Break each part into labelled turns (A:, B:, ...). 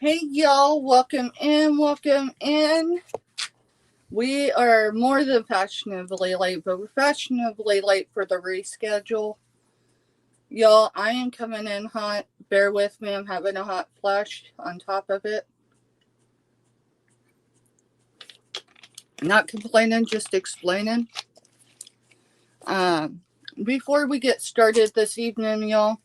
A: Hey y'all, welcome in, welcome in. We are more than fashionably late, but we're fashionably late for the reschedule. Y'all, I am coming in hot. Bear with me, I'm having a hot flash on top of it. Not complaining, just explaining. Um, Before we get started this evening, y'all,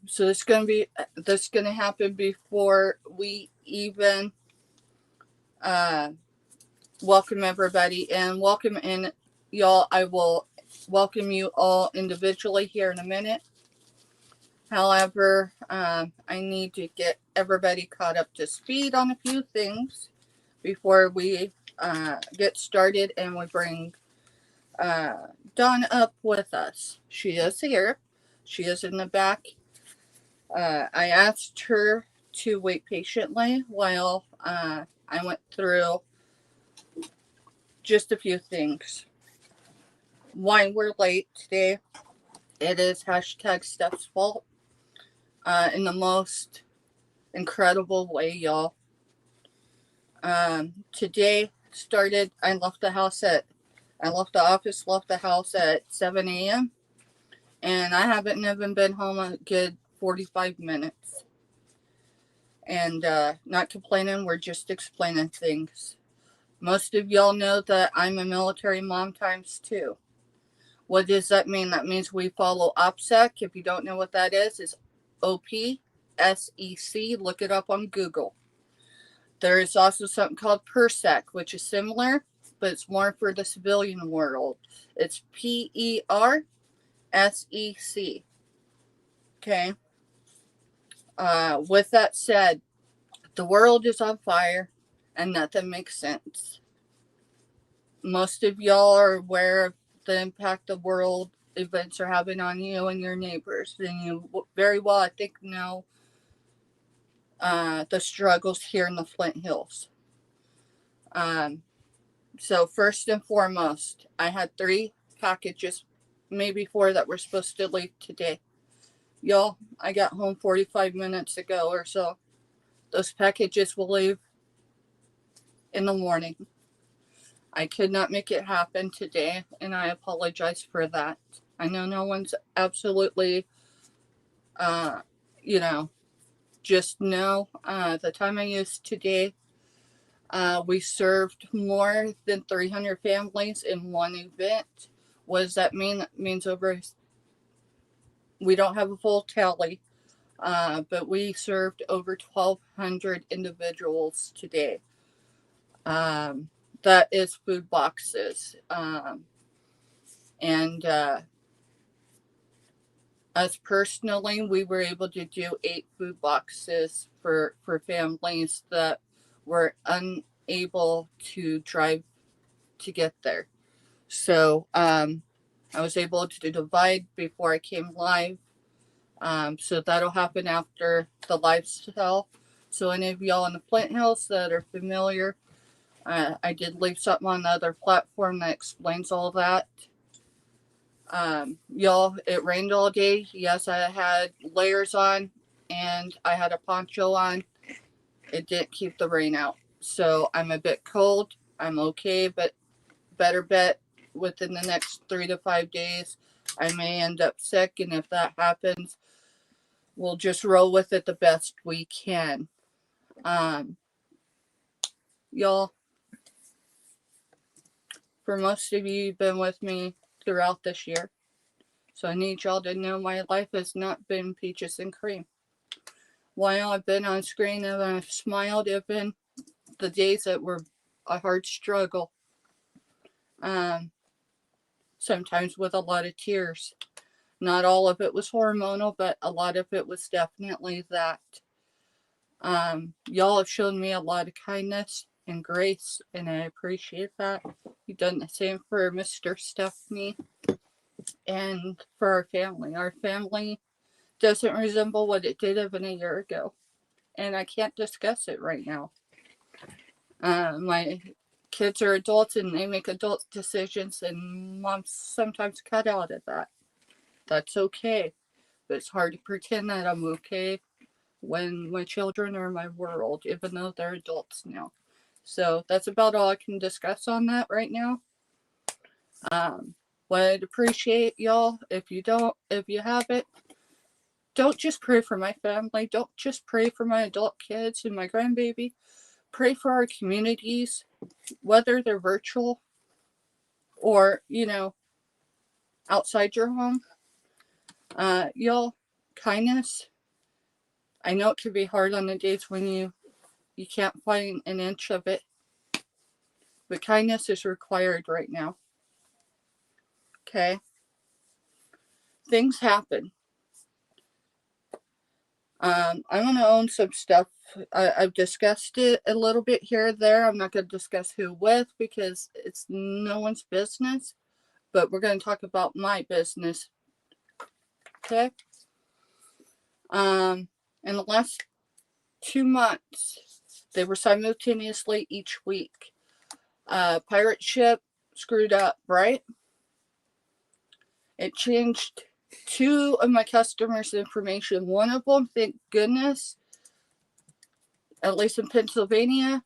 A: so this gonna happen before we even uh welcome everybody and welcome in, y'all. I will welcome you all individually here in a minute. However, I need to get everybody caught up to speed on a few things before we get started and we bring uh, Dawn up with us. She is here. She is in the back. I asked her to wait patiently while I went through just a few things. Why we're late today. It is hashtag Steph's fault in the most incredible way, y'all. Today started, I left the office, left the house at 7 a.m. and I haven't even been home a good 45 minutes. And not complaining, we're just explaining things. Most of y'all know that I'm a military mom times two. What does that mean? That means we follow OPSEC. If you don't know what that is OPSEC. Look it up on Google. There is also something called PERSEC, which is similar, but it's more for the civilian world. It's PERSEC. Okay. With that said, the world is on fire and nothing makes sense. Most of y'all are aware of the impact the world events are having on you and your neighbors. And you very well, I think, know the struggles here in the Flint Hills. Um, so, first and foremost, I had 3 packages, maybe 4, that were supposed to leave today. Y'all, I got home 45 minutes ago or so. Those packages will leave in the morning. I could not make it happen today, and I apologize for that. I know no one's absolutely, uh, you know, just know the time I used today, we served more than 300 families in one event. What does that mean? That means we don't have a full tally, but we served over 1,200 individuals today. Um, that is food boxes. And Us personally, we were able to do 8 food boxes for families that were unable to drive to get there. So I was able to divide before I came live. So that'll happen after the lifestyle. So any of y'all in the Flint Hills that are familiar, I did leave something on the other platform that explains all that. Y'all, it rained all day. Yes, I had layers on and I had a poncho on. It didn't keep the rain out. So I'm a bit cold. I'm okay, but better bet within the next 3 to 5 days, I may end up sick. And if that happens, we'll just roll with it the best we can. Um, y'all, for most of you, you've been with me throughout this year. So I need y'all to know my life has not been peaches and cream. While I've been on screen and I've smiled, have been the days that were a hard struggle. Um, Sometimes with a lot of tears. Not all of it was hormonal, but a lot of it was definitely that. Y'all have shown me a lot of kindness and grace, and I appreciate that. You've done the same for Mr. Stephanie and for our family. Our family doesn't resemble what it did even a year ago, and I can't discuss it right now. My kids are adults and they make adult decisions, and mom's sometimes cut out of that. That's okay, but it's hard to pretend that I'm okay when my children are my world, even though they're adults now. So that's about all I can discuss on that right now. Would appreciate y'all. If you have it, don't just pray for my family. Don't just pray for my adult kids and my grandbaby. Pray for our communities, whether they're virtual or, outside your home. Y'all, kindness. I know it can be hard on the days when you can't find an inch of it, but kindness is required right now. Okay? Things happen. I'm going to own some stuff. I've discussed it a little bit here or there. I'm not going to discuss who with because it's no one's business, but we're going to talk about my business. Okay? In the last 2 months, they were simultaneously each week. Pirate ship screwed up, right? It changed 2 of my customers' information. One of them, thank goodness, at least in Pennsylvania,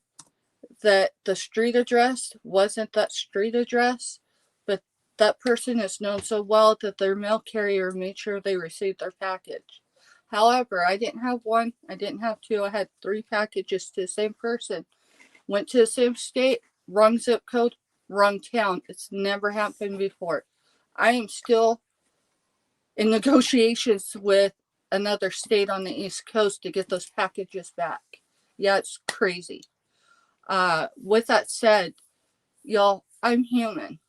A: that the street address wasn't that street address, but that person is known so well that their mail carrier made sure they received their package. However, I didn't have 1, I didn't have 2, I had 3 packages to the same person. Went to the same state, wrong zip code, wrong town. It's never happened before. I am still in negotiations with another state on the East Coast to get those packages back. Yeah, it's crazy. With that said, y'all, I'm human.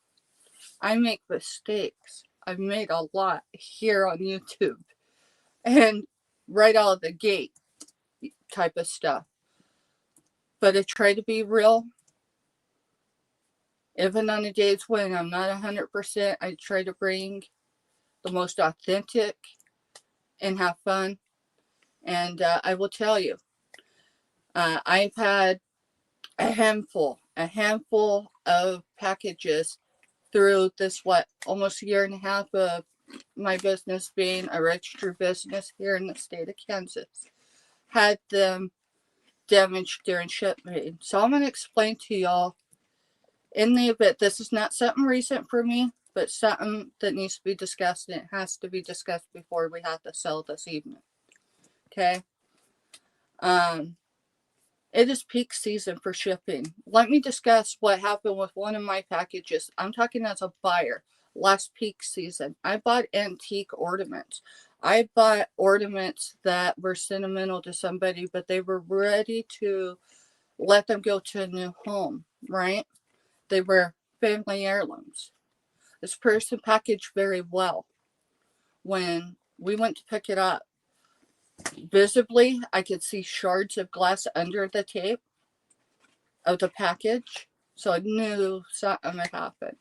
A: I make mistakes. I've made a lot here on YouTube. And right out of the gate type of stuff. But I try to be real. Even on the days when I'm not 100%, I try to bring the most authentic and have fun. And I will tell you, I've had a handful of packages through this, almost a year and a half of my business being a registered business here in the state of Kansas. Had them damaged during shipping. So I'm going to explain to y'all in the event, this is not something recent for me, but something that needs to be discussed, and it has to be discussed before we have to sell this evening. Okay? It is peak season for shipping. Let me discuss what happened with one of my packages. I'm talking as a buyer. Last peak season, I bought antique ornaments. I bought ornaments that were sentimental to somebody, but they were ready to let them go to a new home, right? They were family heirlooms. This person packaged very well. When we went to pick it up, visibly, I could see shards of glass under the tape of the package, so I knew something had happened.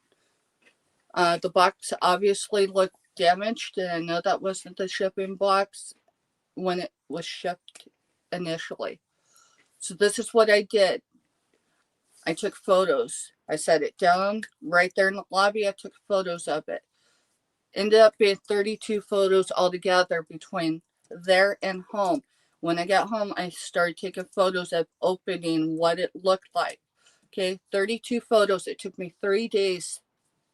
A: The box obviously looked damaged, and I know that wasn't the shipping box when it was shipped initially. So this is what I did. I took photos. I set it down right there in the lobby. I took photos of it. Ended up being 32 photos altogether between there and home. When I got home, I started taking photos of opening, what it looked like. Okay, 32 photos. It took me 3 days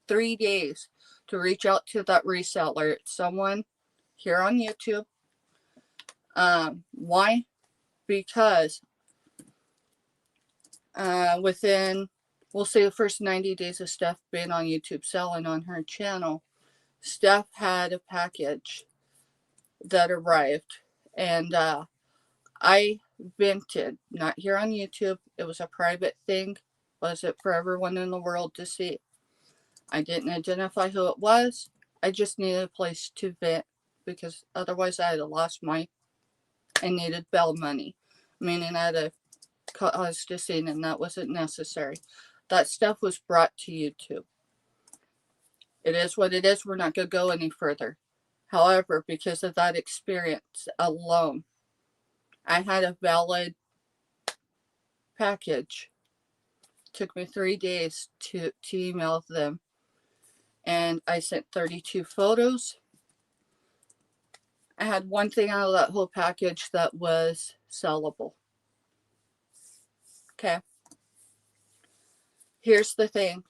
A: to reach out to that reseller. It's someone here on YouTube. Why? Because within, we'll say the first 90 days of Steph being on YouTube selling on her channel, Steph had a package that arrived, and I vented, not here on YouTube. It was a private thing. Was it for everyone in the world to see? I didn't identify who it was. I just needed a place to vent because otherwise I had lost I needed bail money, meaning I had a caused a scene, and that wasn't necessary. That stuff was brought to YouTube. It is what it is. We're not going to go any further. However, because of that experience alone, I had a valid package. It took me 3 days to email them, and I sent 32 photos. I had one thing out of that whole package that was sellable. Okay. Here's the thing.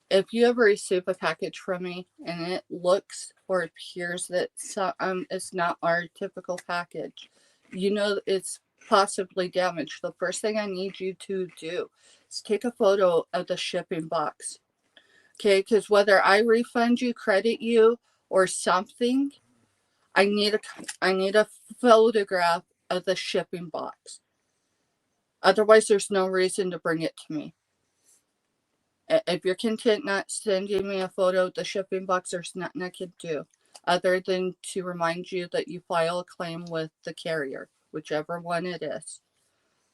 A: If you ever receive a package from me and it looks or appears that it's not our typical package, you know it's possibly damaged, the first thing I need you to do is take a photo of the shipping box. Okay, because whether I refund you, credit you, or something, I need a photograph of the shipping box. Otherwise, there's no reason to bring it to me. If you're content not sending me a photo of the shipping box, there's nothing I can do other than to remind you that you file a claim with the carrier, whichever one it is.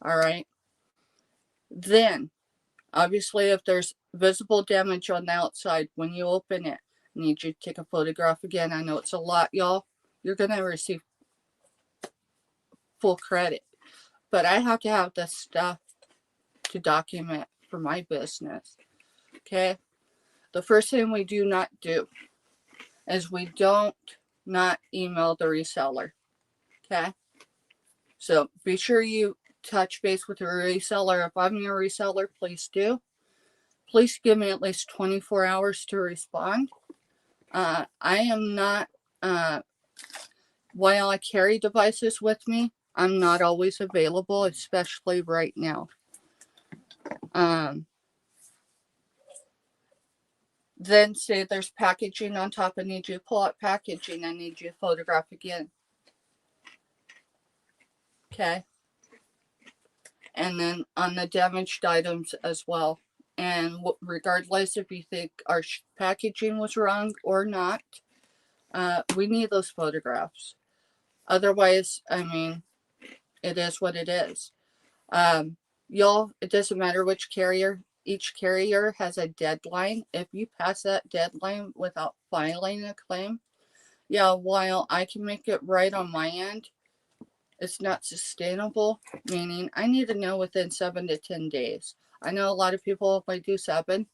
A: All right. Then, obviously, if there's visible damage on the outside when you open it, I need you to take a photograph again. I know it's a lot, y'all. You're going to receive full credit. But I have to have this stuff to document for my business. Okay? The first thing we do not do is we don't not email the reseller. Okay? So be sure you touch base with your reseller. If I'm your reseller, please do. Please give me at least 24 hours to respond. I am not, while I carry devices with me, I'm not always available, especially right now. Then say there's packaging on top. I need you to pull out packaging. I need you to photograph again. Okay. And then on the damaged items as well. And regardless if you think our packaging was wrong or not, we need those photographs. Otherwise, I mean, it is what it is. Y'all, it doesn't matter which carrier. Each carrier has a deadline. If you pass that deadline without filing a claim, yeah, while I can make it right on my end, it's not sustainable, meaning I need to know within 7 to 10 days. I know a lot of people might do 7.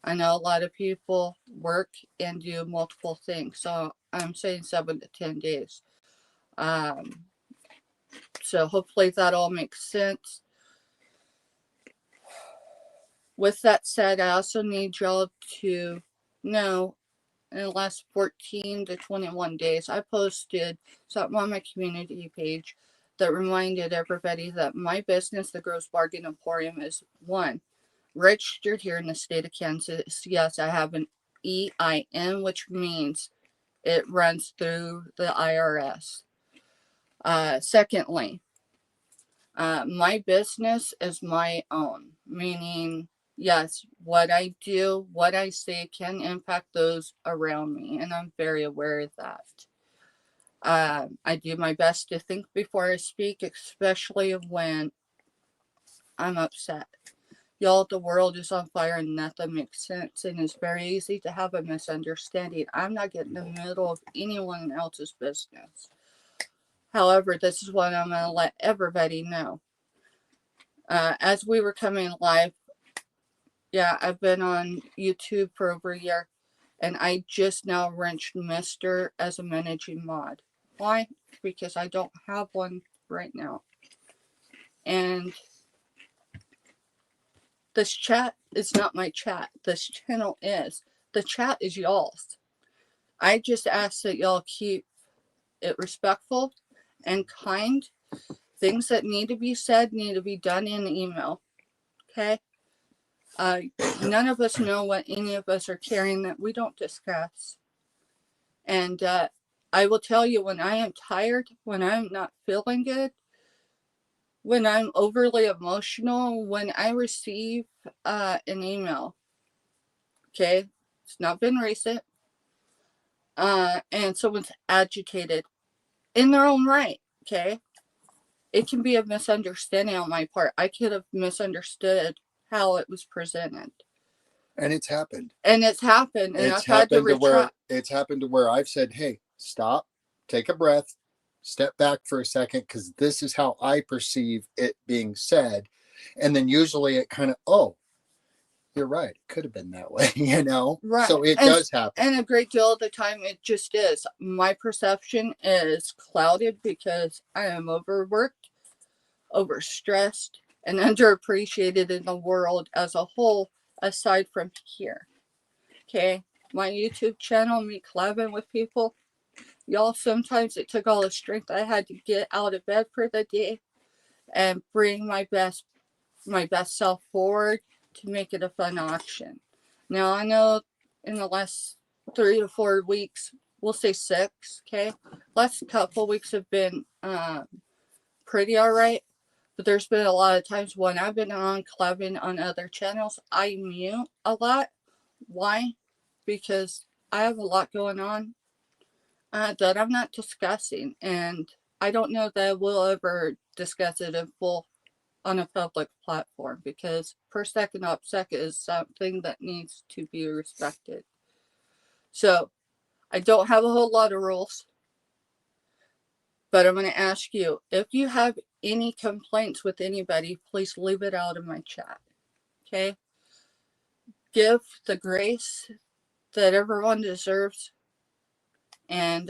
A: I know a lot of people work and do multiple things. So I'm saying 7 to 10 days. So hopefully that all makes sense. With that said, I also need y'all to know in the last 14 to 21 days, I posted something on my community page that reminded everybody that my business, the Gross Bargain Emporium, is one, registered here in the state of Kansas. Yes, I have an EIN, which means it runs through the IRS. Secondly, my business is my own, meaning, yes, what I do, what I say can impact those around me, and I'm very aware of that. I do my best to think before I speak, especially when I'm upset. Y'all, the world is on fire and nothing makes sense, and it's very easy to have a misunderstanding. I'm not getting in the middle of anyone else's business. However, this is what I'm going to let everybody know. As we were coming live, yeah, I've been on YouTube for over a year, and I just now wrenched Mr. as a managing mod. Why? Because I don't have one right now. And this chat is not my chat. This channel is. The chat is y'all's. I just ask that y'all keep it respectful and kind. Things that need to be said need to be done in email. Okay? None of us know what any of us are carrying that we don't discuss. And I will tell you, when I am tired, when I'm not feeling good, when I'm overly emotional, when I receive an email, okay, it's not been recent, and someone's agitated in their own right, okay, it can be a misunderstanding on my part. I could have misunderstood how it was presented.
B: And it's happened.
A: And it's happened. And I've had to retract.
B: It's happened to where I've said, hey, stop, take a breath, step back for a second, because this is how I perceive it being said. And then usually it kind of, you're right. It could have been that way, you know?
A: Right.
B: So it does happen.
A: And a great deal of the time it just is. My perception is clouded because I am overworked, overstressed, and underappreciated in the world as a whole, aside from here. Okay? My YouTube channel, me collabing with people, y'all, sometimes it took all the strength I had to get out of bed for the day and bring my best self forward to make it a fun auction. Now I know in the last 3 to 4 weeks, we'll say 6, okay? Last couple weeks have been pretty alright, but there's been a lot of times when I've been on clubbing on other channels, I mute a lot. Why? Because I have a lot going on that I'm not discussing, and I don't know that we'll ever discuss it in full on a public platform, because per second OPSEC is something that needs to be respected. So I don't have a whole lot of rules, but I'm going to ask you, if you have any complaints with anybody, please leave it out in my chat. Okay? Give the grace that everyone deserves, and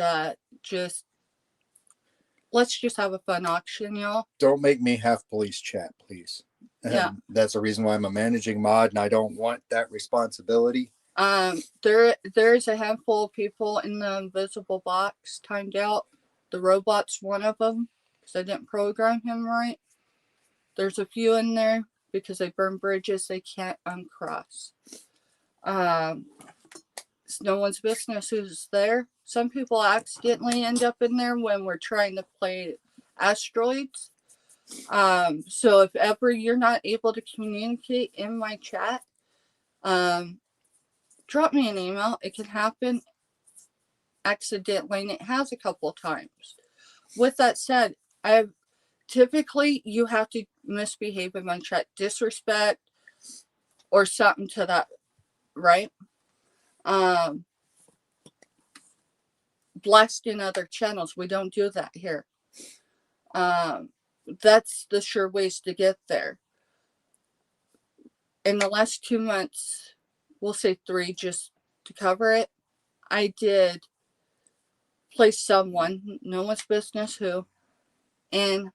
A: let's just have a fun auction, y'all.
B: Don't make me have police chat, please.
A: Yeah.
B: That's the reason why I'm a managing mod, and I don't want that responsibility.
A: There's a handful of people in the invisible box timed out. The robot's one of them because I didn't program him right. There's a few in there because they burn bridges they can't uncross. It's no one's business who's there. Some people accidentally end up in there when we're trying to play asteroids. So if ever you're not able to communicate in my chat, drop me an email. It can happen accidentally, and it has a couple times. With that said, typically you have to misbehave in my chat, disrespect or something to that, right? Blast in other channels. We don't do that here. That's the sure ways to get there. In the last 2 months, we'll say 3 just to cover it, I did place someone, no one's business who, in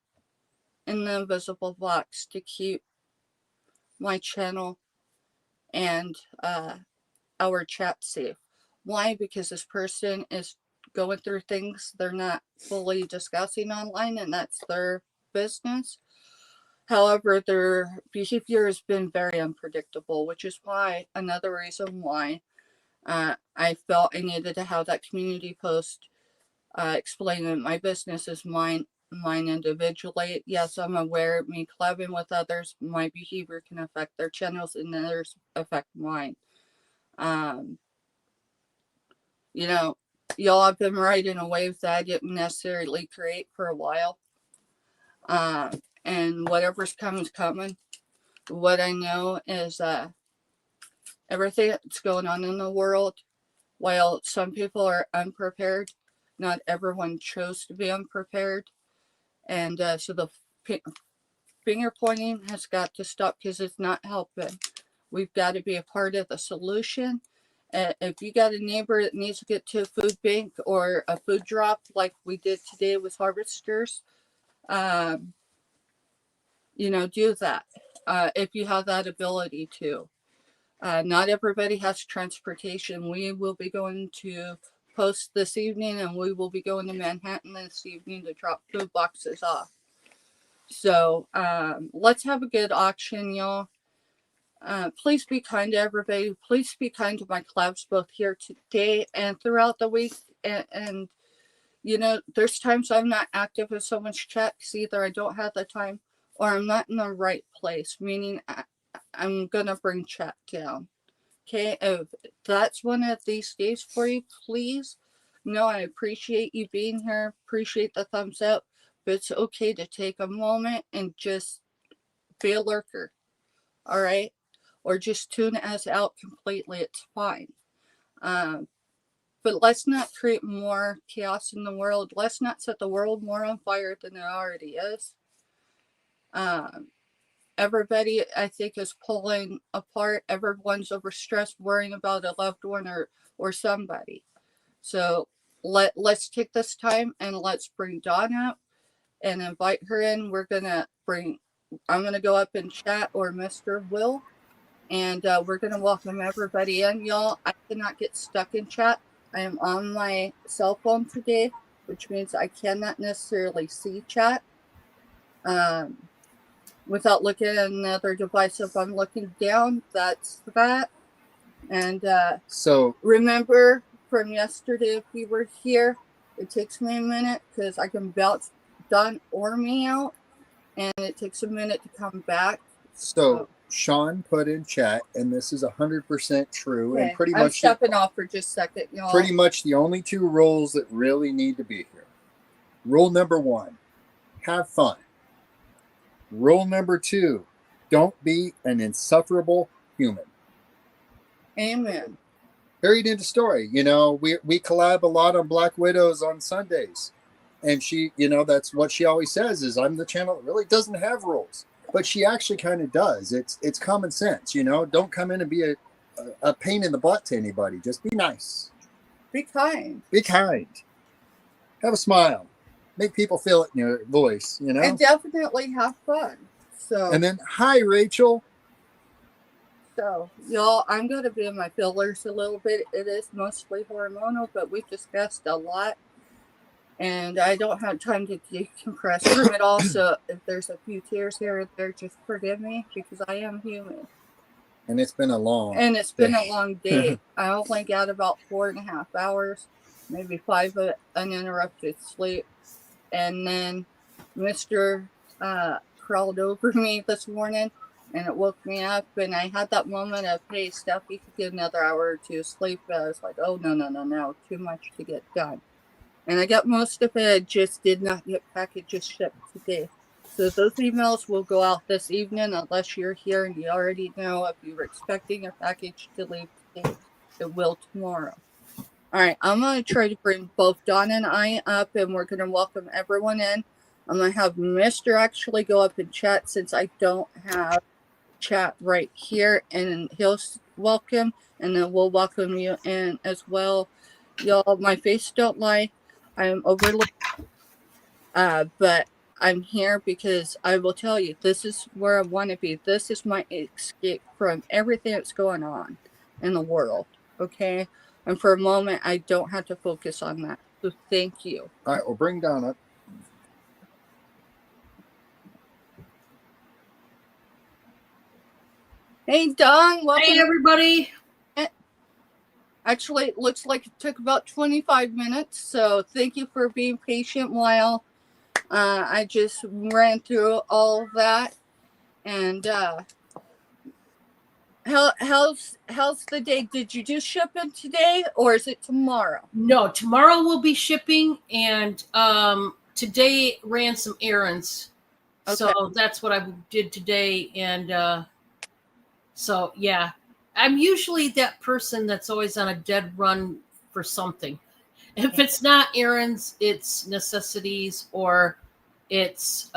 A: the invisible box to keep my channel and our chat safe. Why? Because this person is going through things they're not fully discussing online, and that's their business. However, their behavior has been very unpredictable, which is why, another reason why I felt I needed to have that community post explaining my business is mine individually. Yes, I'm aware me collabing with others, my behavior can affect their channels and theirs affect mine. You know, y'all have been riding a wave that I didn't necessarily create for a while. And whatever's coming is coming. What I know is everything that's going on in the world, while some people are unprepared, not everyone chose to be unprepared. And so the finger pointing has got to stop because it's not helping. We've got to be a part of the solution. If you got a neighbor that needs to get to a food bank or a food drop like we did today with harvesters, do that if you have that ability to. Not everybody has transportation. We will be going to Post this evening, and we will be going to Manhattan this evening to drop food boxes off. So let's have a good auction, y'all. Please be kind to everybody. Please be kind to my collabs both here today and throughout the week. And there's times I'm not active with someone's chat because either I don't have the time or I'm not in the right place, meaning I'm going to bring chat down. Okay, if that's one of these days for you, please know I appreciate you being here, appreciate the thumbs up, but it's okay to take a moment and just be a lurker, all right? Or just tune us out completely, it's fine. But let's not create more chaos in the world. Let's not set the world more on fire than it already is. everybody, I think, is pulling apart. Everyone's overstressed, worrying about a loved one or somebody. So let's take this time and let's bring Dawn up and invite her in. I'm gonna go up and chat, or Mr. Will, and we're gonna welcome everybody in, y'all. I cannot get stuck in chat. I am on my cell phone today, which means I cannot necessarily see chat without looking at another device. If I'm looking down, that's that. And
B: So
A: remember from yesterday, if you were here, it takes me a minute because I can bounce Dawn or me out, and it takes a minute to come back.
B: So Sean put in chat, and this is 100% true,
A: Okay.
B: and pretty
A: I'm
B: much
A: stepping off for just a second, y'all.
B: pretty much the only two rules that really need to be here. Rule number 1, have fun. Rule number 2, don't be an insufferable human.
A: Amen.
B: Period, end of story. You know, we collab a lot on Black Widows on Sundays, and she, you know, that's what she always says is, I'm the channel that really doesn't have rules, but she actually kind of does. It's common sense, you know. Don't come in and be a pain in the butt to anybody. Just be nice.
A: Be kind.
B: Be kind. Have a smile. Make people feel it in your voice, you know.
A: And definitely have fun. So,
B: And then, hi, Rachel.
A: y'all, I'm going to be in my fillers a little bit. It is mostly hormonal, but we discussed a lot, and I don't have time to decompress from it all. So if there's a few tears here or there, just forgive me, because I am human.
B: And it's been a long
A: day. I only got about 4.5 hours, maybe 5 of uninterrupted sleep. And then Mr. Crawled over me this morning, and it woke me up, and I had that moment of, hey, Steph, you could get another hour or two of sleep. But I was like, oh, no, too much to get done. And I got most of it, just did not get packages shipped today. So those emails will go out this evening, unless you're here and you already know. If you were expecting a package to leave today, it will tomorrow. All right, I'm going to try to bring both Dawn and I up, and we're going to welcome everyone in. I'm going to have Mr. actually go up and chat, since I don't have chat right here, and he'll welcome, and then we'll welcome you in as well. Y'all, my face don't lie. I'm overly, but I'm here because I will tell you, this is where I want to be. This is my escape from everything that's going on in the world, okay? And for a moment, I don't have to focus on that. So thank you.
B: All right, we'll bring Dawn up.
A: Hey, Dawn, welcome.
C: Hey, everybody.
A: Actually, it looks like it took about 25 minutes, so thank you for being patient while I just ran through all of that. And how's the day? Did you do shipping today, or is it tomorrow?
C: No, tomorrow we'll be shipping, and today ran some errands.
A: Okay.
C: So that's what I did today. And so, yeah, I'm usually that person that's always on a dead run for something. If it's not errands, it's necessities, or it's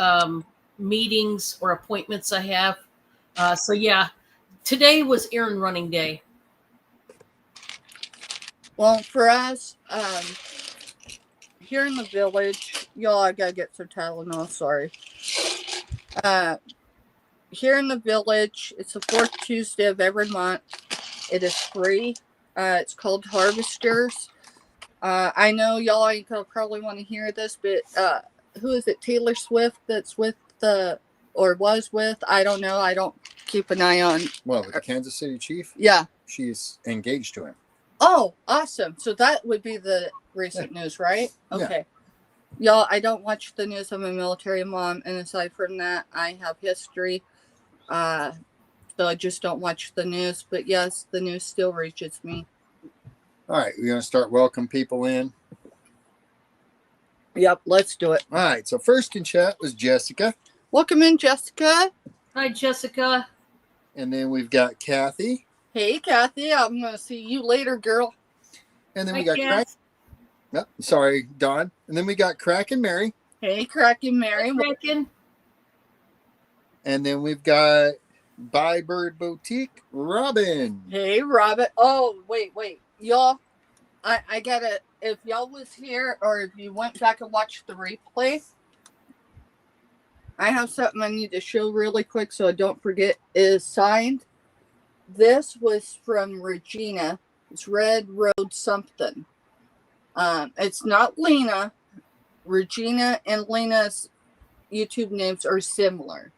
C: meetings or appointments I have. So, yeah, today was errand running day.
A: Well, for us, here in the village, y'all, I gotta get some Tylenol, sorry. Here in the village, it's the 4th Tuesday of every month. It is free. It's called Harvesters. I know y'all ain't gonna probably want to hear this, but who is it? Taylor Swift that's with or was with? I don't know. I don't keep an eye on.
B: Well, with the Kansas City Chief?
A: Yeah.
B: She's engaged to him.
A: Oh, awesome. So that would be the recent news, right? Okay. Yeah. Y'all, I don't watch the news. I'm a military mom, and aside from that, I have history. So I just don't watch the news. But yes, the news still reaches me.
B: All right, we're going to start welcoming people in.
A: Yep, let's do it.
B: All right, so first in chat was Jessica.
A: Welcome in, Jessica.
C: Hi, Jessica.
B: And then we've got Kathy.
A: Hey, Kathy. I'm going to see you later, girl.
B: And then
C: Hi,
B: we got
C: Kath.
B: sorry, Dawn. And then we got Crack and Mary.
A: Hey, Crack and Mary.
C: Hi, Kraken.
B: And then we've got By Bird Boutique, Robin.
A: Hey, Robin. Oh, wait. Y'all, I gotta, if y'all was here or if you went back and watched the replay, I have something I need to show really quick so I don't forget. It is signed. This was from Regina. It's Red Road something. It's not Lena. Regina and Lena's YouTube names are similar.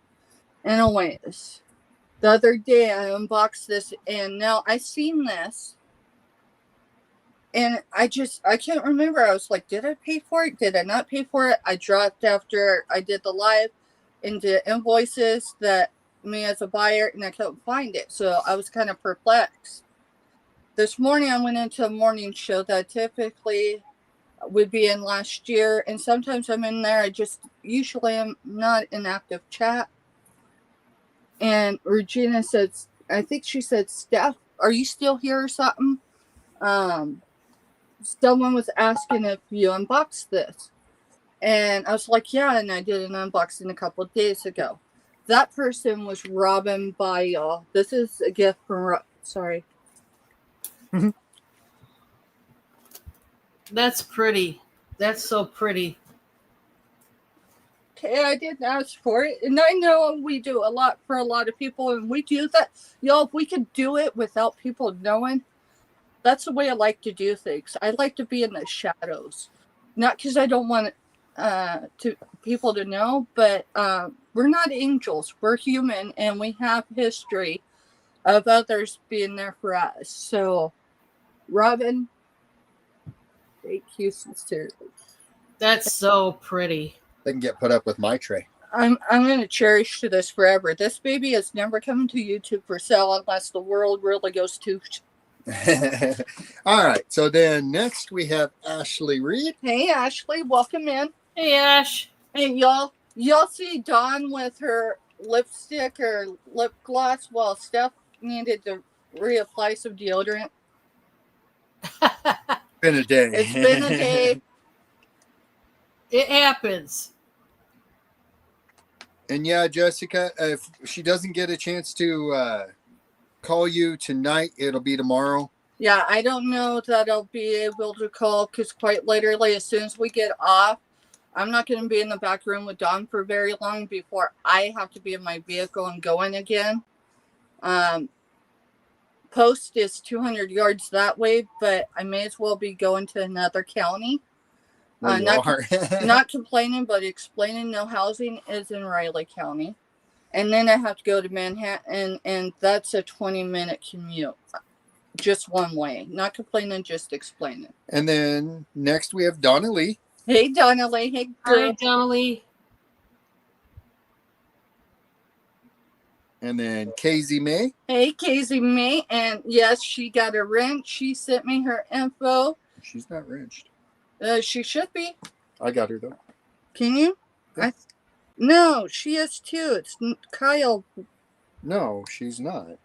A: Anyways, the other day I unboxed this and now I seen this and I can't remember. I was like, did I pay for it? Did I not pay for it? I dropped after I did the live into invoices that me as a buyer and I couldn't find it. So I was kind of perplexed. This morning I went into a morning show that I typically would be in last year, and sometimes I'm in there. I just usually am not in active chat. And Regina says, I think she said, Steph, are you still here or something? Someone was asking if you unboxed this. And I was like, yeah, and I did an unboxing a couple of days ago. That person was Robin by y'all. This is a gift from sorry.
C: That's pretty. That's so pretty.
A: Okay, I didn't ask for it. And I know we do a lot for a lot of people, and we do that. Y'all, if we could do it without people knowing, that's the way I like to do things. I like to be in the shadows. Not because I don't want to people to know, but we're not angels. We're human, and we have history of others being there for us. So, Robin, thank you sincerely.
C: That's so pretty.
B: They can get put up with my tray.
A: I'm going to cherish this forever. This baby is never coming to YouTube for sale unless the world really goes to.
B: All right. So then next we have Ashley Reed.
A: Hey, Ashley, welcome in.
C: Hey, Ash.
A: Hey, y'all see Dawn with her lipstick or lip gloss while Steph needed to reapply some deodorant.
B: Been a day.
A: It's been a day.
C: It happens.
B: And yeah, Jessica, if she doesn't get a chance to call you tonight, it'll be tomorrow.
A: Yeah, I don't know that I'll be able to call because quite literally, as soon as we get off, I'm not going to be in the back room with Dawn for very long before I have to be in my vehicle and going again. Post is 200 yards that way, but I may as well be going to another county.
B: Well, you are.
A: Not complaining, but explaining no housing is in Riley County. And then I have to go to Manhattan, and that's a 20-minute commute. Just one way. Not complaining, just explaining.
B: And then next we have Donna Lee.
A: Hey, Donna Lee. Hey, girl.
C: Hi, Donnelly.
B: And then Casey May.
A: Hey, Casey May. And yes, she got a wrench. She sent me her info.
B: She's not wrenched.
A: She should be.
B: I got her though.
A: Can you?
B: Yeah.
A: No, she is too. It's Kyle.
B: No, she's not.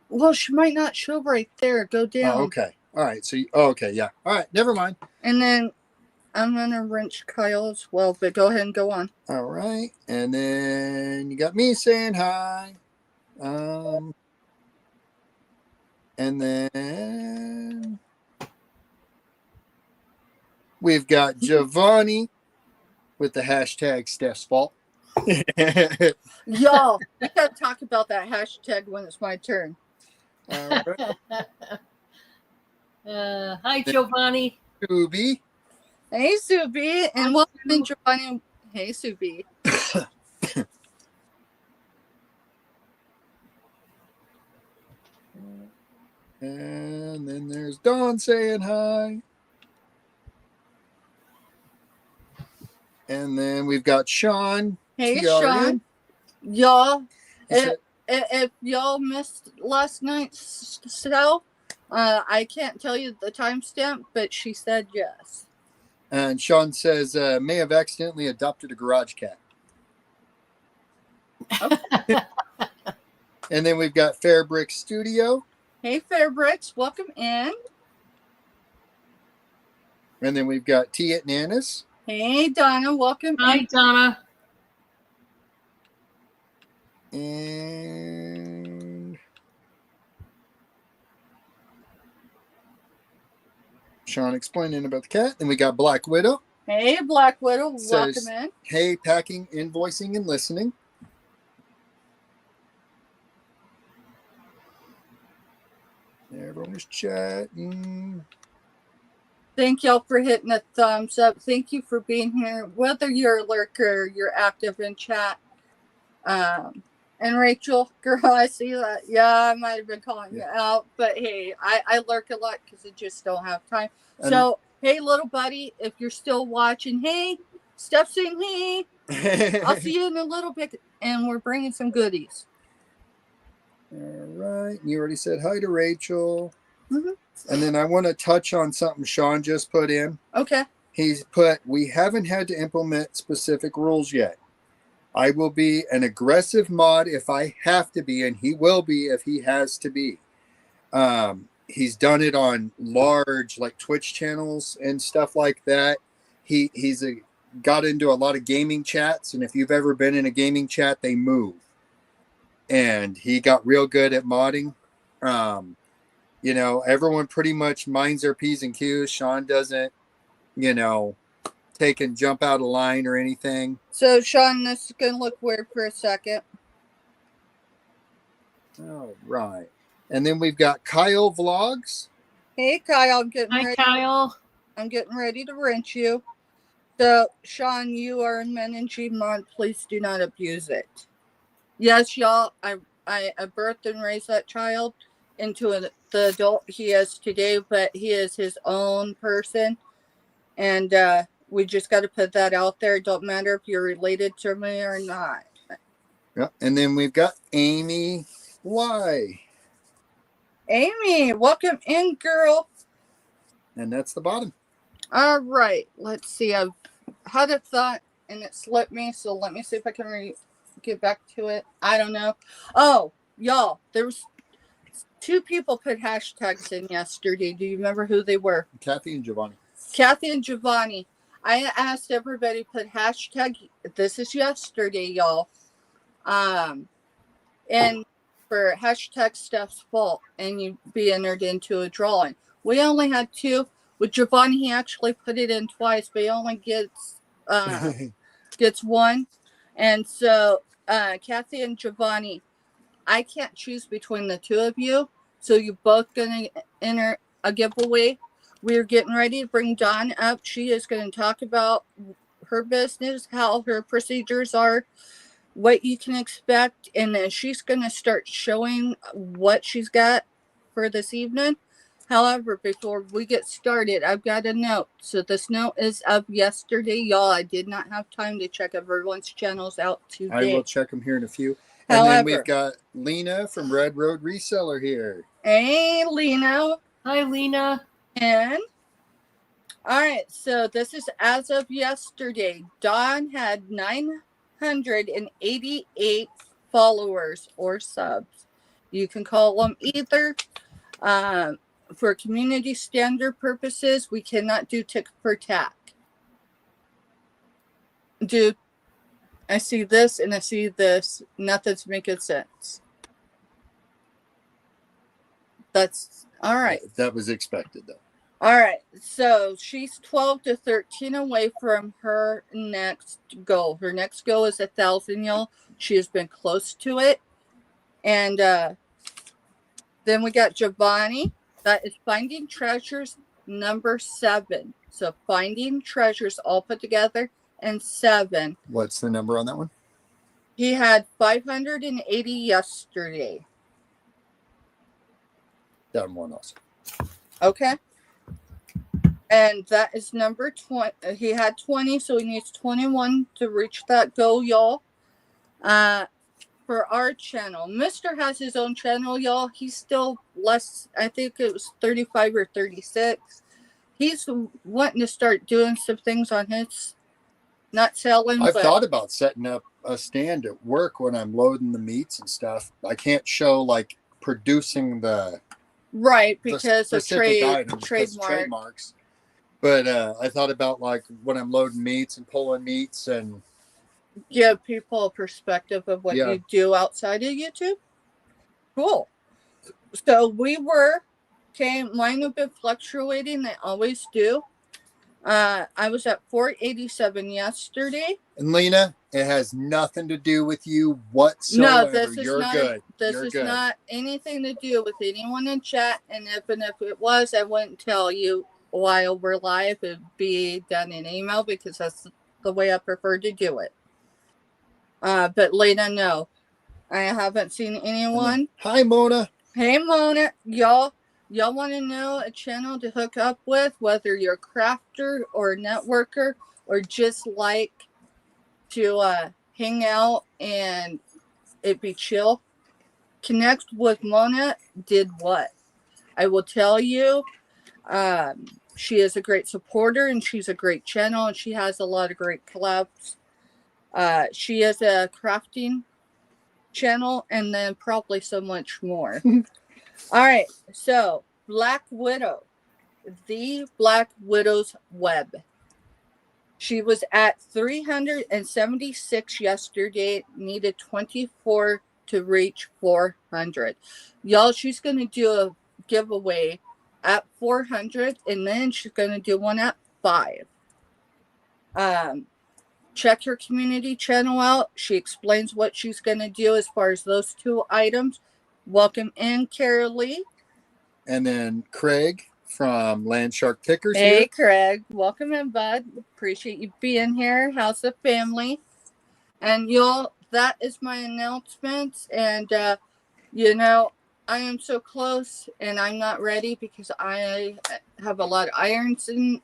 A: Well, she might not show right there. Go down.
B: Oh, okay. All right. So, okay. Yeah. All right. Never mind.
A: And then I'm going to wrench Kyle as well, but go ahead and go on.
B: All right. And then you got me saying hi. And then we've got Giovanni with the hashtag Steph's fault.
A: Y'all, we got to talk about that hashtag when it's my turn.
B: All right.
C: Hi, Giovanni.
B: Ruby.
A: Hey, Subi. And welcome in, Giovanni. Hey, Subi.
B: And then there's Dawn saying hi. And then we've got Sean.
A: Hey,
B: TRN.
A: Sean. Y'all,
B: He said-
A: if y'all missed last night's show, I can't tell you the timestamp, but she said yes.
B: And Sean says, may have accidentally adopted a garage cat. And then we've got Fairbrick Studio.
A: Hey, Fairbricks, welcome in.
B: And then we've got Tia Nanas.
A: Hey, Donna, welcome
C: Hi,
A: in.
C: Donna.
B: And Sean explaining about the cat. Then we got Black Widow.
A: Hey, Black Widow,
B: Says,
A: welcome in.
B: hey, packing, invoicing, and listening. Everyone's chatting.
A: Thank y'all for hitting the thumbs up. Thank you for being here, whether you're a lurker, you're active in chat. And Rachel, girl, I see that. Yeah, I might have been calling you out, but hey, I lurk a lot because I just don't have time.
B: And-
A: So, hey, little buddy, if you're still watching, hey, Steph saying hey. I'll see you in a little bit, and we're bringing some goodies.
B: All right. You already said hi to Rachel.
A: Mhm.
B: And then I want to touch on something Sean just put in.
A: Okay.
B: He's put, we haven't had to implement specific rules yet. I will be an aggressive mod if I have to be, and he will be if he has to be. He's done it on large, like Twitch channels and stuff like that. He's got into a lot of gaming chats, and if you've ever been in a gaming chat, they move. And he got real good at modding. You know, everyone pretty much minds their P's and Q's. Sean doesn't, you know, take and jump out of line or anything.
A: So, Sean, this is going to look weird for a second.
B: All right. And then we've got Kyle Vlogs.
A: Hey, Kyle,
C: Hi, Kyle.
A: I'm getting ready to wrench you. So, Sean, you are in Men and G mod. Please do not abuse it. Yes, y'all, I birthed and raised that child into the adult he is today, but he is his own person. And we just got to put that out there. It don't matter if you're related to me or not.
B: Yep. And then we've got Amy Y.
A: Amy, welcome in, girl.
B: And that's the bottom.
A: All right, let's see. I've had a thought and it slipped me, so let me see if I can get back to it. I don't know. Oh, y'all, there was 2 people put hashtags in yesterday. Do you remember who they were?
B: Kathy and Giovanni.
A: Kathy and Giovanni. I asked everybody to put hashtag. This is yesterday, y'all. And for hashtag Steph's fault, and you be entered into a drawing. We only had 2. With Giovanni, he actually put it in twice, but he only gets 1. And so, Kathy and Giovanni, I can't choose between the 2 of you, so you're both going to enter a giveaway. We're getting ready to bring Dawn up. She is going to talk about her business, how her procedures are, what you can expect, and then she's going to start showing what she's got for this evening. However, before we get started, I've got a note. So this note is of yesterday, y'all. I did not have time to check everyone's channels out today.
B: I will check them here in a few. And
A: However,
B: then we've got Lena from Red Road Reseller here.
A: Hey, Lena.
C: Hi, Lena.
A: And all right, so this is as of yesterday. Dawn had 988 followers or subs. You can call them either. For community standard purposes, we cannot do tick for tack. Dude, I see this and I see this. Nothing's making sense. That's all right.
B: That was expected, though.
A: All right, so she's 12 to 13 away from her next goal. Her next goal is 1,000, y'all. She has been close to it. And then we got Giovanni. That is Finding Treasures number 7. So Finding Treasures all put together and 7.
B: What's the number on that one?
A: He had 580 yesterday.
B: Down 1 also.
A: Okay. And that is number 20. He had 20, so he needs 21 to reach that goal, y'all. For our channel, Mr. has his own channel, y'all. He's still less, I think it was 35 or 36. He's wanting to start doing some things on his, not selling.
B: I've
A: but
B: thought about setting up a stand at work when I'm loading the meats and stuff. I can't show like producing the
A: right because of
B: specific items because of
A: trademark.
B: trademarks. But I thought about like when I'm loading meats and pulling meats and
A: give people a perspective of what
B: Yeah.
A: you do outside of YouTube. Cool. So mine have been fluctuating. They always do. I was at 487 yesterday.
B: And Lena, it has nothing to do with you
A: No,
B: whatsoever.
A: this is
B: You're
A: not.
B: good.
A: This
B: You're
A: is
B: good.
A: not anything to do with anyone in chat. And if it was, I wouldn't tell you while we're live. It'd be done in email because that's the way I prefer to do it. But Lena, no, I haven't seen anyone.
B: Hi, Mona.
A: Hey, Mona, y'all want to know a channel to hook up with, whether you're a crafter or a networker or just like to hang out and it be chill? Connect with Mona. Did what? I will tell you, she is a great supporter and she's a great channel and she has a lot of great collabs. She is a crafting channel and then probably so much more. All right, so Black Widow, the Black Widow's web. She was at 376 yesterday, needed 24 to reach 400. Y'all, she's going to do a giveaway at 400 and then she's going to do one at 5. Check her community channel out. She explains what she's going to do as far as those 2 items. Welcome in, Carolee.
B: And then Craig from Land Shark Pickers
A: Hey,
B: here.
A: Craig. Welcome in, bud. Appreciate you being here. How's the family? And y'all, that is my announcement. And, I am so close and I'm not ready because I have a lot of irons in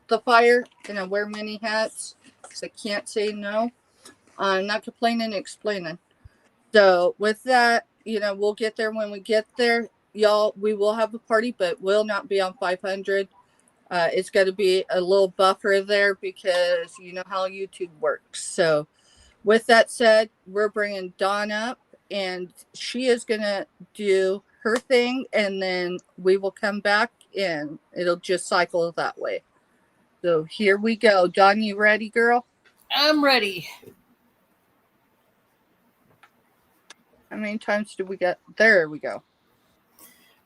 A: the fire and I wear many hats because I can't say no. I'm not complaining, explaining. So with that, we'll get there when we get there. Y'all, we will have a party, but will not be on 500. It's got to be a little buffer there because you know how YouTube works. So with that said, we're bringing Dawn up and she is going to do her thing and then we will come back and it'll just cycle that way. So here we go. Dawn, you ready, girl?
C: I'm ready.
A: How many times do we get? There we go.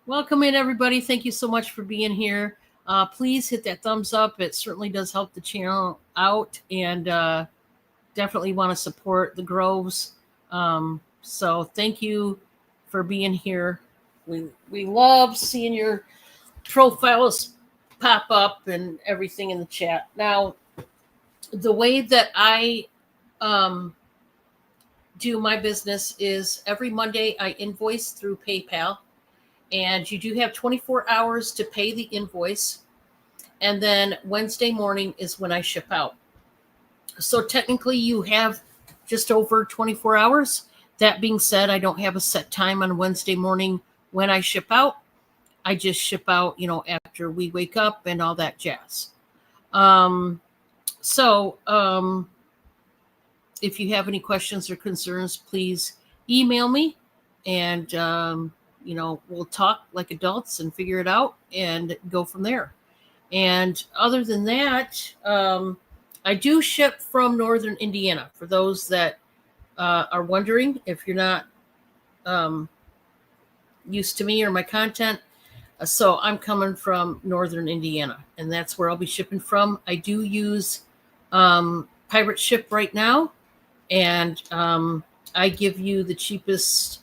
C: Welcome in, everybody. Thank you so much for being here. Please hit that thumbs up. It certainly does help the channel out, and definitely want to support the Groves. So thank you for being here. We love seeing your profiles pop up and everything in the chat. Now, the way that I do my business is every Monday I invoice through PayPal. And you do have 24 hours to pay the invoice. And then Wednesday morning is when I ship out. So technically you have just over 24 hours. That being said, I don't have a set time on Wednesday morning when I ship out. I just ship out, after we wake up and all that jazz. If you have any questions or concerns, please email me and, we'll talk like adults and figure it out and go from there. And other than that, I do ship from Northern Indiana. For those that are wondering, if you're not used to me or my content, so I'm coming from Northern Indiana, and that's where I'll be shipping from. I do use Pirate Ship right now, and I give you the cheapest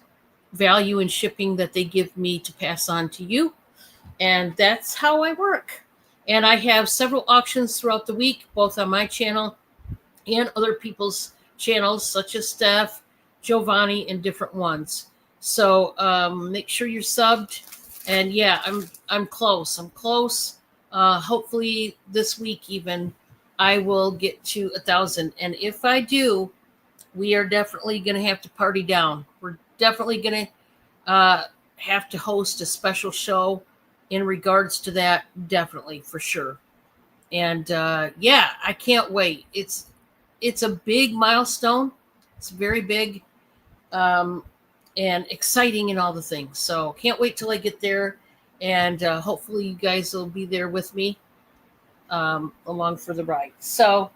C: value in shipping that they give me to pass on to you. And that's how I work. And I have several auctions throughout the week, both on my channel and other people's channels, such as Steph, Giovanni, and different ones. So make sure you're subbed. And yeah, I'm close. Hopefully this week even I will get to 1,000. And if I do, we are definitely going to have to party down. We're definitely going to have to host a special show in regards to that, definitely, for sure. And I can't wait. It's a big milestone. It's very big and exciting and all the things. So can't wait till I get there. And hopefully you guys will be there with me along for the ride. So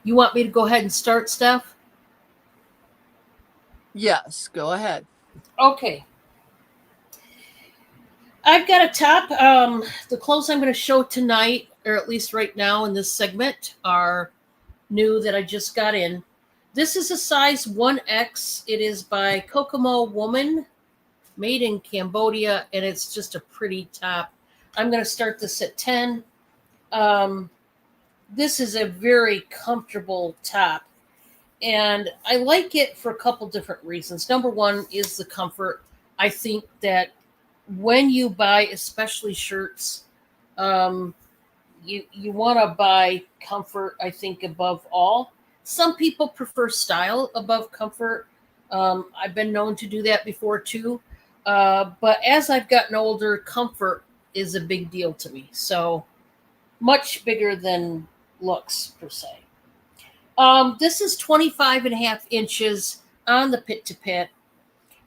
C: You want me to go ahead and start, Steph?
A: Yes, go ahead.
C: Okay. I've got a top. The clothes I'm going to show tonight, or at least right now in this segment, are new that I just got in. This is a size 1X. It is by Kokomo Woman, made in Cambodia, and it's just a pretty top. I'm going to start this at 10. This is a very comfortable top, and I like it for a couple different reasons. Number one is the comfort. I think that when you buy, especially shirts, you want to buy comfort, I think, above all. Some people prefer style above comfort. I've been known to do that before too. But as I've gotten older, comfort is a big deal to me. So much bigger than looks per se. This is 25 and a half inches on the pit to pit.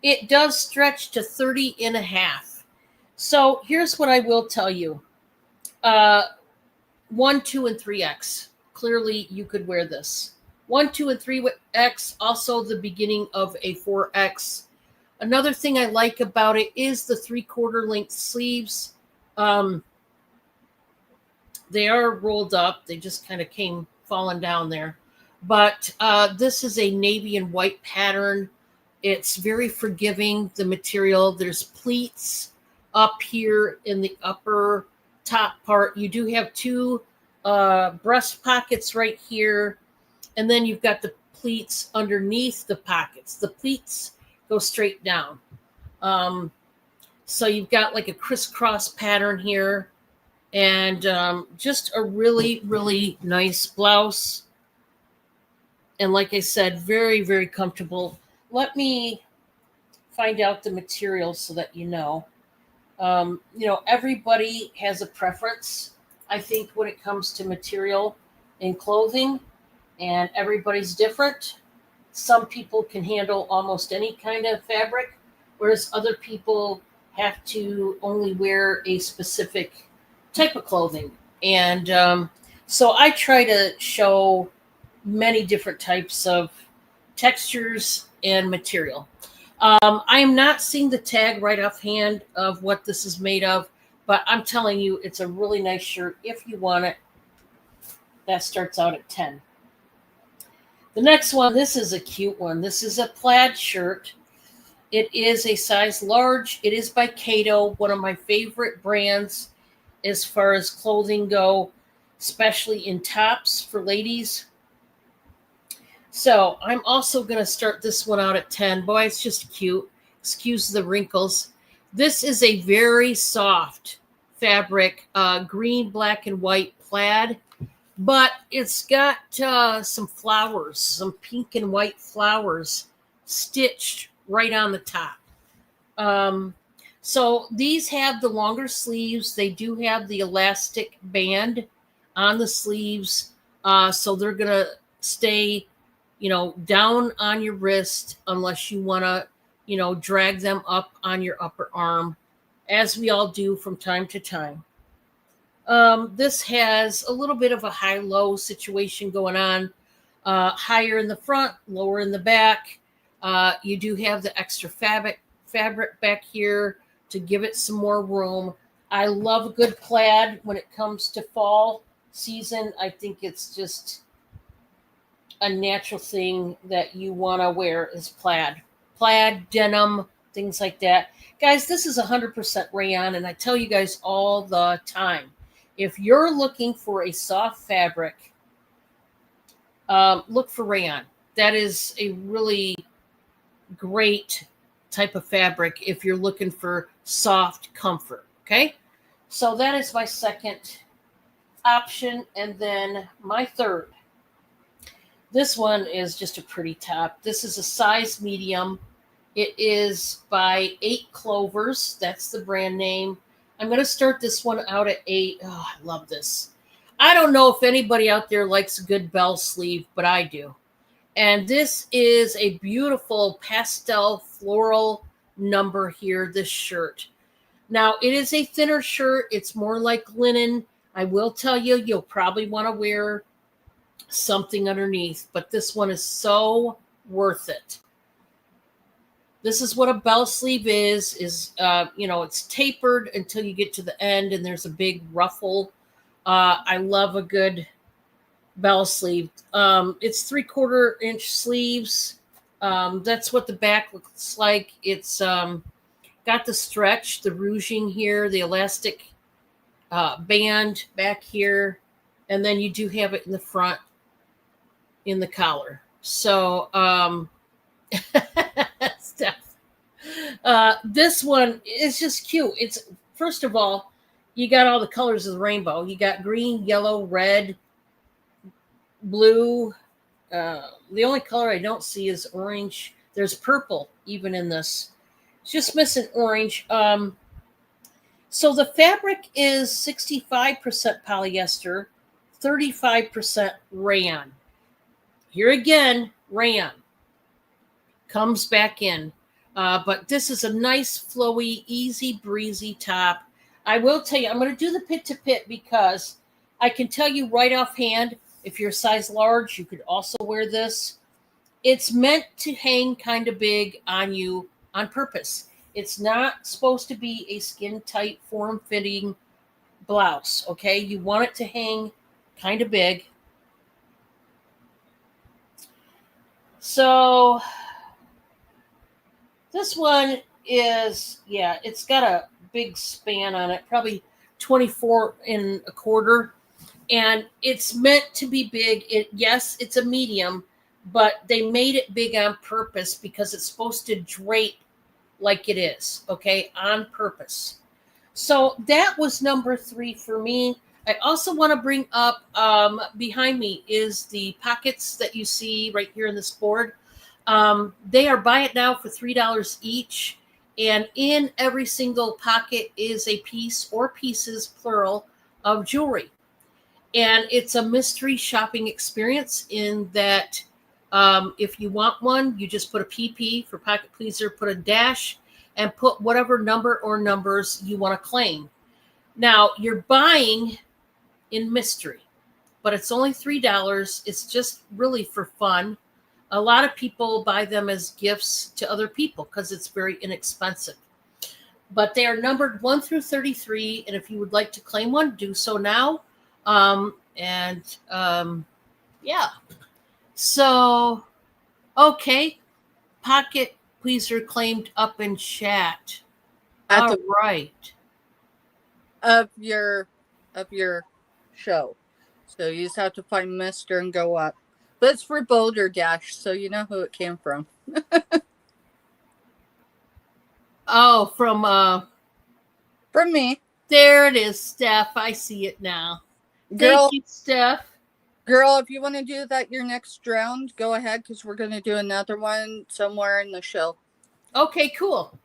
C: It does stretch to 30 and a half. So here's what I will tell you. 1, 2, and 3X. Clearly, you could wear this. 1, 2, and 3X, also the beginning of a 4X. Another thing I like about it is the 3/4 length sleeves. They are rolled up. They just kind of came falling down there. But this is a navy and white pattern. It's very forgiving, the material. There's pleats up here in the upper top part. You do have 2 breast pockets right here. And then you've got the pleats underneath the pockets. The pleats go straight down. So you've got like a crisscross pattern here. And just a really, really nice blouse. And like I said, very, very comfortable. Let me find out the material so that you know. Everybody has a preference, I think, when it comes to material in clothing, and everybody's different. Some people can handle almost any kind of fabric, whereas other people have to only wear a specific type of clothing. And so I try to show many different types of textures and material. I am not seeing the tag right offhand of what this is made of, but I'm telling you, it's a really nice shirt. If you want it, that starts out at 10. The next one, this is a cute one. This is a plaid shirt. It is a size large. It is by Cato, one of my favorite brands as far as clothing go, especially in tops for ladies. So I'm also going to start this one out at 10. Boy, it's just cute. Excuse the wrinkles. This is a very soft fabric, green, black, and white plaid, but it's got some flowers, some pink and white flowers stitched right on the top. So these have the longer sleeves. They do have the elastic band on the sleeves. So they're going to stay down on your wrist unless you want to, drag them up on your upper arm, as we all do from time to time. This has a little bit of a high-low situation going on, higher in the front, lower in the back. You do have the extra fabric back here to give it some more room. I love a good plaid when it comes to fall season. I think it's just a natural thing that you want to wear is plaid, denim, things like that. Guys, this is 100% rayon, and I tell you guys all the time, if you're looking for a soft fabric, look for rayon. That is a really great type of fabric if you're looking for soft comfort. Okay, so that is my second option, and then my third. This one is just a pretty top. This is a size medium. It is by 8 Clovers. That's the brand name. I'm going to start this one out at 8. Oh, I love this. I don't know if anybody out there likes a good bell sleeve, but I do. And this is a beautiful pastel floral number here, this shirt. Now, it is a thinner shirt. It's more like linen. I will tell you, you'll probably want to wear something underneath, but this one is so worth it. This is what a bell sleeve is it's tapered until you get to the end and there's a big ruffle. I love a good bell sleeve. It's 3/4 inch sleeves. That's what the back looks like. It's got the stretch, the ruching here, the elastic band back here, and then you do have it in the front in the collar. So Steph, this one is just cute. It's, first of all, you got all the colors of the rainbow. You got green, yellow, red, blue. The only color I don't see is orange. There's purple even in this. It's just missing orange. So the fabric is 65% polyester, 35% rayon. Here again, rayon comes back in. But this is a nice, flowy, easy breezy top. I will tell you, I'm going to do the pit to pit because I can tell you right offhand, if you're a size large, you could also wear this. It's meant to hang kind of big on you on purpose. It's not supposed to be a skin tight, form fitting blouse. Okay. You want it to hang kind of big. So this one is, it's got a big span on it, probably 24 1/4. And it's meant to be big. Yes, it's a medium, but they made it big on purpose because it's supposed to drape like it is, okay, on purpose. So that was number 3 for me. I also want to bring up behind me is the pockets that you see right here in this board. They are buy it now for $3 each. And in every single pocket is a piece or pieces, plural, of jewelry. And it's a mystery shopping experience in that if you want one, you just put a PP for pocket pleaser, put a dash, and put whatever number or numbers you want to claim. Now, you're buying in mystery, but it's only $3. It's just really for fun. A lot of people buy them as gifts to other people because it's very inexpensive. But they are numbered 1 through 33, and if you would like to claim one, do so now. So, okay. Pocket pleaser claimed up in chat.
A: At
C: All
A: the
C: right.
A: of your show. So you just have to find Mister and go up. But it's for Boulder Dash, so you know who it came from.
C: Oh, from
A: me.
C: there it is, Steph. I see it now.
A: Girl,
C: Thank you, Steph.
A: girl, if you want to do that your next round, go ahead because we're going to do another one somewhere in the show.
C: Okay, cool.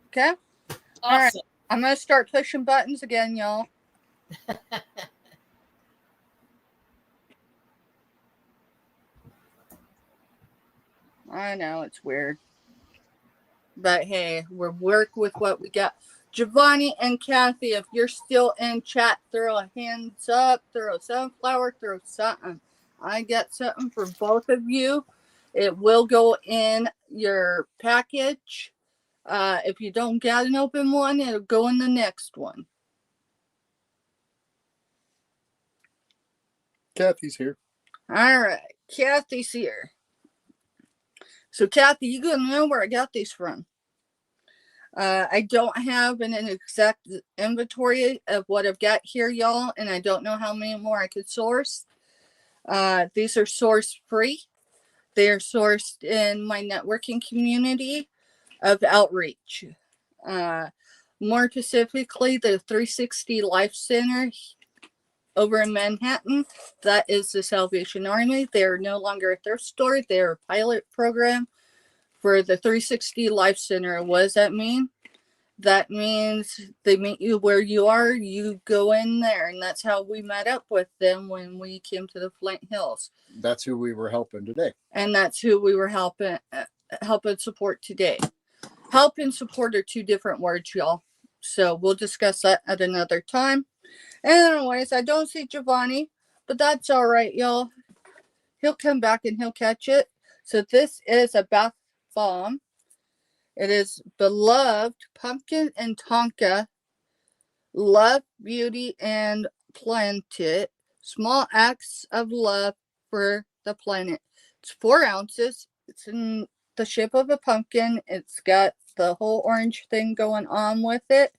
A: Okay?
C: Awesome.
A: All right. I'm going to start pushing buttons again, y'all. I know, it's weird. But hey, we'll work with what we got. Giovanni and Kathy, if you're still in chat, throw a hands up, throw a sunflower, throw something. I got something for both of you. It will go in your package. If you don't get an open one, it'll go in the next one.
B: Kathy's here.
A: All right, Kathy's here. So, Kathy, you gonna know where I got these from. I don't have an exact inventory of what I've got here, y'all, and I don't know how many more I could source. These are source free. They are sourced in my networking community of outreach. More specifically, the 360 Life Center over in Manhattan. That is the Salvation Army. They are no longer a thrift store. They are a pilot program for the 360 Life Center. What does that mean? That means they meet you where you are. You go in there. And that's how we met up with them when we came to the Flint Hills.
B: That's who we were helping today.
A: And that's who we were helping support today. Help and support are two different words, y'all. So we'll discuss that at another time. Anyways, I don't see Giovanni, but that's all right, y'all. he'll come back and he'll catch it. So this is a bath bomb. It is Beloved Pumpkin and Tonka, Love, Beauty, and Planet. Small acts of love for the planet. It's 4 ounces. It's in the shape of a pumpkin. It's got the whole orange thing going on with it.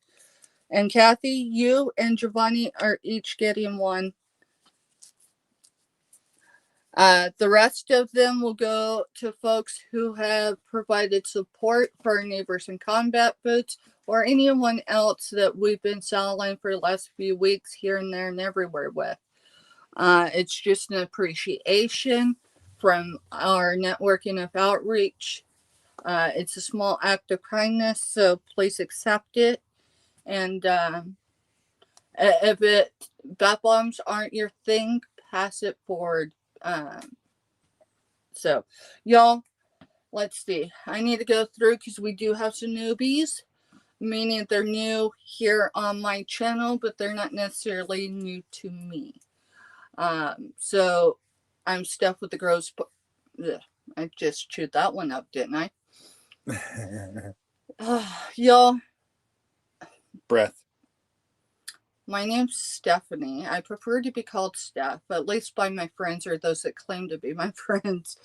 A: And Kathy, you and Giovanni are each getting one. The rest of them will go to folks who have provided support for our Neighbors in Combat boots, or anyone else that we've been selling for the last few weeks here and there and everywhere with. It's just an appreciation from our networking of outreach. It's a small act of kindness, so please accept it. And if bath bombs aren't your thing, pass it forward. So, y'all, let's see. I need to go through because we do have some newbies, meaning they're new here on my channel, but they're not necessarily new to me. So I'm Steph with the Grows. I just chewed that one up, didn't I? Y'all.
B: Breath.
A: My name's Stephanie. I prefer to be called Steph, at least by my friends or those that claim to be my friends.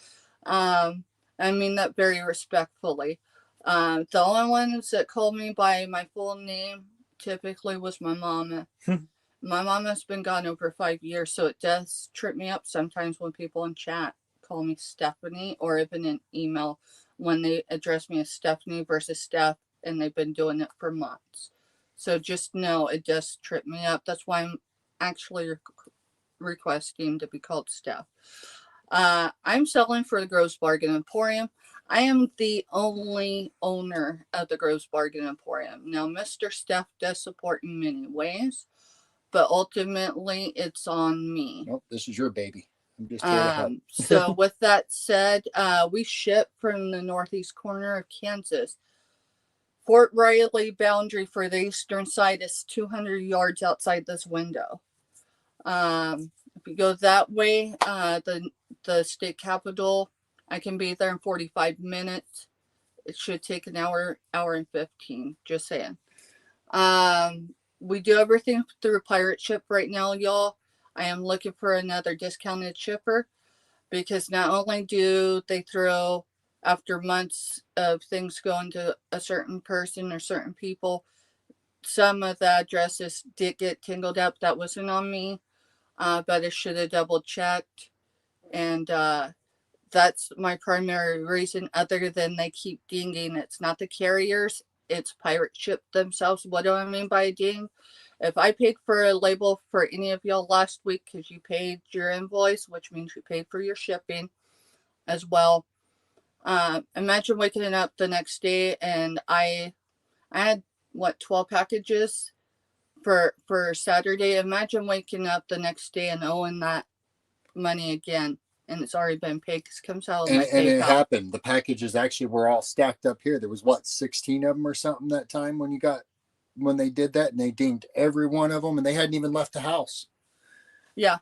A: I mean that very respectfully. The only ones that called me by my full name typically was my mama. My mama's been gone over 5 years, so it does trip me up sometimes when people in chat call me Stephanie, or even in email when they address me as Stephanie versus Steph, and they've been doing it for months. So just know it does trip me up. That's why I'm actually requesting to be called Steph. I'm selling for the Groves Bargain Emporium. I am the only owner of the Groves Bargain Emporium. Now, Mr. Steph does support in many ways, but ultimately it's on me.
B: Nope, this is your baby. I'm just here to help.
A: So with that said, we ship from the northeast corner of Kansas. Fort Riley boundary for the eastern side is 200 yards outside this window. If you go that way, the state capitol, I can be there in 45 minutes. It should take an hour and 15, just saying. We do everything through Pirate Ship right now, y'all. I am looking for another discounted shipper, because not only do they throw, after months of things going to a certain person or certain people, some of the addresses did get tingled up. That wasn't on me, but I should have double checked. And that's my primary reason, other than they keep dinging. It's not the carriers, it's Pirate Ship themselves. What do I mean by a ding? If I paid for a label for any of y'all last week because you paid your invoice, which means you paid for your shipping as well. Imagine waking up the next day and I had 12 packages for Saturday. Imagine waking up the next day and owing that money again, and it's already been paid because it comes out of my PayPal.
B: And it happened. The packages actually were all stacked up here. There was 16 of them or something that time when they did that, and they dinged every one of them, and they hadn't even left the house.
A: Yeah,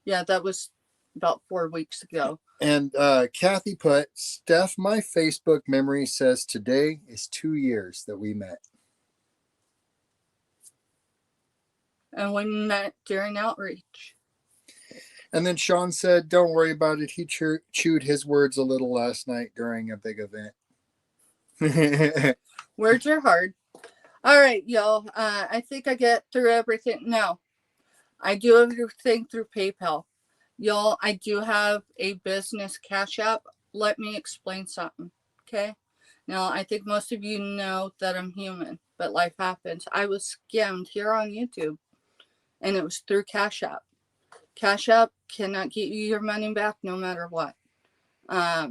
A: that was about 4 weeks ago.
B: And Kathy put, Steph, my Facebook memory says today is 2 years that we met.
A: And we met during outreach. And
B: then Sean said, don't worry about it. He chewed his words a little last night during a big event.
A: Words are hard. All right, y'all. I think I get through everything. No, I do everything through PayPal. Y'all, I do have a business Cash App. Let me explain something, okay? Now, I think most of you know that I'm human, but life happens. I was scammed here on YouTube, and it was through Cash App. Cash App cannot get you your money back no matter what. I,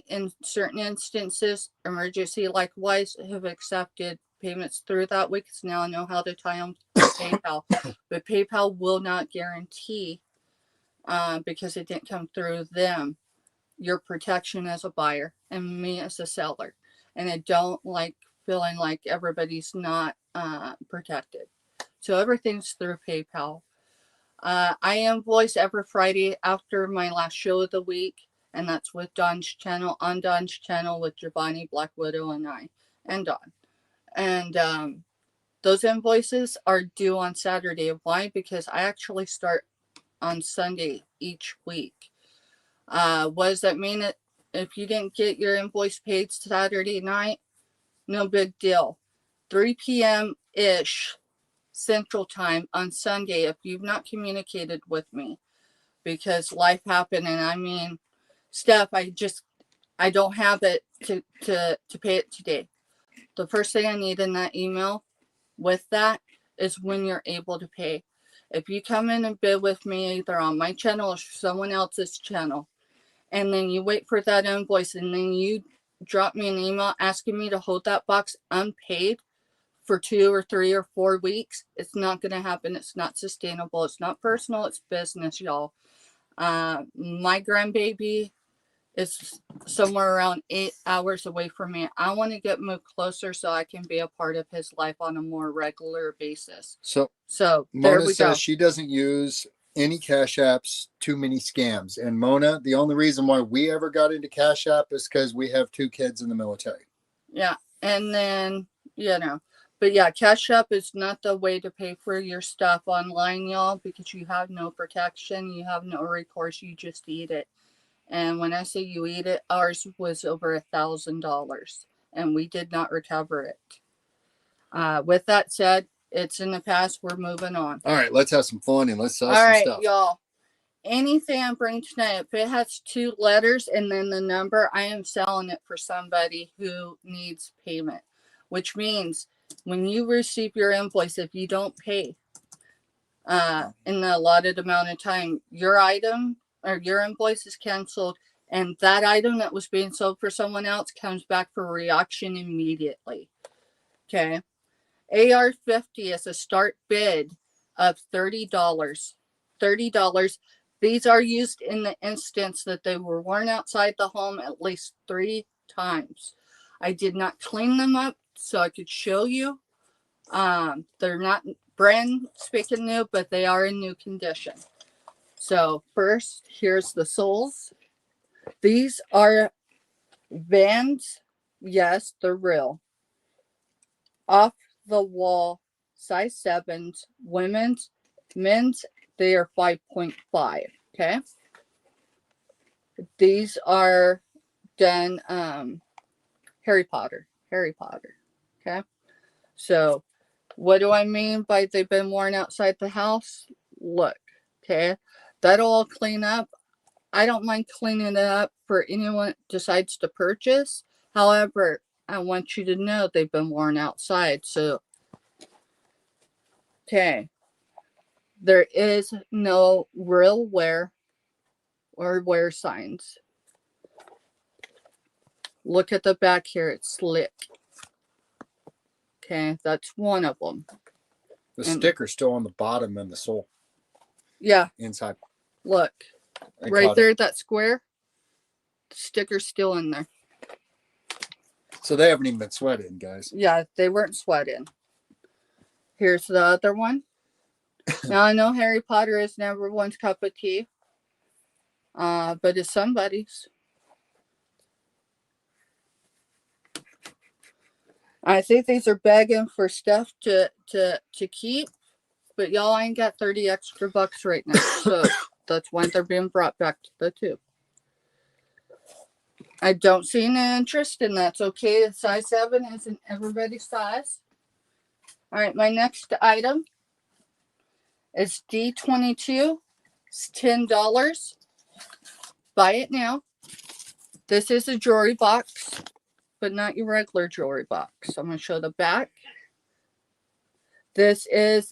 A: in certain instances, emergency likewise, have accepted payments through that way because now I know how to tie them to PayPal. But PayPal will not guarantee, because it didn't come through them, your protection as a buyer and me as a seller. And I don't like feeling like everybody's not protected. So everything's through PayPal. I invoice every Friday after my last show of the week, and that's with Don's channel, on Don's channel with Giovanni, Black Widow, and I, and Don. And those invoices are due on Saturday. Why? Because I actually start on Sunday each week. What does that mean? If you didn't get your invoice paid Saturday night, no big deal. 3 p.m. ish Central Time on Sunday, if you've not communicated with me, because life happened, and I mean, Steph, I don't have it to pay it today. The first thing I need in that email with that is when you're able to pay. If you come in and bid with me either on my channel or someone else's channel, and then you wait for that invoice, and then you drop me an email asking me to hold that box unpaid for 2 or 3 or 4 weeks, it's not going to happen. It's not sustainable. It's not personal. It's business, y'all. My grandbaby is somewhere around 8 hours away from me. I want to get moved closer so I can be a part of his life on a more regular basis.
B: So
A: there
B: Mona
A: we
B: says
A: go.
B: she doesn't use any Cash Apps, too many scams. And Mona, the only reason why we ever got into Cash App is because we have 2 kids in the military.
A: Yeah. And then, but yeah, Cash App is not the way to pay for your stuff online, y'all, because you have no protection. You have no recourse. You just eat it. And when I say you eat it, ours was over $1,000 and we did not recover it. With that said, it's in the past. We're moving on.
B: All right, let's have some fun and let's sell
A: All
B: some
A: right,
B: stuff.
A: y'all. Anything I bring tonight, if it has 2 letters and then the number, I am selling it for somebody who needs payment, which means when you receive your invoice, if you don't pay in the allotted amount of time, your item or your invoice is canceled, and that item that was being sold for someone else comes back for reauction immediately. Okay. AR-50 is a start bid of $30. $30. These are used in the instance that they were worn outside the home at least 3 times. I did not clean them up so I could show you. They're not brand spanking new, but they are in new condition. So first, here's the soles. These are Vans. Yes, they're real. Off the wall, size 7s, women's, men's, they are 5.5. Okay. These are done Harry Potter. Okay. So what do I mean by they've been worn outside the house? Look, okay. That'll all clean up. I don't mind cleaning it up for anyone that decides to purchase. However, I want you to know they've been worn outside. So, okay. There is no real wear or wear signs. Look at the back here. It's slick. Okay, that's one of them.
B: The sticker's still on the bottom and the sole.
A: Yeah.
B: Inside.
A: Look. Right there, that square. The sticker's still in there.
B: So they haven't even been sweated, guys.
A: Yeah, they weren't sweating. Here's the other one. Now, I know Harry Potter is never one's cup of tea. But it's somebody's. I think these are begging for stuff to keep, but y'all ain't got 30 extra bucks right now. So that's why they're being brought back to the tube. I don't see any interest, and that's okay. Size 7 isn't everybody's size. All right, my next item is D22. It's $10. Buy it now. This is a jewelry box, but not your regular jewelry box. I'm going to show the back. This is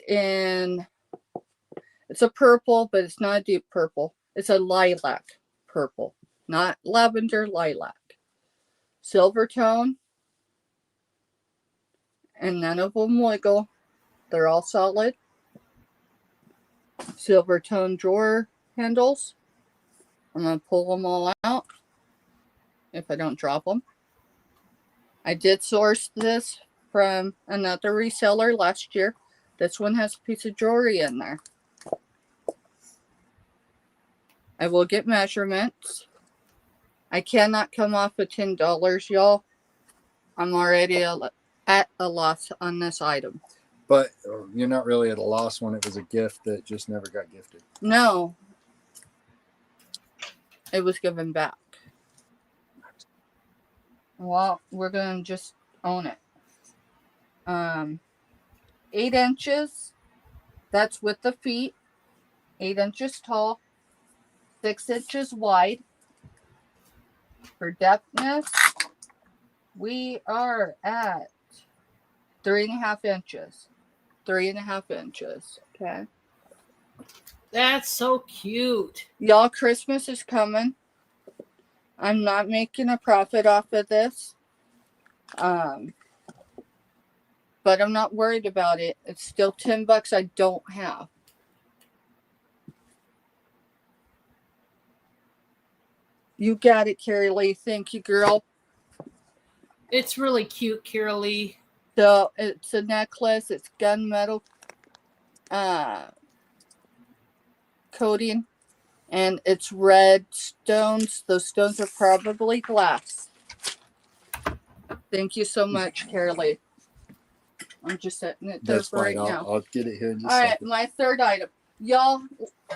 A: it's a purple, but it's not a deep purple. It's a lilac purple, not lavender, lilac. Silver tone, and none of them wiggle. They're all solid. Silver tone drawer handles. I'm going to pull them all out if I don't drop them. I did source this from another reseller last year. This one has a piece of jewelry in there. I will get measurements. I cannot come off of $10, y'all. I'm already at a loss on this item.
B: But you're not really at a loss when it was a gift that just never got gifted.
A: No, it was given back. Well, we're gonna just own it. 8 inches. That's with the feet. 8 inches tall. 6 inches wide. For depthness, we are at 3.5 inches. 3.5 inches. Okay.
C: That's so cute.
A: Y'all, Christmas is coming. I'm not making a profit off of this. But I'm not worried about it. It's still $10 I don't have. You got it, Carrie Lee. Thank you, girl.
C: It's really cute, Carol Lee.
A: So it's a necklace. It's gunmetal coating, and it's red stones. Those stones are probably glass. Thank you so much, Carrie Lee. I'm just setting it there
B: That's
A: for
B: fine.
A: right now.
B: I'll get it here in just
A: All
B: a
A: right,
B: second.
A: my third item. Y'all,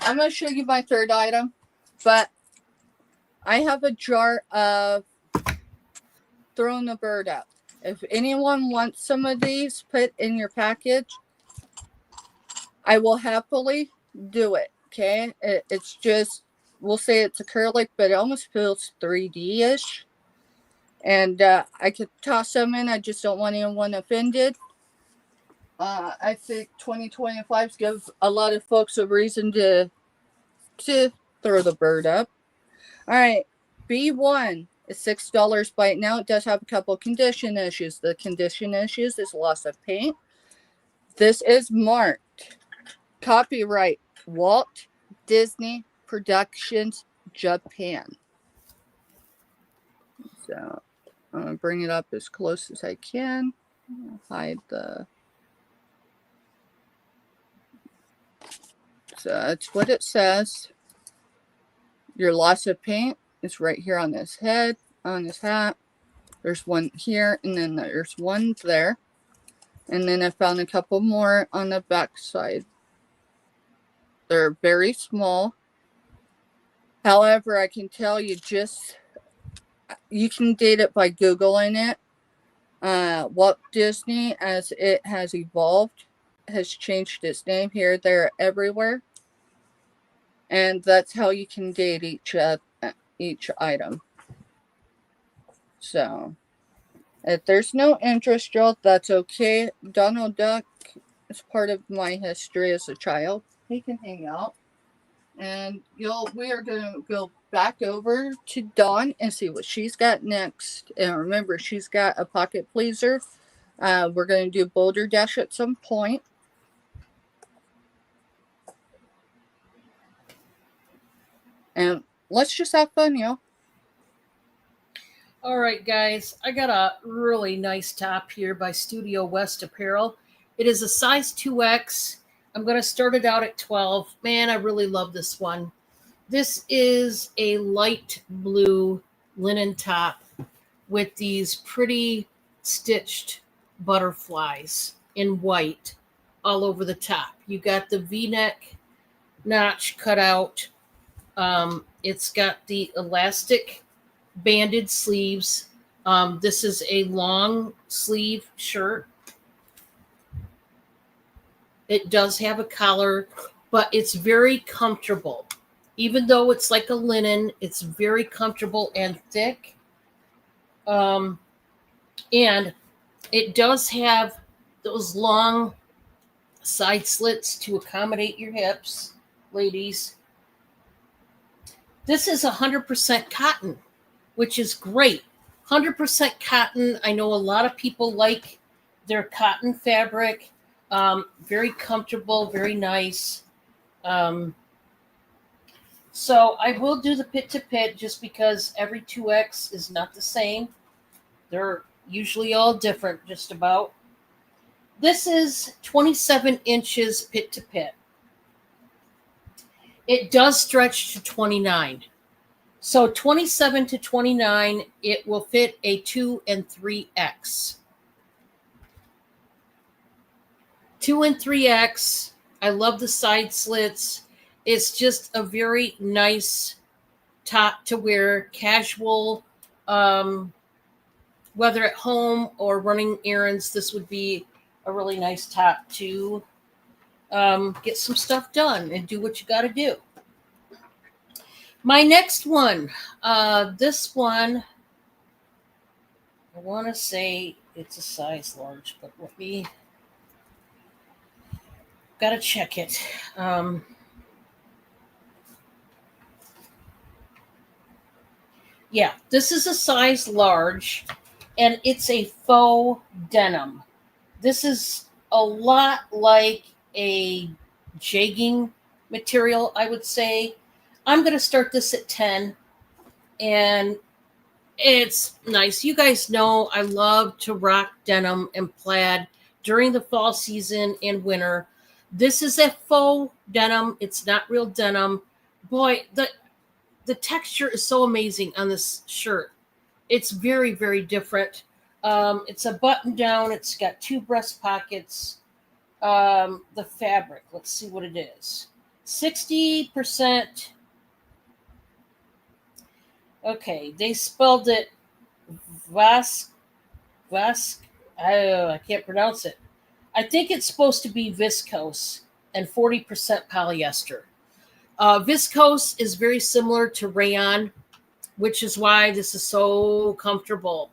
A: I'm going to show you my third item, but I have a jar of throwing the bird out. If anyone wants some of these put in your package, I will happily do it. Okay. It's just, we'll say it's acrylic, but it almost feels 3D-ish. And I could toss them in. I just don't want anyone offended. I think 2025 gives a lot of folks a reason to throw the bird up. All right. B1 is $6 by now. It does have a couple condition issues. The condition issues is loss of paint. This is marked copyright Walt Disney Productions Japan. So I'm going to bring it up as close as I can. Hide the... So that's what it says. Your loss of paint is right here on his head, on his hat. There's one here, and then there's one there. And then I found a couple more on the back side. They're very small. However, I can tell you you can date it by Googling it. Walt Disney, as it has evolved, has changed its name here, there, everywhere. And that's how you can date each item. So, if there's no interest, y'all, that's okay. Donald Duck is part of my history as a child. He can hang out. And we are going to go back over to Dawn and see what she's got next. And remember, she's got a pocket pleaser. We're going to do Boulder Dash at some point. And let's just have fun, y'all.
C: All right, guys. I got a really nice top here by Studio West Apparel. It is a size 2X. I'm going to start it out at 12. Man, I really love this one. This is a light blue linen top with these pretty stitched butterflies in white all over the top. You got the V-neck notch cut out. It's got the elastic banded sleeves. This is a long sleeve shirt. It does have a collar, but it's very comfortable. Even though it's like a linen, it's very comfortable and thick. And it does have those long side slits to accommodate your hips, ladies. This is 100% cotton, which is great. 100% cotton. I know a lot of people like their cotton fabric. Very comfortable, very nice. So I will do the pit to pit just because every 2X is not the same. They're usually all different, just about. This is 27 inches pit to pit. It does stretch to 29. So 27 to 29, it will fit a 2 and 3X. 2 and 3X. I love the side slits. It's just a very nice top to wear, casual, whether at home or running errands. This would be a really nice top to get some stuff done and do what you got to do. My next one, this one, I want to say it's a size large, but let me, got to check it. Yeah, this is a size large, and it's a faux denim. This is a lot like a jegging material, I would say. I'm going to start this at 10, and it's nice. You guys know I love to rock denim and plaid during the fall season and winter. This is a faux denim. It's not real denim. Boy, the texture is so amazing on this shirt. It's very, very different. It's a button down. It's got 2 breast pockets. The fabric, let's see what it is. 60%. Okay, they spelled it Vask. I can't pronounce it. I think it's supposed to be viscose and 40% polyester. Viscose is very similar to rayon, which is why this is so comfortable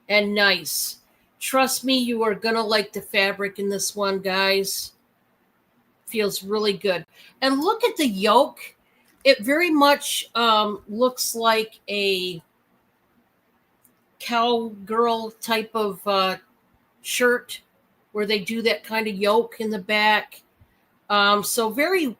C: and nice. Trust me, you are going to like the fabric in this one, guys. Feels really good. And look at the yoke. It very much looks like a cowgirl type of shirt where they do that kind of yoke in the back. So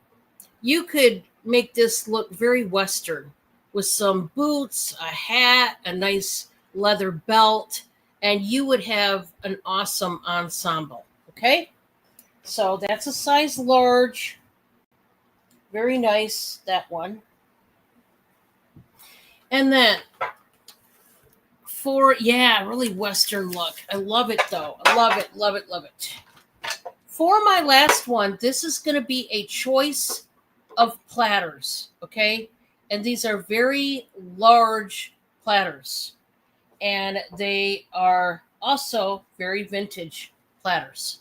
C: you could make this look very Western with some boots, a hat, a nice leather belt, and you would have an awesome ensemble. Okay? So that's a size large. Very nice, that one. And then really Western look. I love it though. I love it, love it, love it. For my last one, this is going to be a choice of platters, okay? And these are very large platters. And they are also very vintage platters.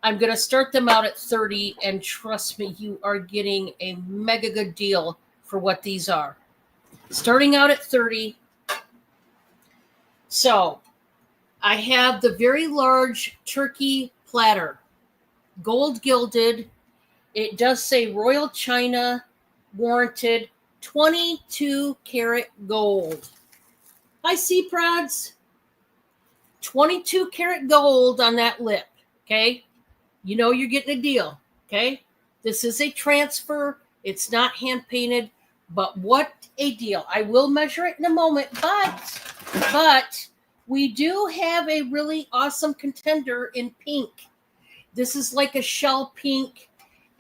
C: I'm going to start them out at 30, and trust me, you are getting a mega good deal for what these are. Starting out at 30. So, I have the very large turkey platter, gold gilded. It does say Royal China, warranted, 22 karat gold. I see prods. 22 karat gold on that lip, okay? You know you're getting a deal, okay? This is a transfer. It's not hand painted, but what a deal. I will measure it in a moment, but we do have a really awesome contender in pink. This is like a shell pink,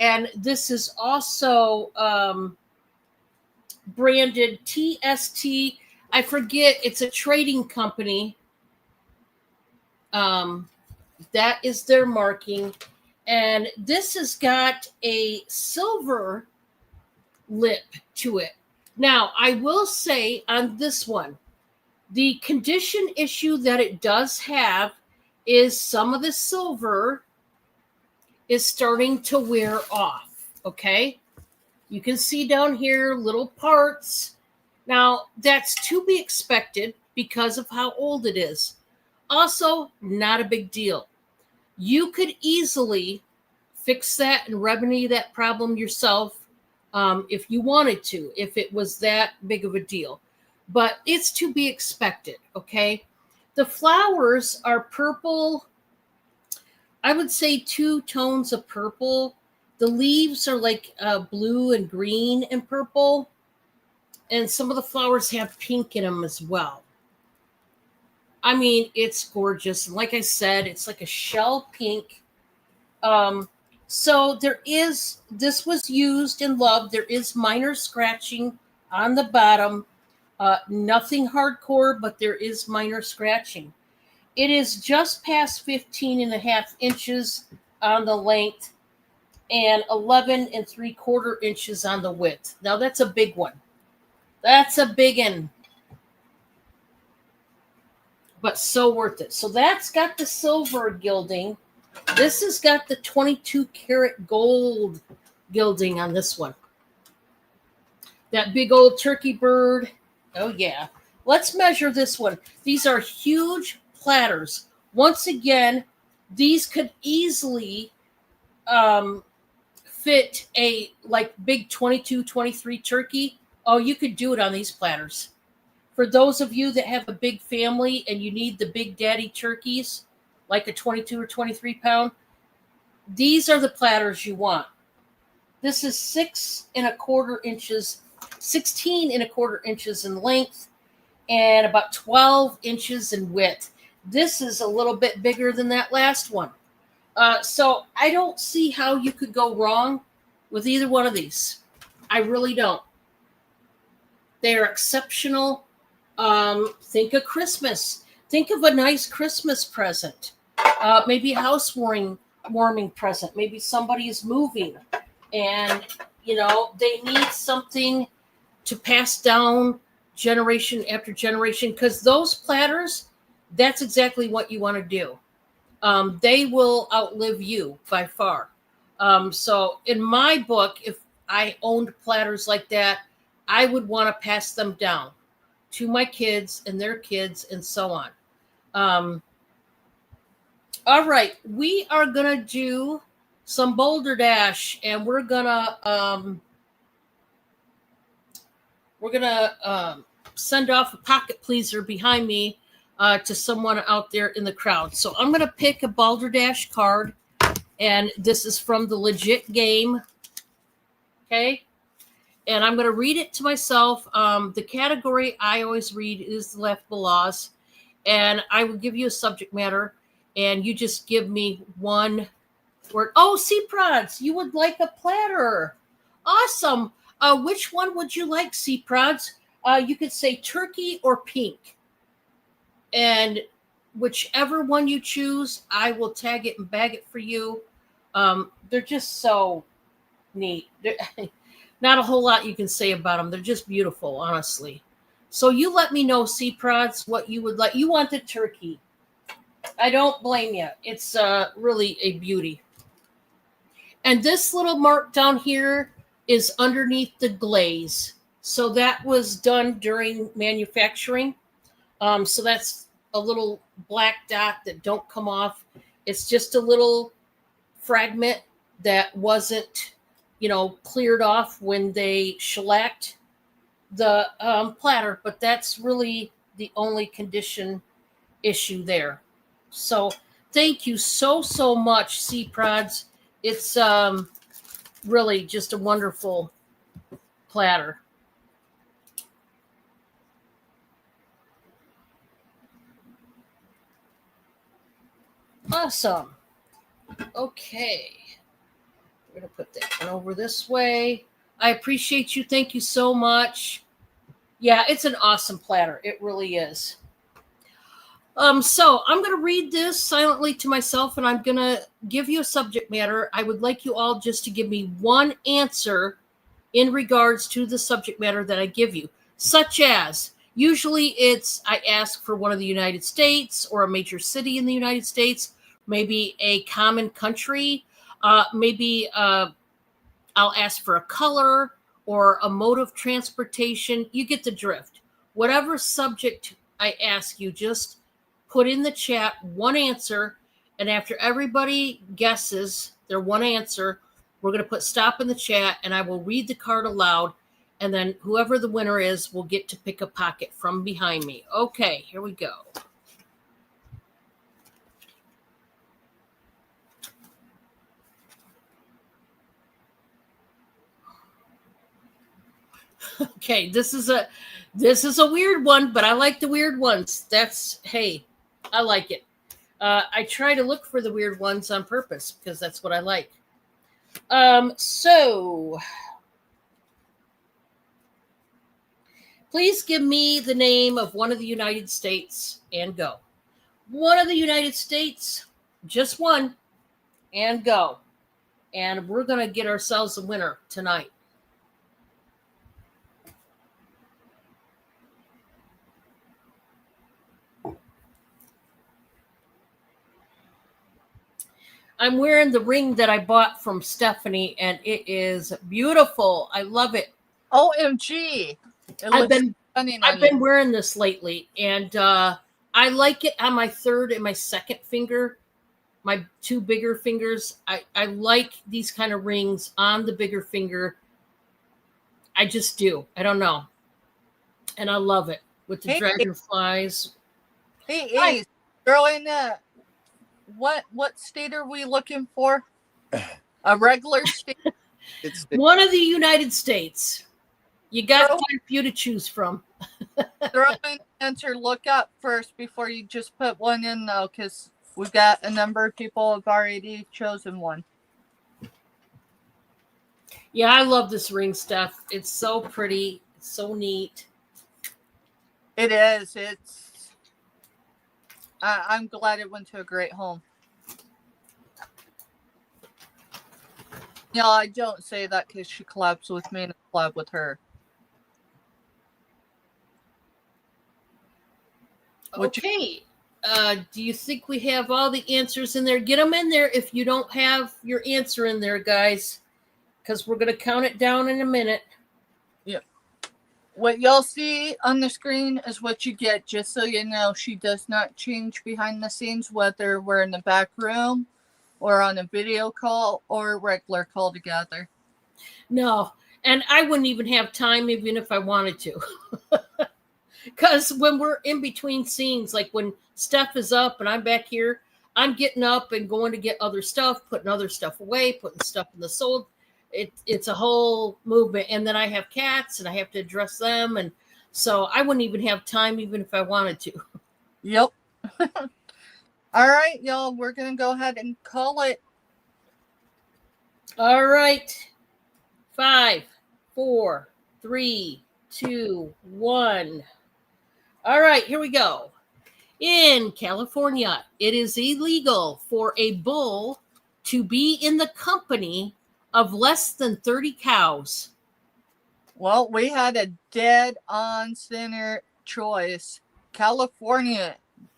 C: and this is also branded TST. I forget, it's a trading company. That is their marking. And this has got a silver lip to it. Now, I will say on this one, the condition issue that it does have is some of the silver is starting to wear off, okay? You can see down here little parts. Now, that's to be expected because of how old it is. Also, not a big deal. You could easily fix that and remedy that problem yourself if you wanted to, if it was that big of a deal. But it's to be expected, okay? The flowers are purple. I would say 2 tones of purple. The leaves are like blue and green and purple. And some of the flowers have pink in them as well. I mean, it's gorgeous. Like I said, it's like a shell pink. So this was used and loved. There is minor scratching on the bottom. Nothing hardcore, but there is minor scratching. It is just past 15 and a half inches on the length and 11 and 3/4 inches on the width. Now that's a big one. That's a big one. But so worth it. So that's got the silver gilding. This has got the 22 karat gold gilding on this one. That big old turkey bird. Oh, yeah. Let's measure this one. These are huge platters. Once again, these could easily fit a like big 22, 23 turkey. Oh, you could do it on these platters. For those of you that have a big family and you need the big daddy turkeys, like a 22 or 23 pound, these are the platters you want. This is 16 and a quarter inches in length and about 12 inches in width. This is a little bit bigger than that last one. So I don't see how you could go wrong with either one of these. I really don't. They are exceptional. Think of Christmas. Think of a nice Christmas present. Maybe a housewarming present. Maybe somebody is moving and, they need something to pass down generation after generation, because those platters, that's exactly what you want to do. They will outlive you by far. So in my book, if I owned platters like that, I would want to pass them down to my kids and their kids and so on. All right, we are going to do some Boulder Dash, and we're going to send off a pocket pleaser behind me to someone out there in the crowd. So I'm going to pick a Boulder Dash card, and this is from the Legit Game. Okay. And I'm going to read it to myself. The category I always read is the laughable laws. And I will give you a subject matter, and you just give me one word. Oh, Sea Prods, you would like a platter. Awesome. Which one would you like, Sea Prods? You could say turkey or pink. And whichever one you choose, I will tag it and bag it for you. They're just so neat. Not a whole lot you can say about them. They're just beautiful, honestly. So you let me know, Sea Prods, what you would like. You want the turkey. I don't blame you. It's really a beauty. And this little mark down here is underneath the glaze. So that was done during manufacturing. So that's a little black dot that don't come off. It's just a little fragment that wasn't cleared off when they shellacked the platter, but that's really the only condition issue there. So thank you so much, Sea Prods. It's really just a wonderful platter. Awesome. Okay. We're going to put that one over this way. I appreciate you. Thank you so much. Yeah, it's an awesome platter. It really is. So I'm going to read this silently to myself, and I'm going to give you a subject matter. I would like you all just to give me one answer in regards to the subject matter that I give you, such as usually I ask for one of the United States or a major city in the United States, maybe a common country, maybe I'll ask for a color or a mode of transportation. You get the drift. Whatever subject I ask you, just put in the chat one answer, and after everybody guesses their one answer, we're going to put stop in the chat, and I will read the card aloud, and then whoever the winner is will get to pick a pocket from behind me. Okay, here we go. Okay, this is a weird one, but I like the weird ones. I like it. I try to look for the weird ones on purpose because that's what I like. So please give me the name of one of the United States and go. One of the United States, just one, and go. And we're going to get ourselves a winner tonight. I'm wearing the ring that I bought from Stephanie, and it is beautiful. I love it.
A: OMG. It
C: I've
A: looks stunning on
C: I've been wearing this lately, and I like it on my third and my second finger, my two bigger fingers. I like these kind of rings on the bigger finger. I just do. I don't know. And I love it with the
A: Hey.
C: dragonflies.
A: Hey,
C: Hi.
A: Ace, girl in what state are we looking for? A regular state?
B: It's
C: One of the United States. You got
A: Throw-
C: quite a few to choose from.
A: Throw in answer, look up first before you just put one in though, because we've got a number of people have already chosen one.
C: Yeah, I love this ring stuff. It's so pretty. It's so neat.
A: It is. I'm glad it went to a great home. No, I don't say that because she collabs with me and I collab with her.
C: Okay. Do you think we have all the answers in there? Get them in there if you don't have your answer in there, guys, because we're going to count it down in a minute.
A: What y'all see on the screen is what you get, just so you know. She does not change behind the scenes, whether we're in the back room or on a video call or a regular call together.
C: No, and I wouldn't even have time even if I wanted to. Because when we're in between scenes, like when Steph is up and I'm back here, I'm getting up and going to get other stuff, putting other stuff away, putting stuff in the sold. It's a whole movement. And then I have cats and I have to address them. And so I wouldn't even have time even if I wanted to.
A: Yep. All right, y'all. We're going to go ahead and call it.
C: All right. 5, 4, 3, 2, 1. All right, here we go. In California, it is illegal for a bull to be in the company of less than 30 cows.
A: Well, we had a dead on center choice. California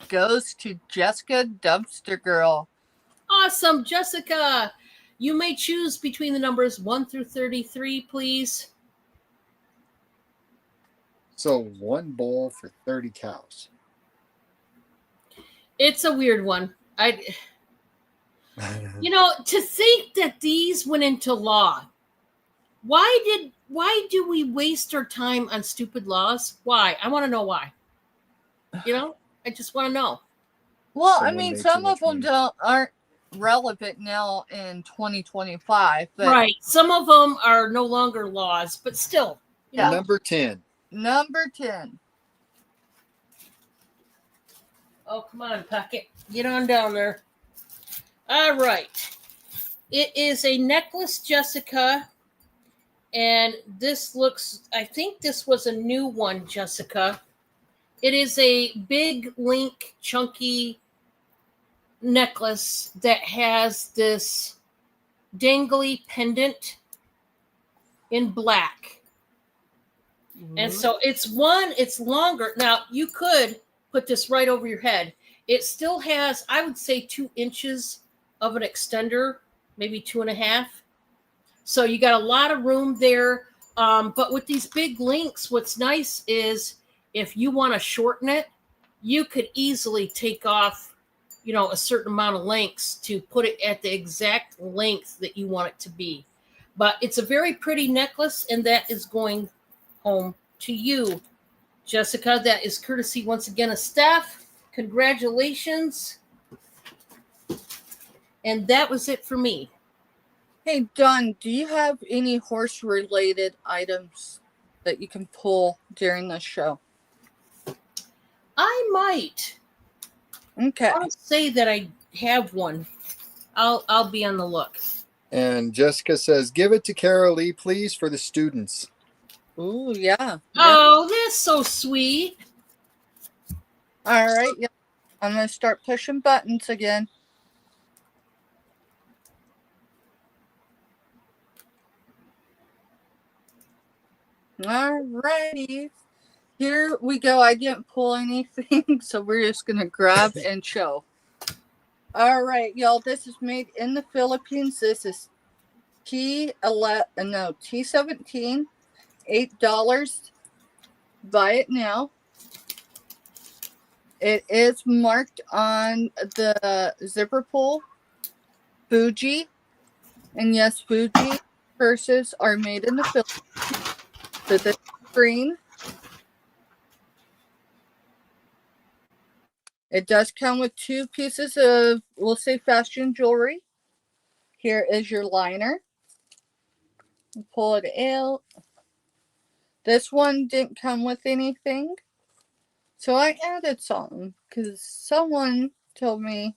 A: goes to Jessica Dumpster Girl.
C: Awesome, Jessica. You may choose between the numbers 1 through 33, please.
B: So one bull for 30 cows.
C: It's a weird one. You know, to think that these went into law. Why do we waste our time on stupid laws? Why? I want to know why. You know, I just want to know.
A: Well,
B: Someone
A: I mean,
B: made
A: some
B: too
A: of
B: much
A: them aren't relevant now in 2025. But
C: Right. Some of them are no longer laws, but still. You know,
B: Number 10.
A: Number 10.
C: oh, come on, Pocket. Get on down there. All right. It is a necklace, Jessica. And this looks, I think this was a new one, Jessica. It is a big link, chunky necklace that has this dangly pendant in black. And so it's longer. Now, you could put this right over your head. It still has, I would say, 2 inches of an extender, maybe 2.5. So you got a lot of room there. But with these big links, what's nice is if you want to shorten it, you could easily take off, you know, a certain amount of lengths to put it at the exact length that you want it to be. But it's a very pretty necklace, and that is going home to you, Jessica. That is courtesy once again of Steph. Congratulations. And that was it for me.
A: Hey, Dawn, do you have any horse-related items that you can pull during this show?
C: I might.
A: Okay.
C: I'll say that I have one. I'll be on the look.
B: And Jessica says, give it to Carol Lee, please, for the students.
A: Ooh, yeah.
C: Oh, that's so sweet.
A: All right. Yeah. I'm going to start pushing buttons again. All righty. Here we go. I didn't pull anything, so we're just going to grab and show. All right, y'all. This is made in the Philippines. This is T17, $8. Buy it now. It is marked on the zipper pull, Fuji. And yes, Fuji purses are made in the Philippines. So this is green. It does come with 2 pieces of, we'll say, fashion jewelry. Here is your liner. Pull it out. This one didn't come with anything. So I added something because someone told me,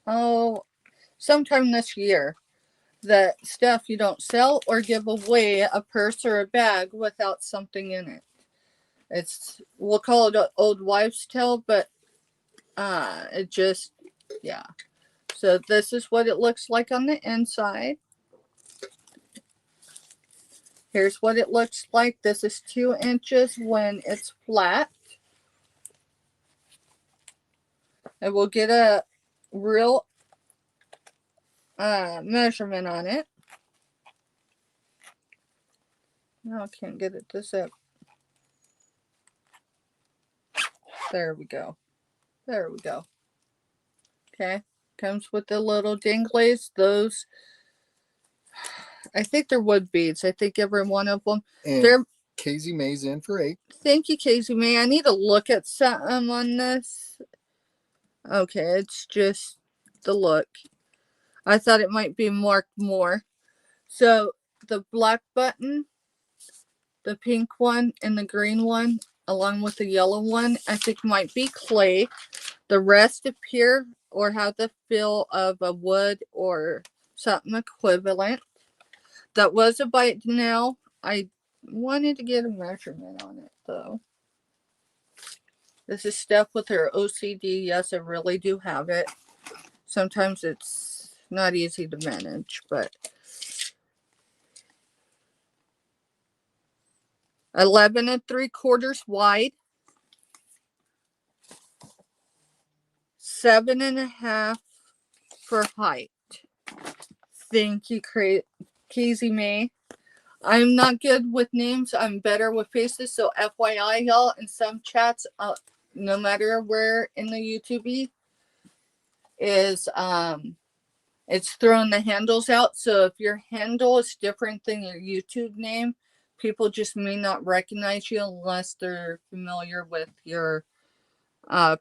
A: oh, sometime this year, that stuff you don't sell or give away a purse or a bag without something in it. It's, we'll call it an old wives' tale, but it just, yeah. So this is what it looks like on the inside. Here's what it looks like. This is 2 inches when it's flat. And we'll get a real measurement on it. No, I can't get it to zip. There we go. There we go. Okay. Comes with the little dinglies. Those, I think they're wood beads. I think every one of them.
B: And
A: They're,
B: Casey May's in for 8.
A: thank you, Casey May. I need to look at something on this. Okay, it's just the look. I thought it might be marked more. So the black button, the pink one, and the green one, along with the yellow one, I think might be clay. The rest appear or have the feel of a wood or something equivalent. That was a bite now. I wanted to get a measurement on it though. This is Steph with her OCD. Yes, I really do have it. Sometimes it's not easy to manage, but 11 3/4 wide, 7.5 for height. Thank you, Casey May. I'm not good with names. I'm better with faces. So FYI, y'all, in some chats, no matter where in the YouTube is, it's throwing the handles out. So if your handle is different than your YouTube name, people just may not recognize you unless they're familiar with your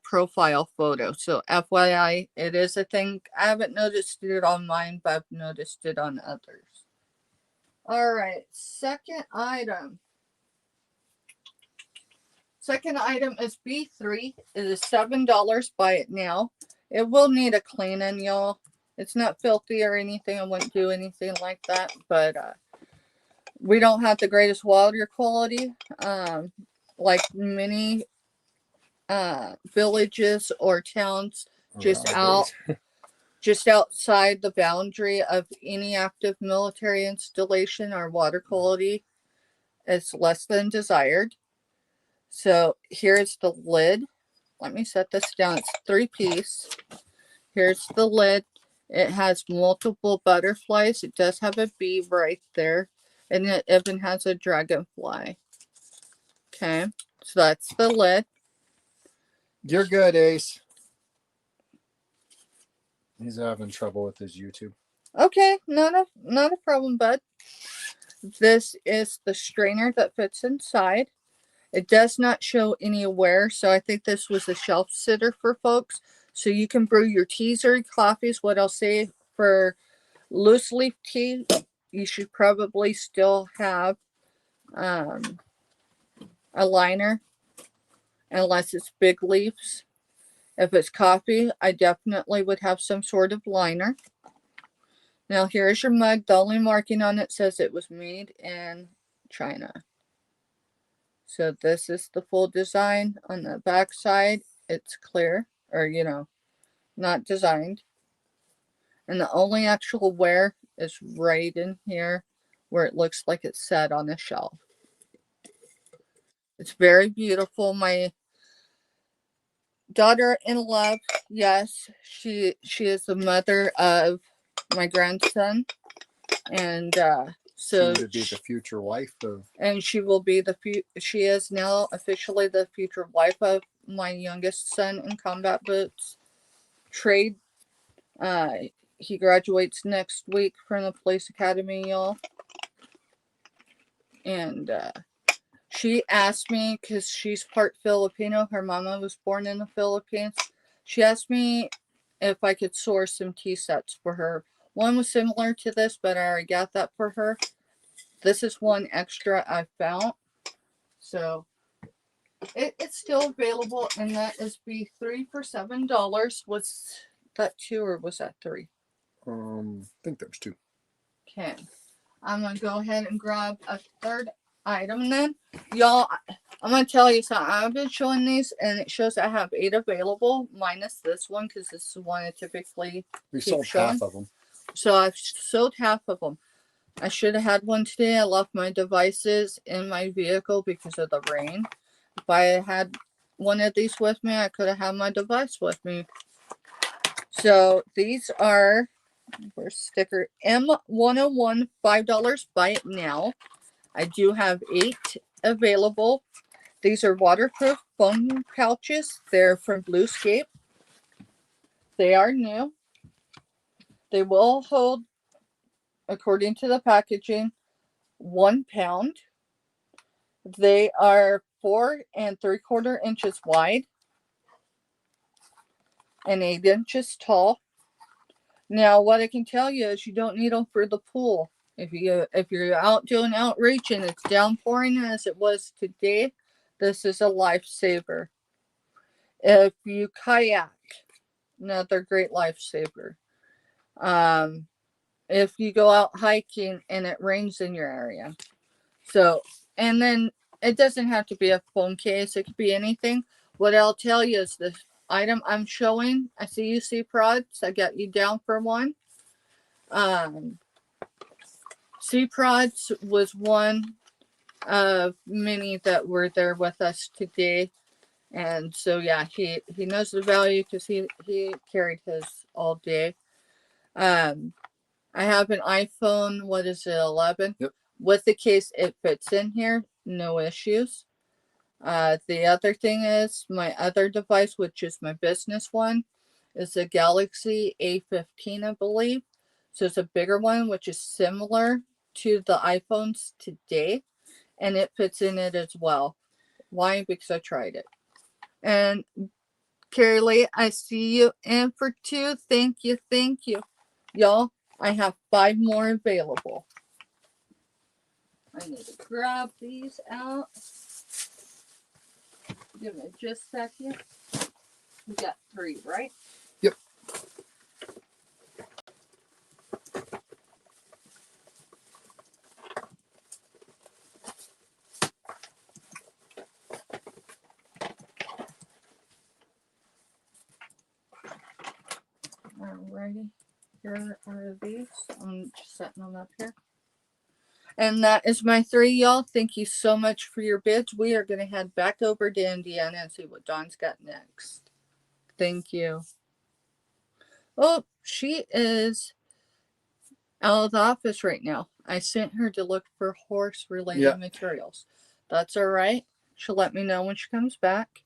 A: profile photo. So FYI, it is a thing. I haven't noticed it on mine, but I've noticed it on others. All right, second item. Second item is B3. It is $7. Buy it now. It will need a cleaning, y'all. It's not filthy or anything. I wouldn't do anything like that, but we don't have the greatest water quality, like many villages or towns just outside the boundary of any active military installation. Our water quality is less than desired. So here's the lid. Let me set this down. It's 3-piece. Here's the lid. It has multiple butterflies. It does have a bee right there. And it even has a dragonfly. Okay. So that's the lid.
B: You're good, Ace. He's having trouble with his YouTube.
A: Okay. Not a problem, bud. This is the strainer that fits inside. It does not show any wear. So I think this was a shelf sitter for folks. So you can brew your teas or your coffees. What I'll say for loose leaf tea, you should probably still have a liner unless it's big leaves. If it's coffee, I definitely would have some sort of liner. Now here's your mug. The only marking on it says it was made in China. So this is the full design. On the back side, it's clear, or not designed. And the only actual wear is right in here where it looks like it's set on a shelf. It's very beautiful. My daughter-in-law, yes, she is the mother of my grandson, and so
B: Soon to be the future wife of.
A: And she will be she is now officially the future wife of my youngest son in combat boots trade. He graduates next week from the police academy, y'all. And she asked me, because she's part Filipino, her mama was born in the Philippines. She asked me if I could source some tea sets for her. One was similar to this, but I already got that for her. This is one extra I found. So it's still available, and that is B3 for $7. Was that 2 or was that 3?
B: I think there was 2.
A: Okay. I'm going to go ahead and grab a third item then. Y'all, I'm going to tell you something. I've been showing these, and it shows I have 8 available, minus this one, because this is the one I typically
B: We
A: keep
B: sold
A: showing.
B: half of them.
A: So I've sold half of them. I should have had one today. I left my devices in my vehicle because of the rain. If I had one of these with me, I could have had my device with me. So these are, where's sticker, M101, $5. Buy it now. I do have 8 available. These are waterproof phone pouches. They're from Bluescape. They are new. They will hold, according to the packaging, 1 pound. They are 4 3/4 inches wide and 8 inches tall. Now, what I can tell you is you don't need them for the pool. If you're out doing outreach and it's downpouring as it was today, this is a lifesaver. If you kayak, another great lifesaver. If you go out hiking and it rains in your area. So, and then it doesn't have to be a phone case. It could be anything. What I'll tell you is the item I'm showing. I see you see prods. I got you down for one. C Prods was one of many that were there with us today. And so, yeah, he knows the value because he carried his all day. I have an iPhone, what is it, 11?
B: Yep.
A: With the case, it fits in here, no issues. The other thing is my other device, which is my business one, is a Galaxy A15, I believe. So it's a bigger one, which is similar to the iPhones today, and it fits in it as well. Why? Because I tried it. And Carrie Lee, I see you in for 2. Thank you. Y'all, I have 5 more available. I need to grab these out. Give me just a second. We got 3, right?
B: Yep.
A: Alrighty. Here are these. I'm just setting them up here. And that is my 3, y'all. Thank you so much for your bids. We are going to head back over to Indiana and see what Dawn's got next. Thank you. Oh, she is out of the office right now. I sent her to look for horse-related materials. That's all right. She'll let me know when she comes back.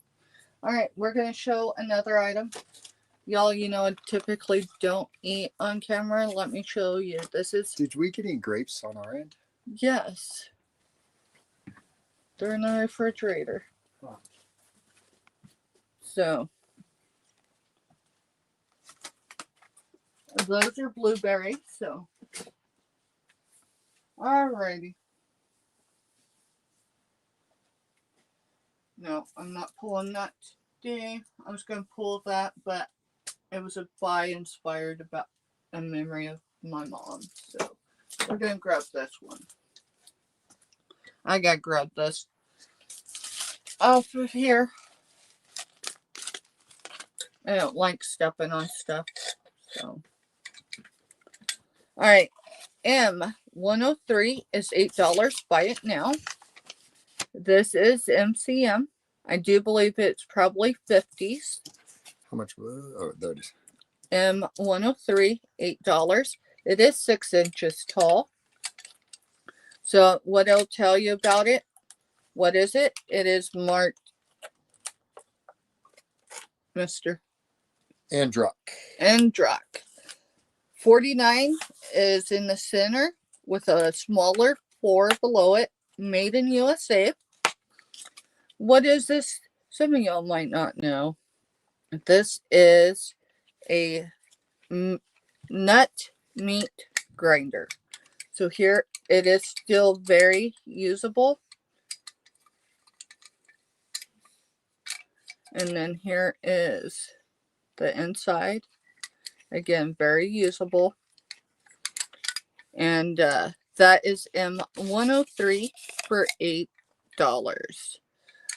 A: All right, we're going to show another item. Y'all, I typically don't eat on camera. Let me show you. This is...
B: Did we get any grapes on our end?
A: Yes. They're in the refrigerator.
B: Huh.
A: So, those are blueberries. So, alrighty. No, I'm not pulling that today. I was going to pull that, but it was a buy inspired about a memory of my mom. So we're gonna grab this one. I gotta grab this off of here. I don't like stepping on stuff. So all right. M103 is $8. Buy it now. This is MCM. I do believe it's probably 50s.
B: How much? Oh, there it is.
A: M103, $8. It is 6 inches tall. So what it'll tell you about it, what is it? It is marked Mr.
B: Androck.
A: 49 is in the center with a smaller 4 below it, made in USA. What is this? Some of y'all might not know. This is a nut meat grinder. So here it is still very usable. And then here is the inside. Again, very usable. And that is M103 for $8.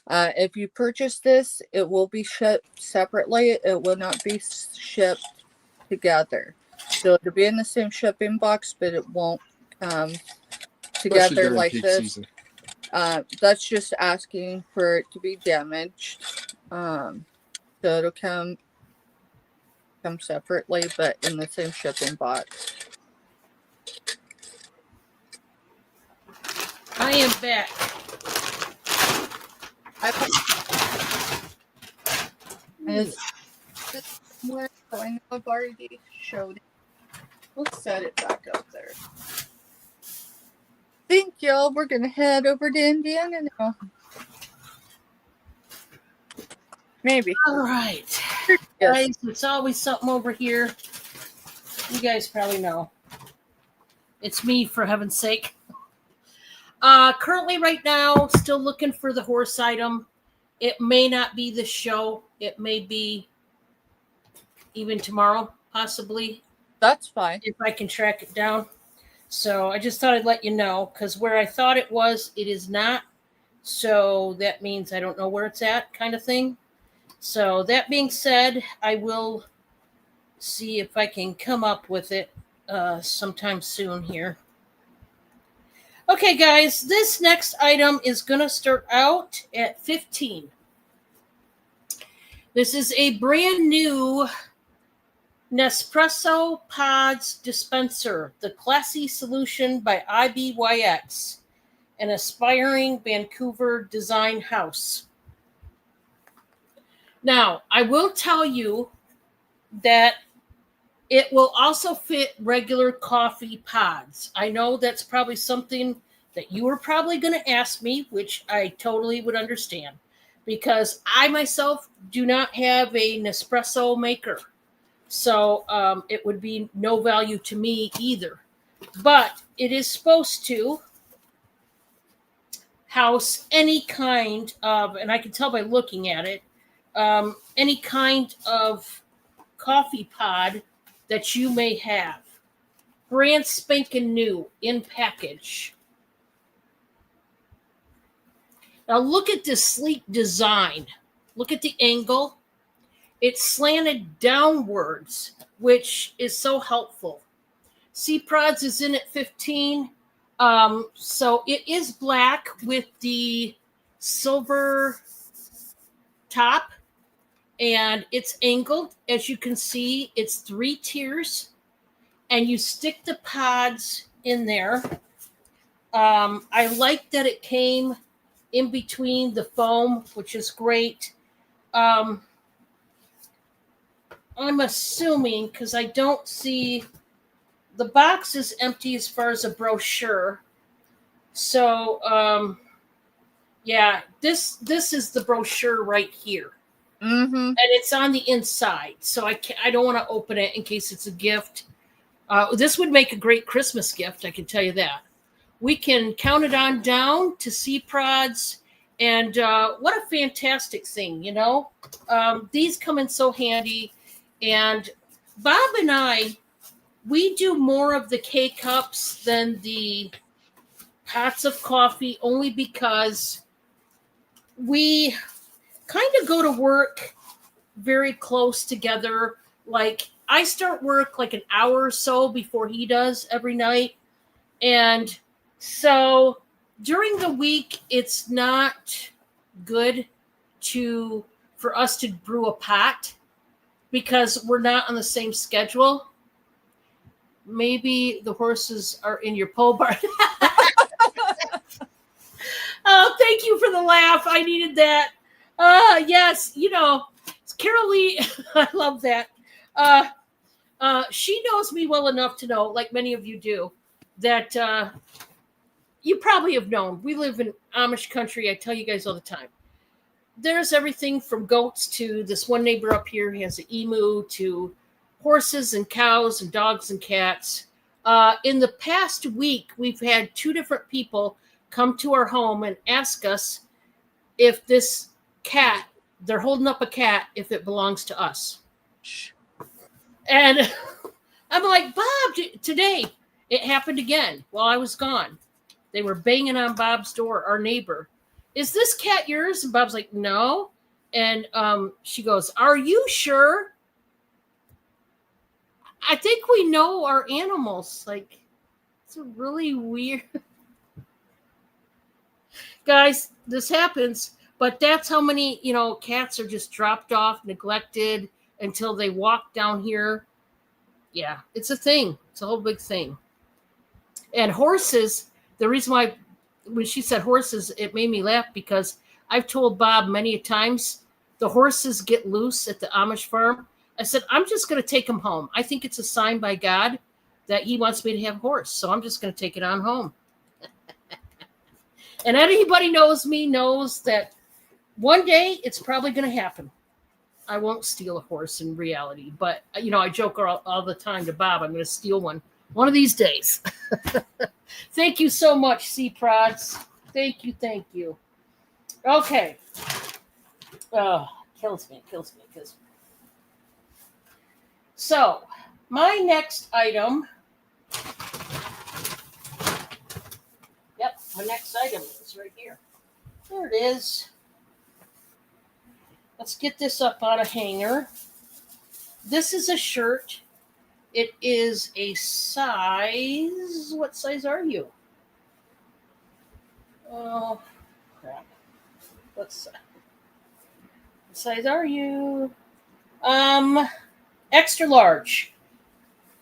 A: If you purchase this, it will be shipped separately. It will not be shipped together. So it'll be in the same shipping box, but it won't come together like this.
B: Season.
A: That's just asking for it to be damaged. So it'll come separately, but in the same shipping box.
C: I am back.
A: Somewhere, so I know I've already showed it. We'll set it back up there. Thank y'all. We're gonna head over to Indiana now. Maybe.
C: All right.
A: Yes.
C: Guys, it's always something over here. You guys probably know. It's me, for heaven's sake. Currently, right now, still looking for the horse item. It may not be this show. It may be even tomorrow, possibly.
A: That's fine.
C: If I can track it down. So I just thought I'd let you know, because where I thought it was, it is not. So that means I don't know where it's at, kind of thing. So that being said, I will see if I can come up with it sometime soon here. Okay, guys, this next item is going to start out at $15. This is a brand new Nespresso Pods dispenser, the classy solution by IBYX, an aspiring Vancouver design house. Now, I will tell you that it will also fit regular coffee pods. I know that's probably something that you were probably going to ask me, which I totally would understand, because I myself do not have a Nespresso maker. So it would be no value to me either. But it is supposed to house any kind of, and I can tell by looking at it, any kind of coffee pod that you may have. Brand spanking new in package. Now look at this sleek design. Look at the angle. It's slanted downwards, which is so helpful. C-Prods is in at 15. So it is black with the silver top, and it's angled. As you can see, it's 3 tiers, and you stick the pods in there. I like that it came in between the foam, which is great. I'm assuming, because I don't see, the box is empty as far as a brochure. So, yeah, this is the brochure right here.
A: Mm-hmm.
C: And it's on the inside, so I don't want to open it in case it's a gift. This would make a great Christmas gift, I can tell you that. We can count it on down to C-Prods, and what a fantastic thing, you know? These come in so handy, and Bob and I we do more of the K-cups than the pots of coffee, only because we kind of go to work very close together. Like, I start work like an hour or so before he does every night. And so during the week, it's not good for us to brew a pot because we're not on the same schedule. Maybe the horses are in your pole barn. Oh, thank you for the laugh. I needed that. Yes, Carol Lee, I love that. She knows me well enough to know, like many of you do, that you probably have known. We live in Amish country. I tell you guys all the time. There's everything from goats to this one neighbor up here. He has an emu, to horses and cows and dogs and cats. In the past week, we've had 2 different people come to our home and ask us if this cat, they're holding up a cat, if it belongs to us. And I'm like, Bob, today it happened again while I was gone. They were banging on Bob's door, our neighbor. Is this cat yours? And Bob's like, no. And she goes, are you sure? I think we know our animals. Like, it's a really weird. Guys, this happens, but that's how many, cats are just dropped off, neglected until they walk down here. Yeah, it's a thing. It's a whole big thing. And horses, the reason why when she said horses, it made me laugh because I've told Bob many times the horses get loose at the Amish farm. I said, I'm just going to take them home. I think it's a sign by God that he wants me to have a horse. So I'm just going to take it on home. And anybody knows me knows that one day it's probably going to happen. I won't steal a horse in reality, but I joke all the time to Bob, I'm going to steal one of these days. Thank you so much, C-Prods. Thank you. Okay. Oh, kills me. So, my next item. Yep, my next item is right here. There it is. Let's get this up on a hanger. This is a shirt. It is a size. What size are you? Oh, crap. What size are you? Extra large.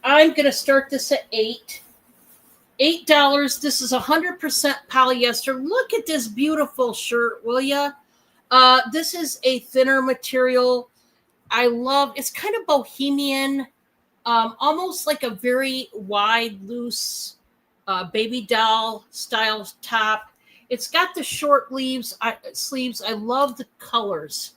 C: I'm going to start this at $8. This is 100% polyester. Look at this beautiful shirt, will ya? This is a thinner material. I love, it's kind of bohemian, almost like a very wide, loose baby doll style top. It's got the short sleeves. I love the colors,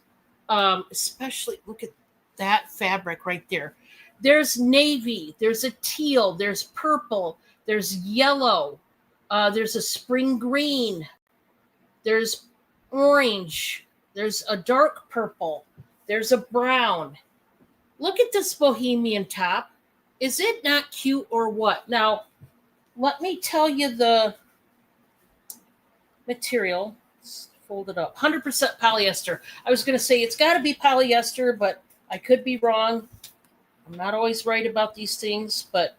C: especially look at that fabric right there. There's navy, there's a teal, there's purple, there's yellow, there's a spring green, there's orange, there's a dark purple, there's a brown. Look at this bohemian top. Is it not cute or what? Now, let me tell you the material. Let's fold it up. 100% polyester. I was going to say it's got to be polyester, but I could be wrong. I'm not always right about these things, but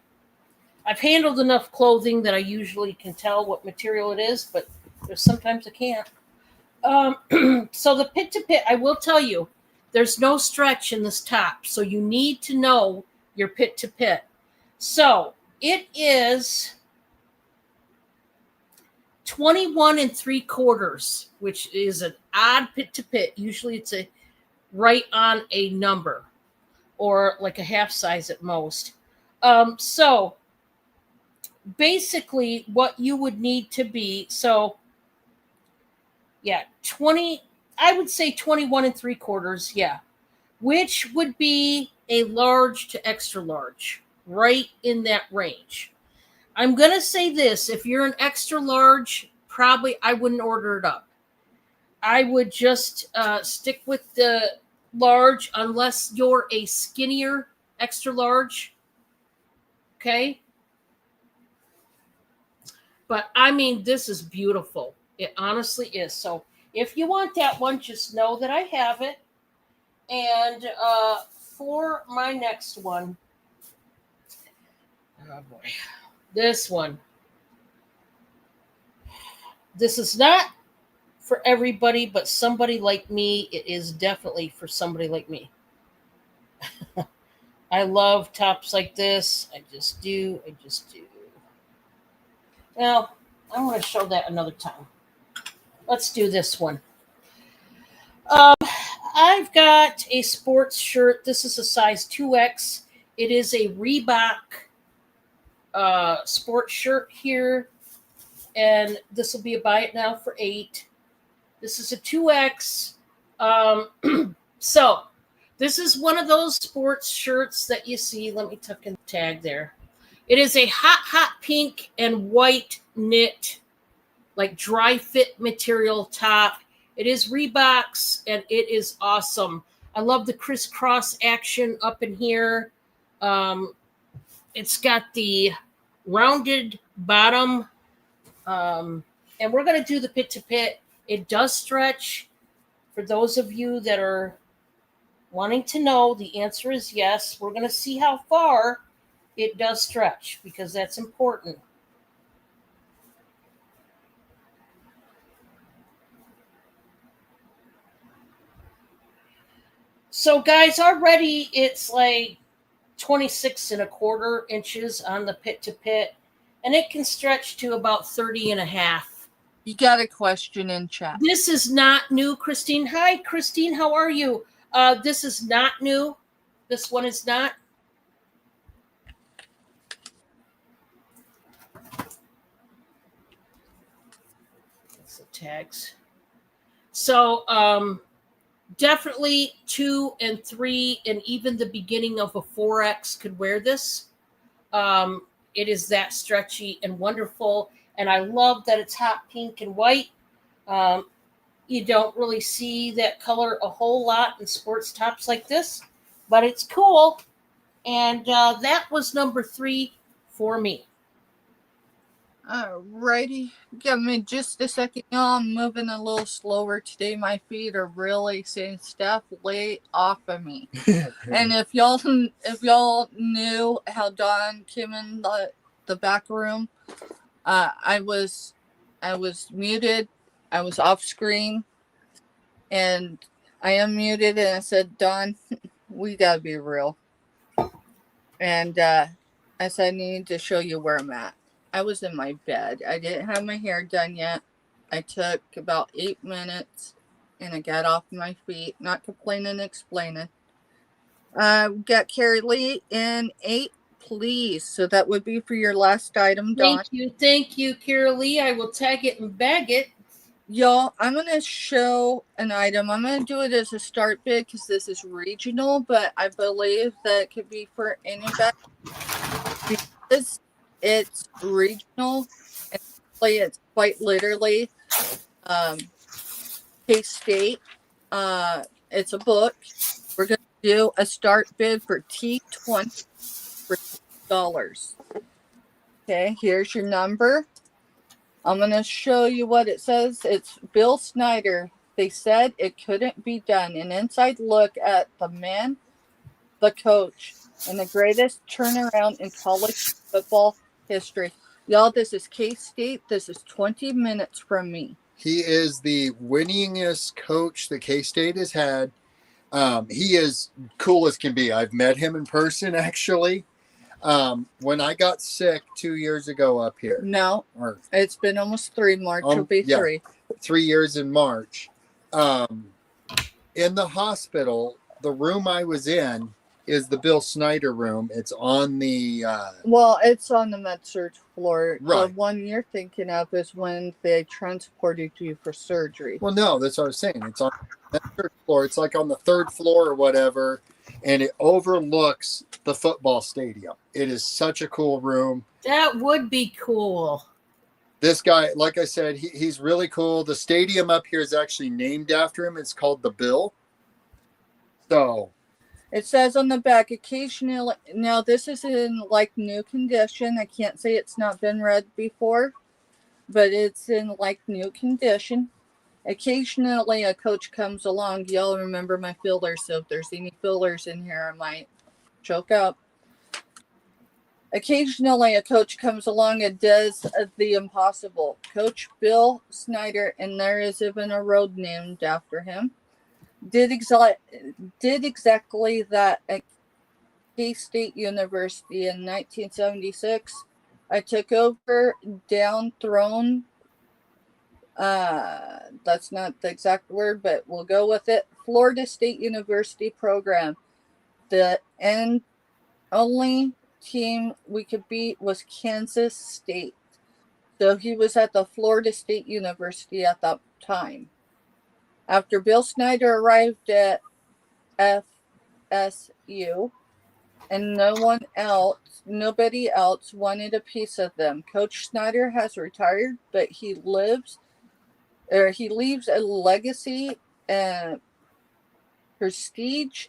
C: I've handled enough clothing that I usually can tell what material it is, but there's sometimes I can't. So the pit to pit, I will tell you, there's no stretch in this top, so you need to know your pit to pit. So it is 21 3/4, which is an odd pit to pit. Usually it's right on a number or like a half size at most. So basically what you would need to be, yeah, 20, I would say 21 3/4, yeah, which would be a large to extra large, right in that range. I'm going to say this, if you're an extra large, probably I wouldn't order it up. I would just stick with the large unless you're a skinnier extra large. Okay. But I mean, this is beautiful. It honestly is. So if you want that one, just know that I have it. And for my next one, oh boy, this one. This is not for everybody, but somebody like me. It is definitely for somebody like me. I love tops like this. I just do. I just do. Well, I'm going to show that another time. Let's do this one. I've got a sports shirt. This is a size 2X. It is a Reebok sports shirt here. And this will be a buy it now for $8. This is a 2X. So this is one of those sports shirts that you see. Let me tuck in the tag there. It is a hot pink and white knit, like dry fit material top. It is Reeboks, and it is awesome. I love the crisscross action up in here. It's got the rounded bottom, and we're going to do the pit to pit. It does stretch. For those of you that are wanting to know, the answer is yes. We're going to see how far it does stretch because that's important. So guys, already it's like 26.25 inches on the pit to pit, and it can stretch to about 30.5.
A: You got a question in chat.
C: This is not new, Christine. Hi, Christine. How are you? This is not new. This one is not. That's the tags. So definitely 2 and 3 and even the beginning of a 4X could wear this. It is that stretchy and wonderful. And I love that it's hot pink and white. You don't really see that color a whole lot in sports tops like this, but it's cool. And that was number 3 for me.
A: Alrighty. Give me just a second, y'all. I'm moving a little slower today. My feet are really saying, "Steph, lay off of me." And if y'all knew how Dawn came in the back room, I was muted. I was off screen, and I unmuted and I said, "Dawn, we gotta be real." And I said, "I need to show you where I'm at." I was in my bed. I didn't have my hair done yet. I took about 8 minutes and I got off my feet, not complaining, explaining. Got Carrie Lee in 8, please. So that would be for your last item, Dawn.
C: Thank you, Kira Lee. I will tag it and bag it.
A: Y'all, I'm going to show an item. I'm going to do it as a start bid because this is regional, but I believe that it could be for anybody. Because it's regional, and it's quite literally K-State. It's a book. We're going to do a start bid for T20 for $2. Okay, here's your number. I'm going to show you what it says. It's Bill Snyder. They said it couldn't be done. An inside look at the man, the coach, and the greatest turnaround in college football history. Y'all, this is K-State. This is 20 minutes from me.
B: He is the winningest coach that K-State has had. He is cool as can be. I've met him in person, actually. When I got sick 2 years ago up here.
A: No, it's been almost 3. March will be 3.
B: 3 years in March. In the hospital, the room I was in is the Bill Snyder room. It's on the
A: it's on the med surg floor.
B: Right.
A: The one you're thinking of is when they transported you for surgery.
B: Well, no, that's what I was saying. It's on the third floor. It's like on the 3rd floor or whatever, and it overlooks the football stadium. It is such a cool room.
C: That would be cool.
B: This guy, like I said, he's really cool. The stadium up here is actually named after him. It's called the Bill. So
A: It says on the back, occasionally, now this is in like new condition. I can't say it's not been read before, but it's in like new condition. Occasionally a coach comes along. Y'all remember my fillers, so if there's any fillers in here, I might choke up. Occasionally a coach comes along and does the impossible. Coach Bill Snyder, and there is even a road named after him, did exactly that at K-State University in 1976. I took over down thrown. That's not the exact word, but we'll go with it. Florida State University program. The only team we could beat was Kansas State. So he was at the Florida State University at that time. After Bill Snyder arrived at FSU, and nobody else wanted a piece of them. Coach Snyder has retired, but he leaves a legacy and prestige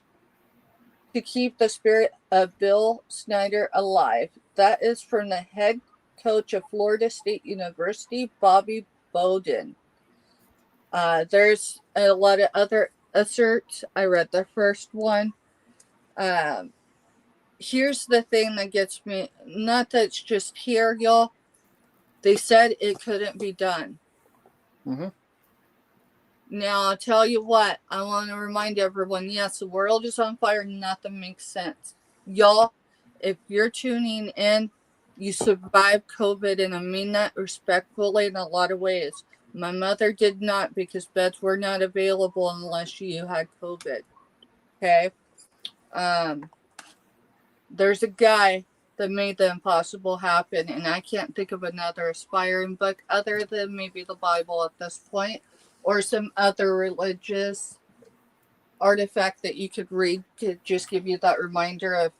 A: to keep the spirit of Bill Snyder alive. That is from the head coach of Florida State University, Bobby Bowden. There's a lot of other asserts. I read the first one. Here's the thing that gets me. Not that it's just here, y'all. They said it couldn't be done.
B: Mm-hmm.
A: Now, I'll tell you what. I want to remind everyone, yes, the world is on fire. Nothing makes sense. Y'all, if you're tuning in, you survived COVID, and I mean that respectfully in a lot of ways. My mother did not, because beds were not available unless you had COVID. Okay? There's a guy that made the impossible happen, and I can't think of another aspiring book other than maybe the Bible at this point, or some other religious artifact that you could read to just give you that reminder of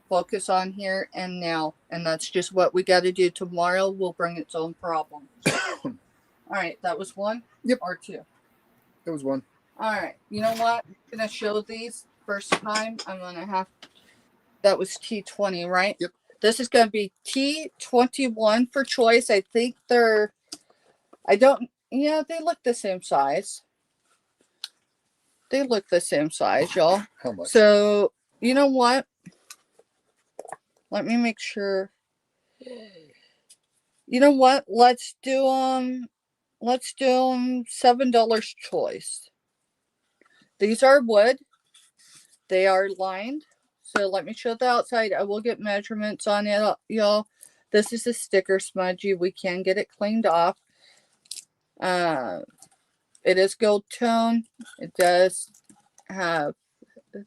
A: focus on here and now. And that's just what we got to do. Tomorrow will bring its own problems. All right, that was one?
B: Yep.
A: Or two?
B: It was one.
A: All right, you know what? I'm going to show these first time. I'm going to have, that was T20, right?
B: Yep.
A: This is going to be T21 for choice. I think they look the same size. They look the same size, y'all.
B: How much?
A: So, you know what? Let me make sure. You know what? Let's do $7 choice. These are wood. They are lined. So let me show the outside. I will get measurements on it, y'all. This is a sticker smudgy. We can get it cleaned off. It is gold tone. It does have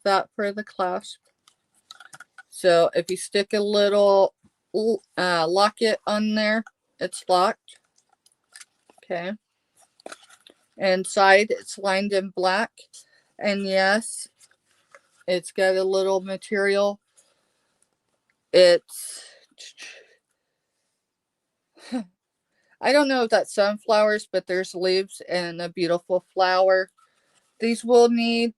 A: that for the clasp. So if you stick a little locket on there, it's locked. Okay. Inside, it's lined in black. And yes, it's got a little material. It's, I don't know if that's sunflowers, but there's leaves and a beautiful flower. These will need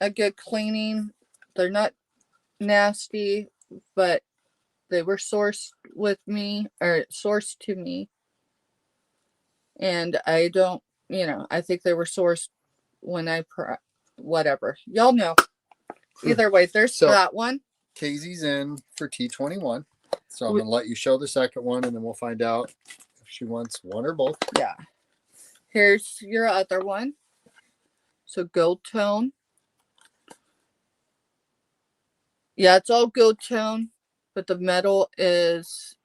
A: a good cleaning. They're not nasty, but they were sourced to me. And I don't, I think they were sourced when whatever. Y'all know. Either way, there's that one.
B: Casey's in for T21. So I'm going to let you show the second one, and then we'll find out if she wants one or both.
A: Yeah. Here's your other one. So gold tone. Yeah, it's all gold tone, but the metal is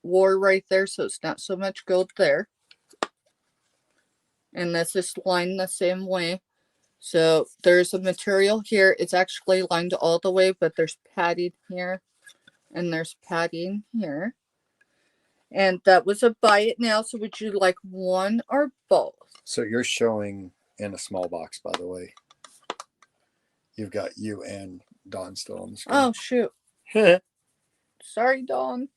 A: war right there, so it's not so much gold there. And this is lined the same way. So there's a material here. It's actually lined all the way, but there's padding here and there's padding here. And that was a buy it now. So would you like one or both?
B: So you're showing in a small box, by the way. You've got you and Dawn still on the screen.
A: Oh, shoot. Sorry, Dawn.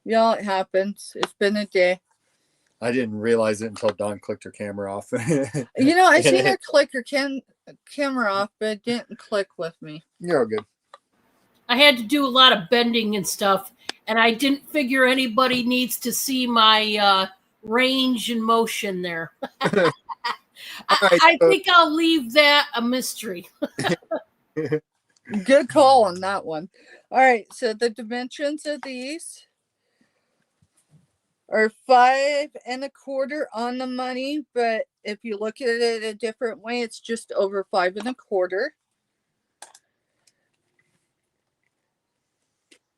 A: Y'all, it happens. It's been a day.
B: I didn't realize it until Dawn clicked her camera off.
A: I seen her click her camera off, but it didn't click with me.
B: You're all good.
C: I had to do a lot of bending and stuff, and I didn't figure anybody needs to see my range and motion there.
B: All right,
C: I
B: so-
C: think I'll leave that a mystery.
A: Good call on that one. All right, so the dimensions of these are 5 1/4 on the money, but if you look at it a different way, it's just over 5 1/4.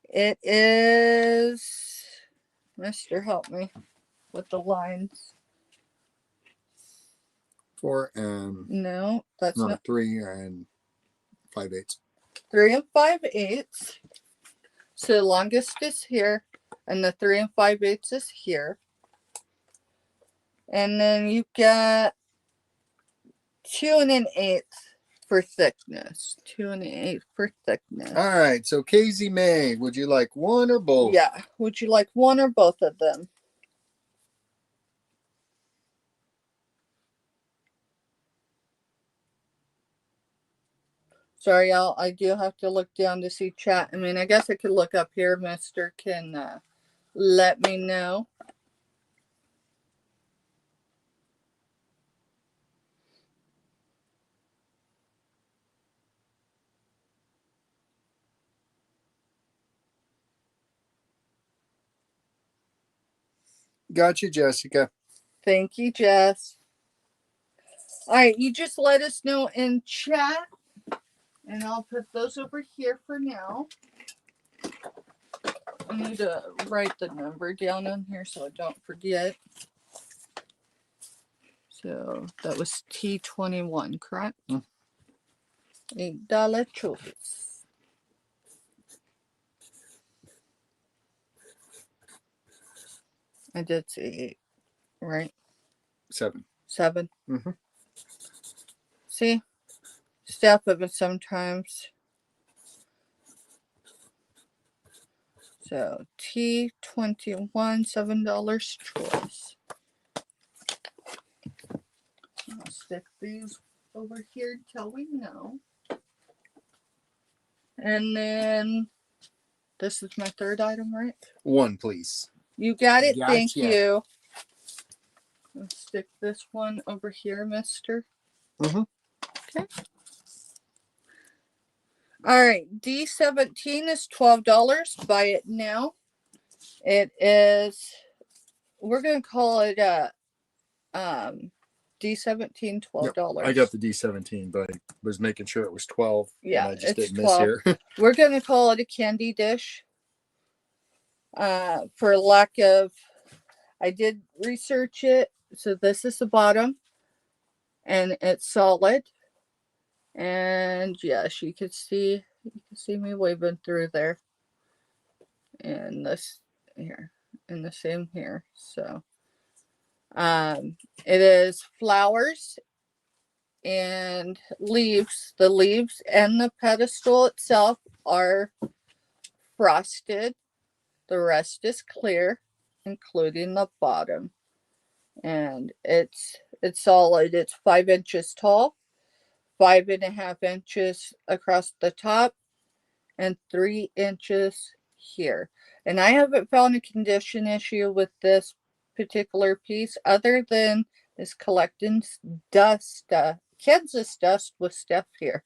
A: It is, Mister, help me with the lines.
B: 4 and
A: No, that's
B: no,
A: not
B: 3 and 5/8.
A: 3 5/8. So the longest is here, and the 3 5/8 is here. And then you got 2 1/8 for thickness. 2 1/8 for thickness.
B: All right, so Casey May, would you like one or both?
A: Yeah. Would you like one or both of them? Sorry, y'all. I do have to look down to see chat. I mean, I guess I could look up here. Mister can let me know.
B: Got you, Jessica.
A: Thank you, Jess. All right, you just let us know in chat, and I'll put those over here for now. I need to write the number down on here so I don't forget. So that was T21, correct? $8 choice. I did say 8, right?
B: 7.
A: 7.
B: Mm-hmm.
A: See? Step of it sometimes. So T21, $7 choice. I'll stick these over here till we know. And then this is my third item, right?
B: 1, please.
A: You got it. Thank
B: Gotcha.
A: you. Let's stick this one over here, mister.
B: Mm-hmm.
A: Okay. All right. D17 is $12. Buy it now. It is, we're going to call it a D17, $12.
B: I got the D17, but I was making sure it was 12.
A: Yeah,
B: and I just
A: it's
B: didn't miss
A: 12.
B: here.
A: We're going to call it a candy dish. For lack of, I did research it. So this is the bottom, and it's solid. And yes, you can see me waving through there. And this here, and the same here. So, it is flowers and leaves. The leaves and the pedestal itself are frosted. The rest is clear, including the bottom. And it's solid. It's 5 inches tall, 5.5 inches across the top, and 3 inches here. And I haven't found a condition issue with this particular piece other than this collecting dust, Kansas dust with stuff here.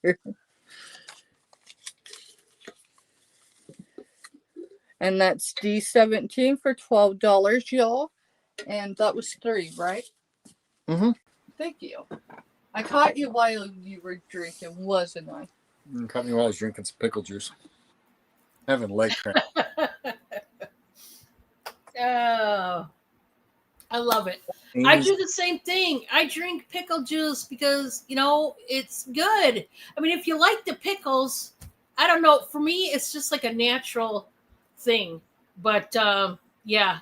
A: And that's D17 for $12, y'all. And that was 3, right?
B: Mm-hmm.
A: Thank you. I caught you while you were drinking, wasn't I?
B: Caught me while I was drinking some pickle juice. Having leg cramp.
C: Oh, I love it. I do the same thing. I drink pickle juice because, it's good. I mean, if you like the pickles, I don't know. For me, it's just like a natural thing. But yeah,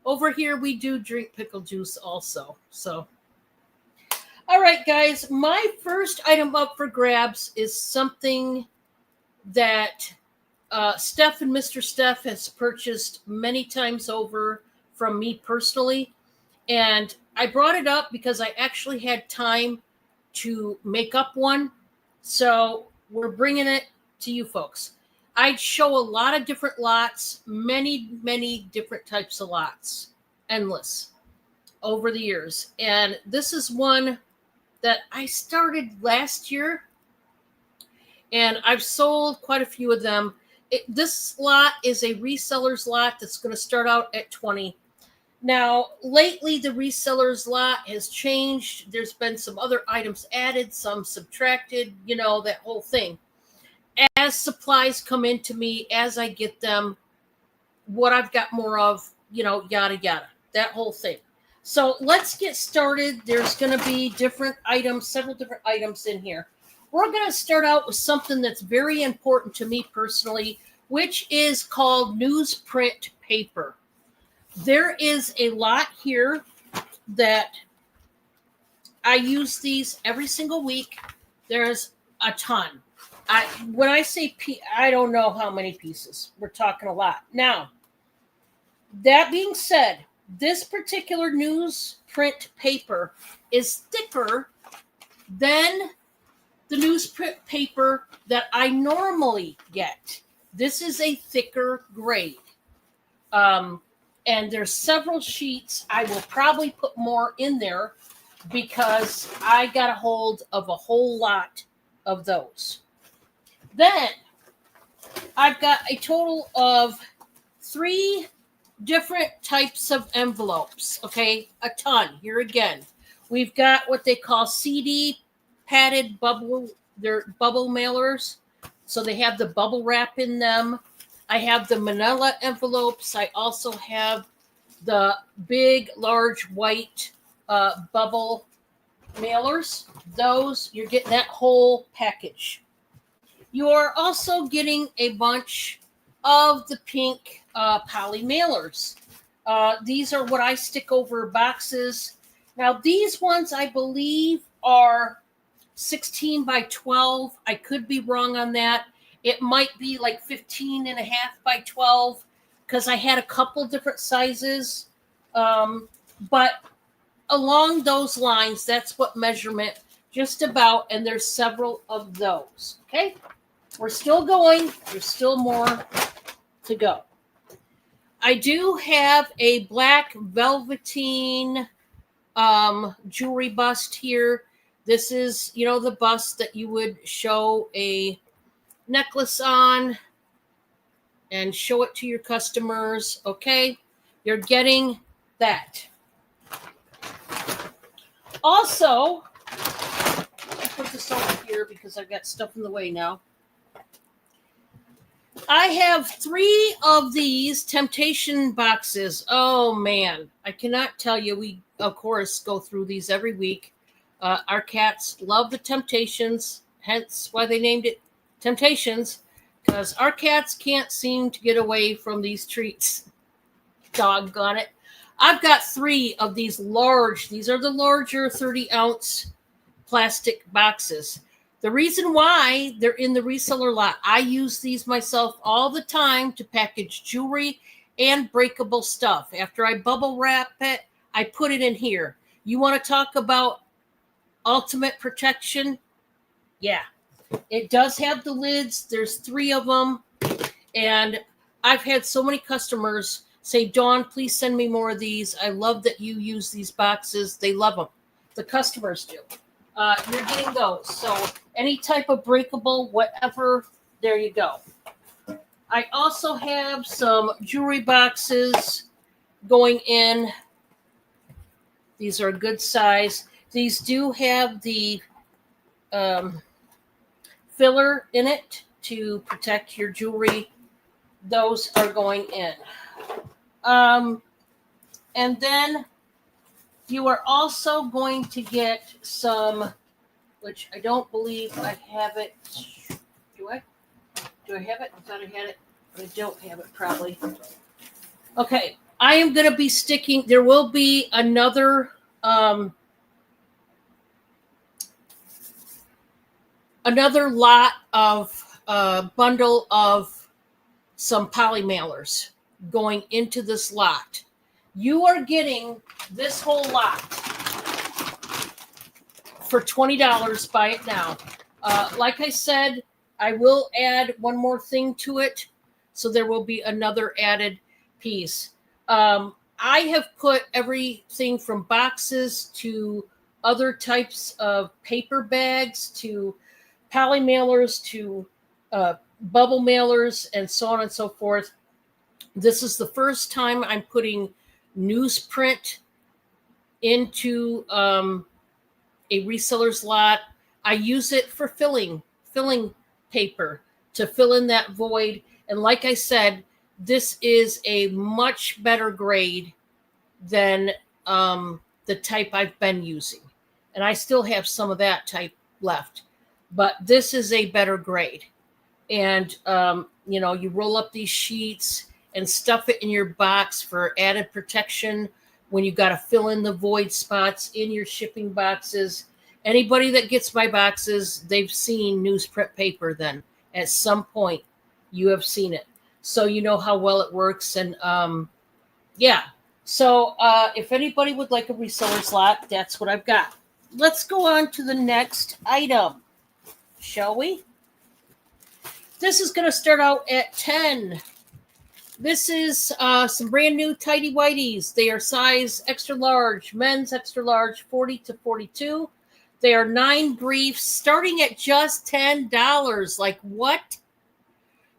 C: over here we do drink pickle juice also. So, all right, guys, my first item up for grabs is something that Steph and Mr. Steph has purchased many times over from me personally. And I brought it up because I actually had time to make up one. So we're bringing it to you folks. I show a lot of different lots, many different types of lots, endless over the years. And this is one that I started last year, and I've sold quite a few of them. This lot is a reseller's lot that's going to start out at 20. Now, lately, the reseller's lot has changed. There's been some other items added, some subtracted, that whole thing. As supplies come into me, as I get them, what I've got more of, yada, yada, that whole thing. So let's get started. There's going to be different items, several different items in here. We're going to start out with something that's very important to me personally, which is called newsprint paper. There is a lot here that I use these every single week. There's a ton. When I say I don't know how many pieces. We're talking a lot. Now, that being said, this particular newsprint paper is thicker than the newsprint paper that I normally get. This is a thicker grade. And there's several sheets. I will probably put more in there because I got a hold of a whole lot of those. Then I've got a total of 3 different types of envelopes. Okay, a ton. Here again, we've got what they call CD padded bubble. They're bubble mailers, so they have the bubble wrap in them. I have the manila envelopes. I also have the big, large white bubble mailers. Those, you're getting that whole package. You are also getting a bunch of the pink poly mailers. These are what I stick over boxes. Now, these ones, I believe, are 16 by 12. I could be wrong on that. It might be like 15 and a half by 12 because I had a couple different sizes. But along those lines, that's what measurement just about. And there's several of those. Okay. We're still going. There's still more to go. I do have a black velveteen jewelry bust here. This is, the bust that you would show a necklace on and show it to your customers. Okay, you're getting that. Also, I'll put this over here because I've got stuff in the way now. I have 3 of these Temptation boxes. Oh man, I cannot tell you. We of course go through these every week. Our cats love the Temptations, hence why they named it Temptations, because our cats can't seem to get away from these treats. Doggone it. I've got 3 of these large, these are the larger 30-ounce plastic boxes. The reason why they're in the reseller lot, I use these myself all the time to package jewelry and breakable stuff. After I bubble wrap it, I put it in here. You want to talk about ultimate protection? Yeah. It does have the lids. There's 3 of them. And I've had so many customers say, Dawn, please send me more of these. I love that you use these boxes. They love them. The customers do. You're getting those. So any type of breakable, whatever, there you go. I also have some jewelry boxes going in. These are a good size. These do have the filler in it to protect your jewelry. Those are going in. And then you are also going to get some, which I don't believe I have it. Do I? Do I have it? I thought I had it, but I don't have it probably. Okay. I am going to be sticking, there will be another lot of bundle of some poly mailers going into this lot. You are getting this whole lot for $20. Buy it now. Like I said, I will add one more thing to it, so there will be another added piece. I have put everything from boxes to other types of paper bags to poly mailers to bubble mailers and so on and so forth. This is the first time I'm putting newsprint into a reseller's lot. I use it for filling paper to fill in that void. And like I said, this is a much better grade than the type I've been using. And I still have some of that type left. But this is a better grade. And, you roll up these sheets and stuff it in your box for added protection when you got to fill in the void spots in your shipping boxes. Anybody that gets my boxes, they've seen newsprint paper then. At some point, you have seen it. So you know how well it works. And, So if anybody would like a reseller's lot, that's what I've got. Let's go on to the next item, shall we? This is going to start out at 10. This is some brand new tidy whities. They are size extra large, men's extra large, 40 to 42. They are 9 briefs starting at just $10. Like what?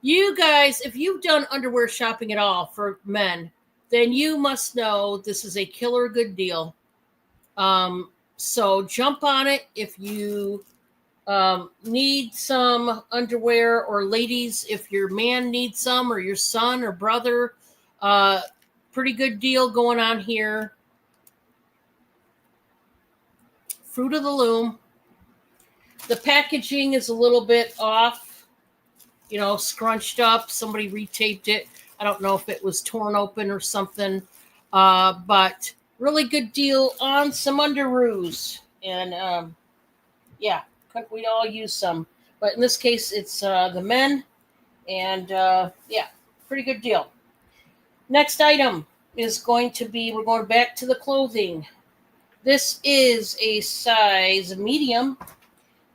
C: You guys, if you've done underwear shopping at all for men, then you must know this is a killer good deal. So jump on it if you need some underwear, or ladies, if your man needs some, or your son or brother. Pretty good deal going on here. Fruit of the loom. The packaging is a little bit off, scrunched up. Somebody retaped it. I don't know if it was torn open or something, but really good deal on some underoos. And we'd all use some, but in this case, it's the men, and pretty good deal. Next item is going to be, we're going back to the clothing. This is a size medium,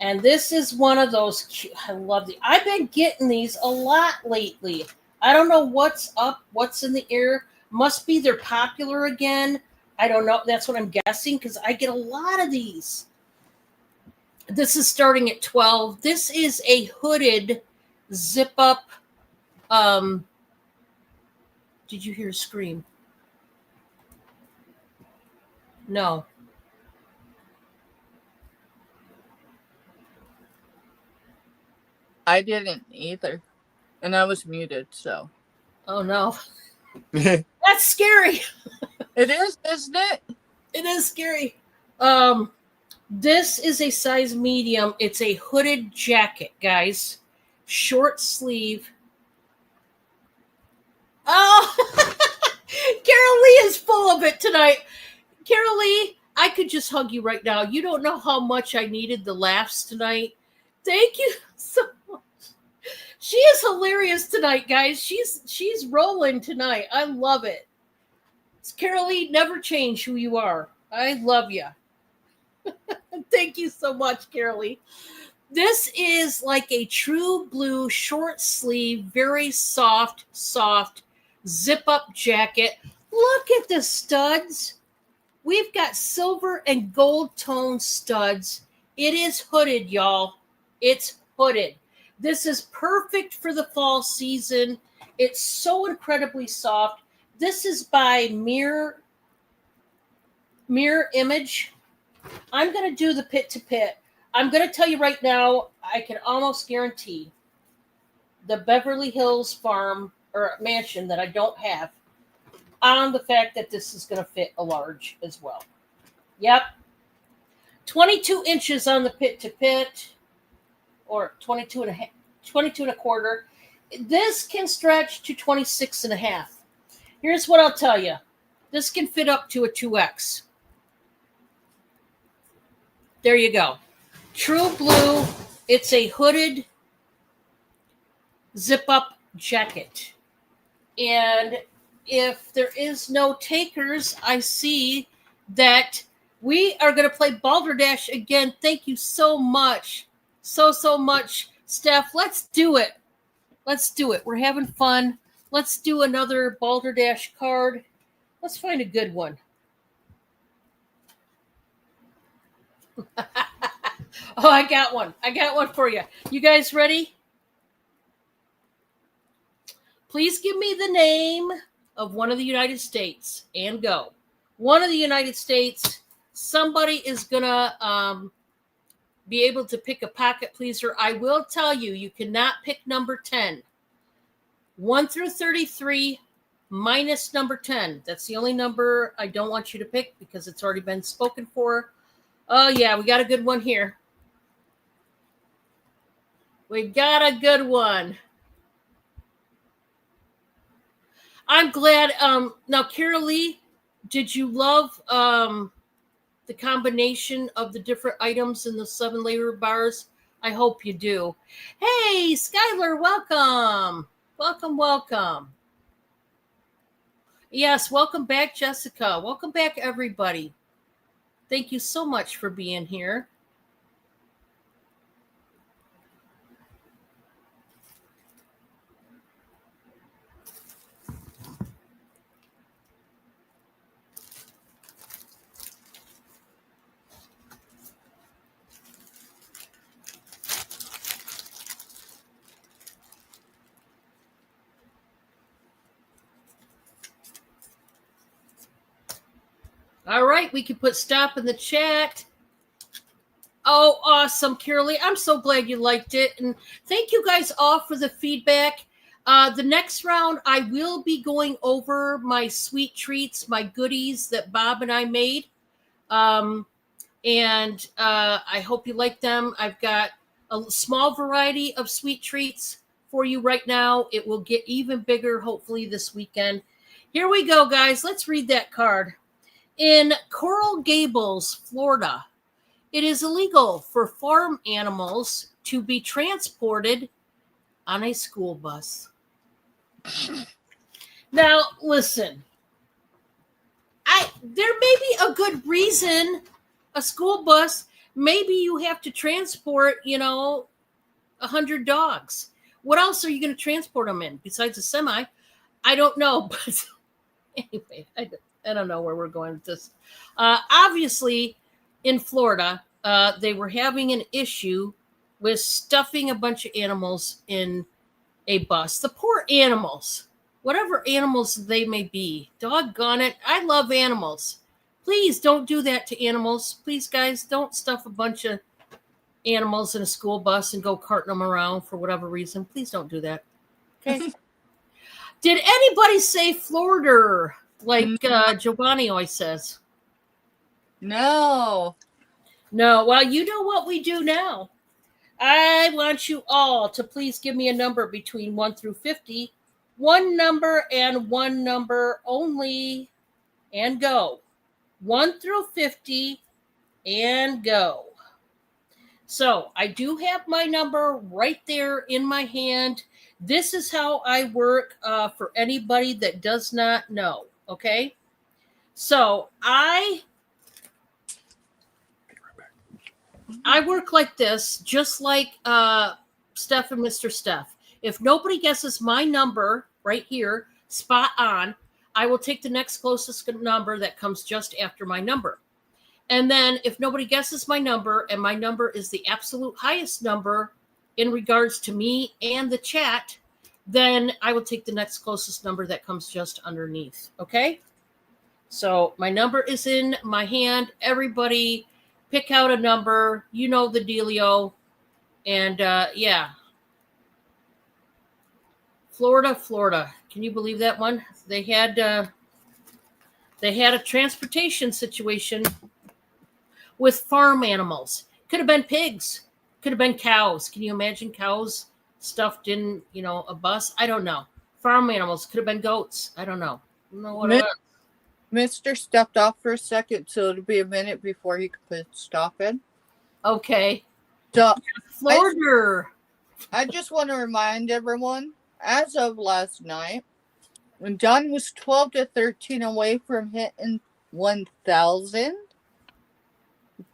C: and this is one of those cute, I love these. I've been getting these a lot lately. I don't know what's up, what's in the air. Must be they're popular again. I don't know. That's what I'm guessing, because I get a lot of these. This is starting at 12. This is a hooded zip up. Did you hear a scream? No.
A: I didn't either. And I was muted, so.
C: Oh, no. That's scary.
A: It is, isn't it?
C: It is scary. This is a size medium. It's a hooded jacket, guys. Short sleeve. Oh, Carol Lee is full of it tonight. Carol Lee, I could just hug you right now. You don't know how much I needed the laughs tonight. Thank you so much. She is hilarious tonight, guys. She's rolling tonight. I love it. Carol Lee, never change who you are. I love you. Thank you so much, Carol Lee. This is like a true blue short sleeve, very soft zip up jacket. Look at the studs. We've got silver and gold tone studs. It is hooded, y'all. It's hooded. This is perfect for the fall season. It's so incredibly soft. This is by Mirror Image. I'm going to do the pit to pit. I'm going to tell you right now, I can almost guarantee the Beverly Hills farm or mansion that I don't have, on the fact that this is going to fit a large as well. Yep. 22 inches on the pit to pit, or 22 and a quarter. This can stretch to 26 and a half. Here's what I'll tell you. This can fit up to a 2X. There you go. True blue. It's a hooded zip-up jacket. And if there is no takers, I see that We are going to play Balderdash again. Thank you so much. So much, Steph. Let's do it. Let's do it. We're having fun. Let's do another Balderdash card. Let's find a good one. Oh, I got one. I got one for you. You guys ready? Please give me the name of one of the United States and go. One of the United States. Somebody is going to be able to pick a pocket pleaser. I will tell you, you cannot pick number 10. 1 through 33 minus number 10. That's the only number I don't want you to pick because it's already been spoken for. Oh, yeah, we got a good one here. We got a good one. I'm glad. Now, Kara Lee, did you love the combination of the different items in the 7-layer bars? I hope you do. Hey, Skylar, welcome. Welcome. Yes, welcome back, Jessica. Welcome back, everybody. Thank you so much for being here. All right, we can put stop in the chat. Oh, awesome, Carolee. I'm so glad you liked it. And thank you guys all for the feedback. The next round, I will be going over my sweet treats, my goodies that Bob and I made. I hope you like them. I've got a small variety of sweet treats for you right now. It will get even bigger, hopefully, this weekend. Here we go, guys. Let's read that card. In Coral Gables, Florida, it is illegal for farm animals to be transported on a school bus. Now, listen, there may be a good reason a school bus, maybe you have to transport, 100 dogs. What else are you going to transport them in besides a semi? I don't know, but anyway, I don't know where we're going with this. Obviously, in Florida, they were having an issue with stuffing a bunch of animals in a bus. The poor animals, whatever animals they may be. Doggone it. I love animals. Please don't do that to animals. Please, guys, don't stuff a bunch of animals in a school bus and go carting them around for whatever reason. Please don't do that. Okay. Did anybody say Florida? Like Giovanni always says.
A: No.
C: Well, you know what we do now. I want you all to please give me a number between 1 through 50. One number and one number only. And go. 1 through 50 and go. So I do have my number right there in my hand. This is how I work for anybody that does not know. Okay, so I work like this, just like Steph and Mr. Steph. If nobody guesses my number right here, spot on, I will take the next closest number that comes just after my number. And then if nobody guesses my number, and my number is the absolute highest number in regards to me and the chat, then I will take the next closest number that comes just underneath. Okay? So my number is in my hand. Everybody pick out a number. You know the dealio. And yeah. Florida. Can you believe that one? They had a transportation situation with farm animals. Could have been pigs. Could have been cows. Can you imagine cows stuffed in, a bus? I don't know. Farm animals. Could have been goats. I don't know.
A: Mr. stepped off for a second, so it'll be a minute before he can put stop in.
C: Okay.
A: So
C: Florida.
A: I just want to remind everyone, as of last night, when John was 12 to 13 away from hitting 1,000,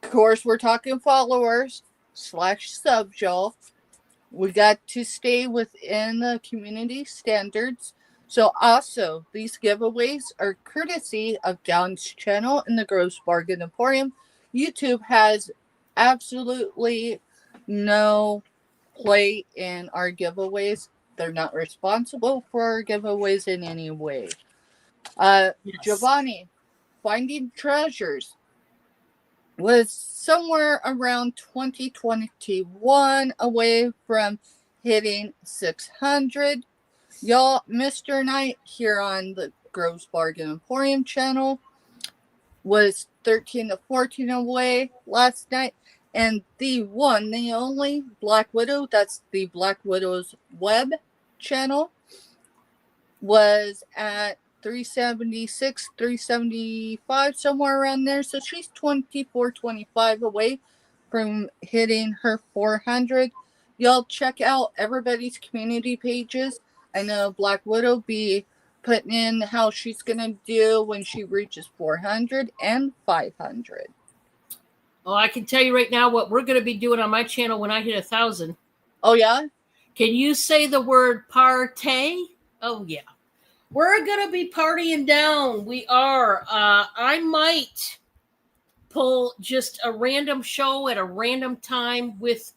A: Of course, we're talking followers / subs, y'all. We got to stay within the community standards. So also, these giveaways are courtesy of Down's channel in the Gross Bargain Emporium. YouTube has absolutely no play in our giveaways. They're not responsible for our giveaways in any way.
C: Yes.
A: Giovanni, Finding Treasures was somewhere around 2021 away from hitting 600. Y'all, Mr. Knight here on the Gross Bargain Emporium channel was 13 to 14 away last night. And the one, the only Black Widow, that's the Black Widow's web channel, was at 376, 375, somewhere around there. So she's 24, 25 away from hitting her 400. Y'all check out everybody's community pages. I know Black Widow be putting in how she's going to do when she reaches 400 and 500.
C: Oh, I can tell you right now what we're going to be doing on my channel when I hit 1,000.
A: Oh, yeah?
C: Can you say the word partay? Oh, yeah. We're going to be partying down. We are. I might pull just a random show at a random time with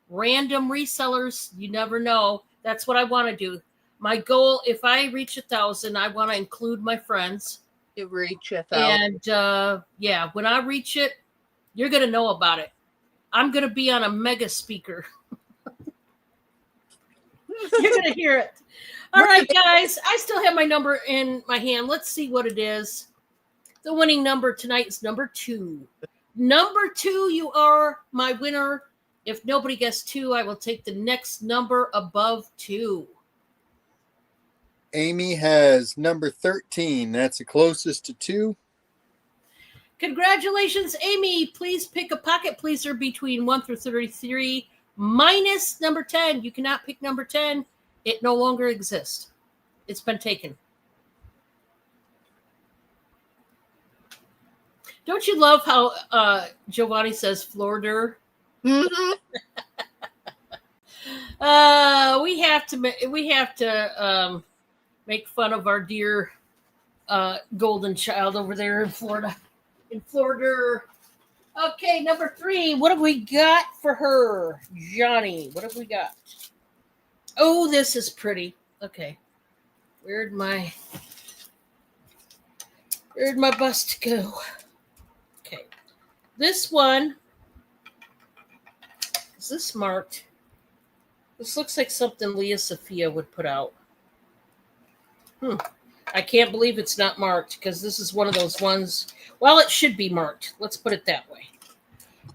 C: random resellers. You never know. That's what I want to do. My goal, if I reach 1,000, I want to include my friends.
A: You reach 1,000.
C: And yeah, when I reach it, you're going to know about it. I'm going to be on a mega speaker. You're going to hear it. All right, guys. I still have my number in my hand. Let's see what it is. The winning number tonight is number 2. Number 2, you are my winner. If nobody gets 2, I will take the next number above 2.
B: Amy has number 13. That's the closest to 2.
C: Congratulations, Amy. Please pick a pocket pleaser between 1 through 33 minus number 10. You cannot pick number 10. It no longer exists. It's been taken. Don't you love how Giovanni says Florida?
A: Mm-hmm.
C: We have to make fun of our dear golden child over there in Florida. Okay, number 3. What have we got for her? Johnny, what have we got? Oh, this is pretty. Okay. Where'd my bust go? Okay. This one, is this marked? This looks like something Leah Sophia would put out. I can't believe it's not marked because this is one of those ones. Well, it should be marked. Let's put it that way.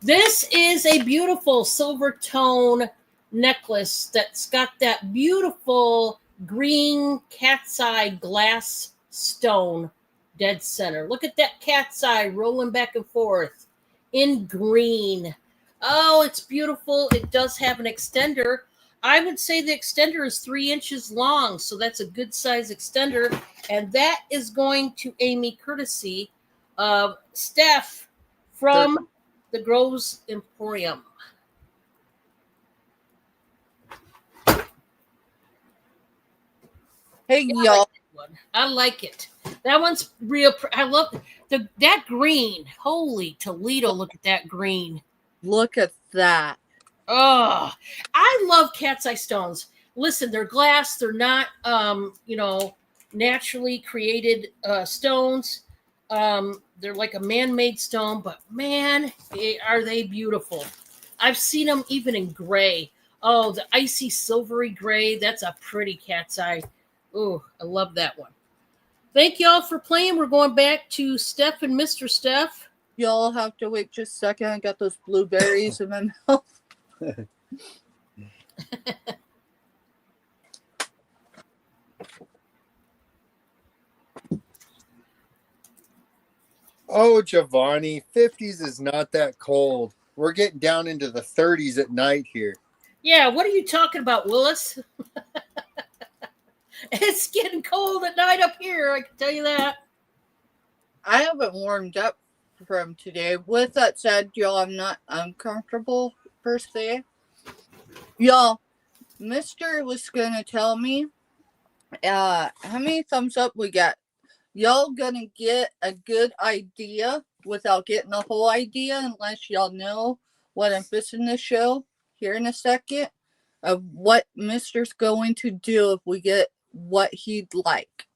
C: This is a beautiful silver tone necklace that's got that beautiful green cat's eye glass stone dead center. Look at that cat's eye rolling back and forth in green. Oh, it's beautiful. It does have an extender. I would say the extender is 3 inches long, so that's a good size extender. And that is going to Amy courtesy of Steph from the Groves Emporium.
A: Hey, y'all.
C: I like it. That one's real. I love that green. Holy Toledo, look at that green.
A: Look at that.
C: Oh, I love cat's eye stones. Listen, they're glass. They're not, naturally created stones. They're like a man-made stone, but man, are they beautiful. I've seen them even in gray. Oh, the icy silvery gray. That's a pretty cat's eye. Oh, I love that one. Thank y'all for playing. We're going back to Steph and Mr. Steph.
A: Y'all have to wait just a second. I got those blueberries in my mouth.
B: Oh, Giovanni, 50s is not that cold. We're getting down into the 30s at night here.
C: Yeah, what are you talking about, Willis? It's getting cold at night up here, I can tell you that.
A: I haven't warmed up from today. With that said, y'all, I'm not uncomfortable per se. Y'all, Mr. was gonna tell me how many thumbs up we got. Y'all gonna get a good idea without getting the whole idea unless y'all know what I'm fixing to show here in a second of what Mr.'s going to do if we get what he'd like.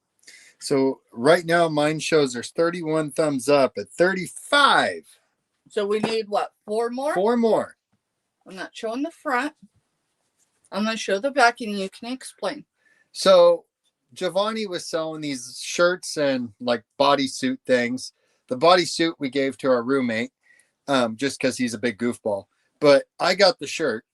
B: So right now mine shows there's 31 thumbs up at 35.
A: So we need what, 4 more?
B: 4 more.
A: I'm not showing the front. I'm gonna show the back and you can explain.
B: So Giovanni was selling these shirts and like bodysuit things. The bodysuit we gave to our roommate, just because he's a big goofball. But I got the shirt.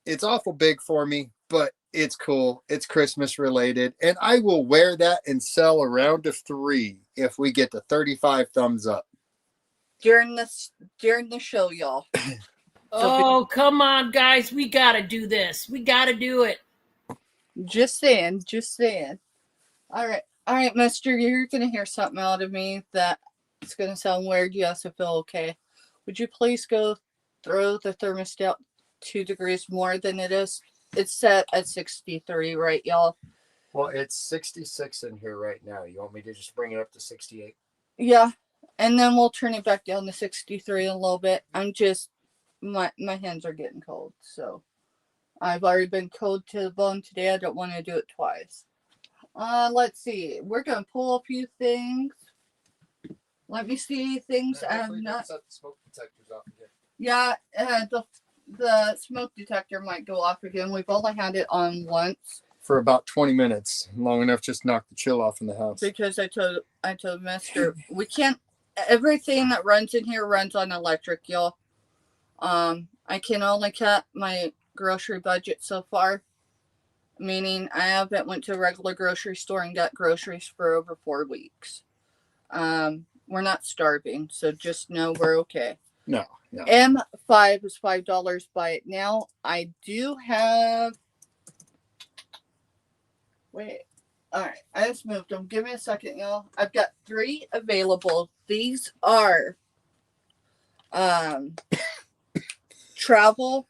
B: It's awful big for me, but it's cool. It's Christmas related. And I will wear that and sell a round of 3 if we get to 35 thumbs up.
A: During the show, y'all.
C: Oh, come on, guys. We got to do this. We got to do it.
A: Just saying. All right, mister, you're going to hear something out of me that it's going to sound weird. Yes, I feel okay. Would you please go throw the thermostat 2 degrees more than it is? It's set at 63, right, y'all?
B: Well, it's 66 in here right now. You want me to just bring it up to 68?
A: Yeah, and then we'll turn it back down to 63 in a little bit. I'm just, my hands are getting cold, so I've already been cold to the bone today. I don't want to do it twice. Let's see. We're going to pull a few things. Let me see things I have not.
B: Set the smoke detectors off again.
A: Yeah, the smoke detector might go off again. We've only had it on once.
B: For about 20 minutes, long enough just to knock the chill off in the house.
A: Because I told Mister we can't. Everything that runs in here runs on electric, y'all. I can only cut my grocery budget so far. Meaning I haven't went to a regular grocery store and got groceries for over 4 weeks. We're not starving, so just know we're okay.
B: No.
A: M5 is $5. Buy it now. I do have. Wait. All right. I just moved them. Give me a second, y'all. I've got 3 available. These are travel.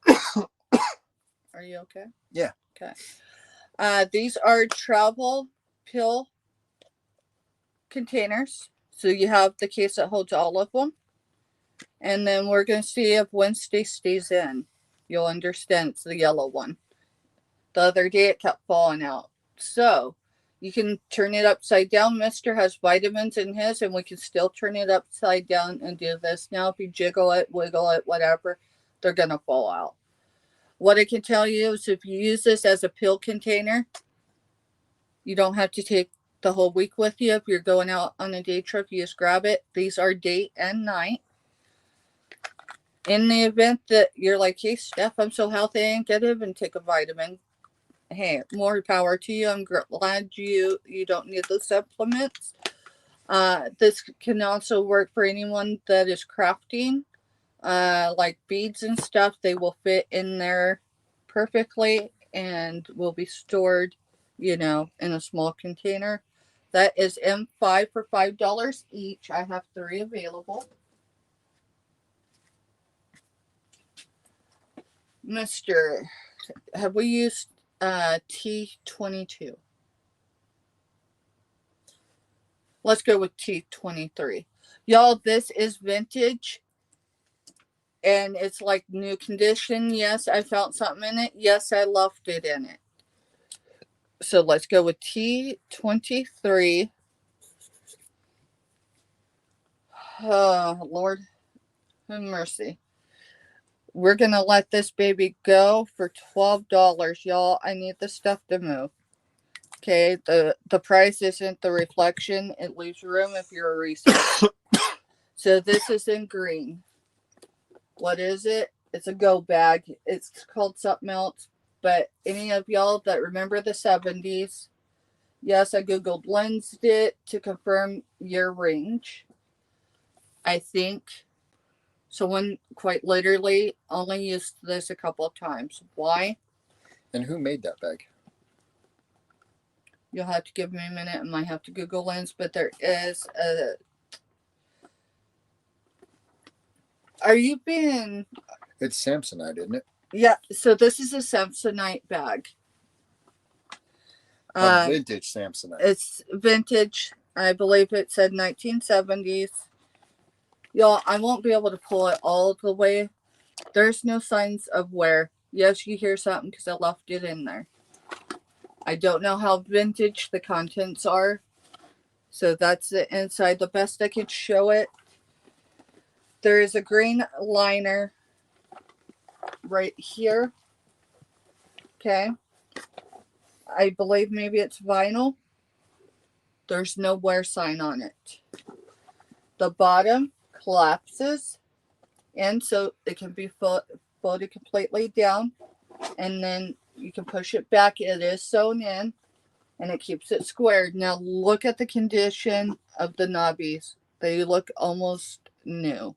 A: Are you okay?
B: Yeah.
A: Okay. These are travel pill containers. So you have the case that holds all of them. And then we're going to see if Wednesday stays in. You'll understand it's the yellow one. The other day it kept falling out. So you can turn it upside down. Mister has vitamins in his, and we can still turn it upside down and do this. Now, if you jiggle it, wiggle it, whatever, they're going to fall out. What I can tell you is if you use this as a pill container, you don't have to take the whole week with you. If you're going out on a day trip, you just grab it. These are day and night. In the event that you're like, hey, Steph, I'm so healthy and get and take a vitamin. Hey, more power to you. I'm glad you don't need the supplements. This can also work for anyone that is crafting, like beads and stuff. They will fit in there perfectly and will be stored, in a small container. That is M5 for $5 each. I have 3 available. Mister, have we used T22? Let's go with T23. Y'all, this is vintage. And it's like new condition. Yes, I felt something in it. Yes, I left it in it. So let's go with T23. Oh, Lord have mercy. We're going to let this baby go for $12, y'all. I need the stuff to move. Okay, the price isn't the reflection. It leaves room if you're a reseller. So this is in green. What is it? It's a go bag. It's called something else. But any of y'all that remember the 70s, yes, I Googled lensed it to confirm your range. I think someone quite literally only used this a couple of times. Why?
B: And who made that bag?
A: You'll have to give me a minute. I might have to Google lens, but there is a Are you being?
B: It's Samsonite, isn't it?
A: Yeah. So this is a Samsonite bag.
B: A vintage Samsonite.
A: It's vintage. I believe it said 1970s. Y'all, I won't be able to pull it all the way. There's no signs of wear. Yes, you hear something because I left it in there. I don't know how vintage the contents are. So that's the inside. The best I could show it. There is a green liner right here. Okay. I believe maybe it's vinyl. There's no wear sign on it. The bottom collapses, and so it can be folded completely down, and then you can push it back. It is sewn in, and it keeps it squared. Now look at the condition of the knobbies. They look almost new.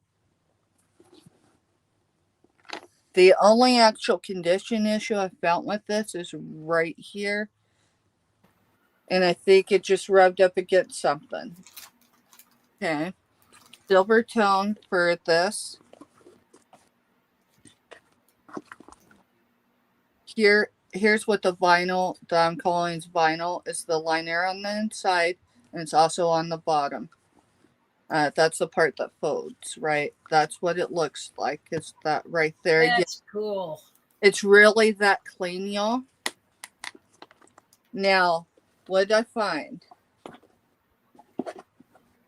A: The only actual condition issue I found with this is right here. And I think it just rubbed up against something. Okay. Silver tone for this. Here's what the vinyl that I'm calling is vinyl. Is the liner on the inside, and it's also on the bottom. That's the part that folds, right? That's what it looks like. It's that right there.
C: That's cool.
A: It's really that clean, y'all. Now, what did I find?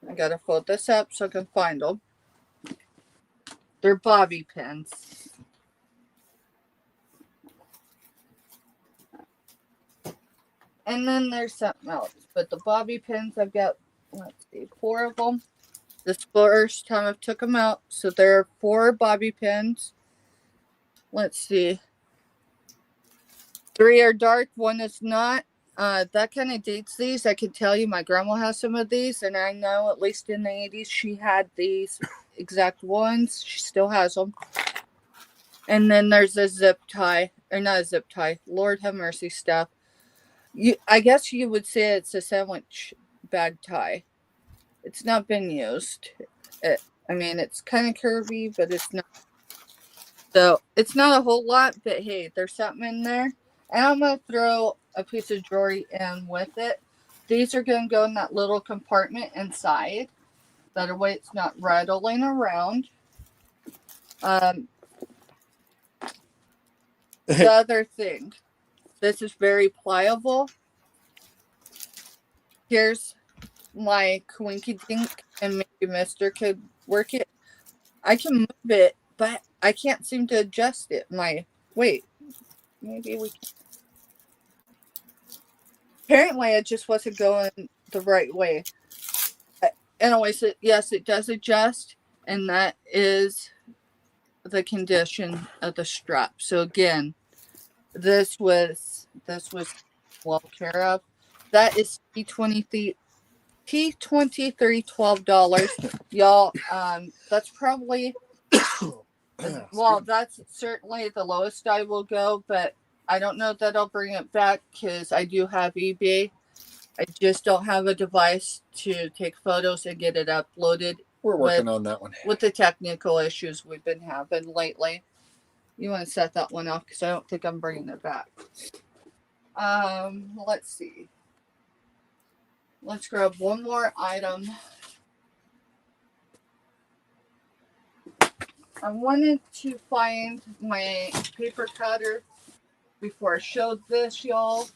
A: I gotta fold this up so I can find them. They're bobby pins. And then there's something else. But the bobby pins, I've got, let's see, 4 of them. This first time I've took them out. So there are 4 bobby pins. Let's see. 3 are dark, 1 is not. That kind of dates these. I can tell you my grandma has some of these, and I know at least in the 80s she had these exact ones. She still has them. And then there's a zip tie, or not a zip tie. Lord have mercy stuff. I guess you would say it's a sandwich bag tie. It's not been used. I mean, it's kind of curvy, but it's not. So it's not a whole lot, but hey, there's something in there. And I'm going to throw a piece of jewelry in with it. These are going to go in that little compartment inside. That way it's not rattling around. The other thing. This is very pliable. Here's my Quinky Dink, and maybe Mister could work it. I can move it, but I can't seem to adjust it. Wait, maybe we can. Apparently, it just wasn't going the right way. Anyways, yes, it does adjust, and that is the condition of the strap. So again, this was well care of. That is T23 $12. Y'all, that's probably well, that's certainly the lowest I will go, but I don't know that I'll bring it back because I do have eBay. I just don't have a device to take photos and get it uploaded.
B: We're working on that one.
A: With the technical issues we've been having lately. You want to set that one off because I don't think I'm bringing it back. Let's see. Let's grab one more item. I wanted to find my paper cutter before I showed this, y'all.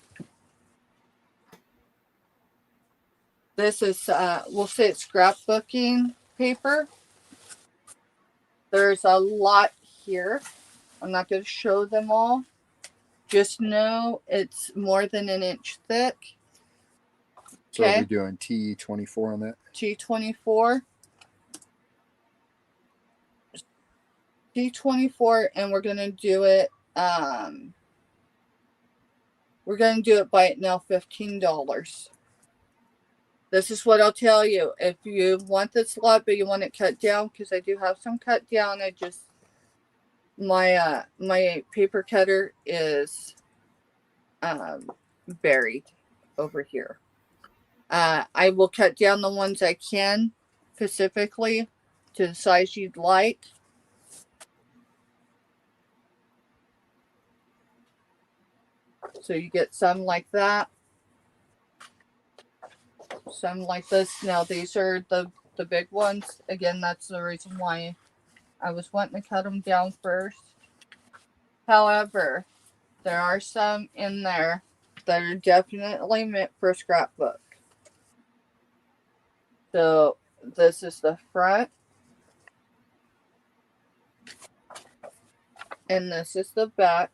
A: This is, we'll say it's scrapbooking paper. There's a lot here. I'm not going to show them all. Just know it's more than an inch thick.
B: So are we doing T24 on that?
A: T24. T24, and we're going to do it, we're going to do it by now $15. This is what I'll tell you. If you want this lot, but you want it cut down, because I do have some cut down, my paper cutter is buried over here. I will cut down the ones I can specifically to the size you'd like. So you get some like that, some like this. Now these are the big ones. Again, that's the reason why I was wanting to cut them down first. However, there are some in there that are definitely meant for scrapbook. So this is the front, and this is the back.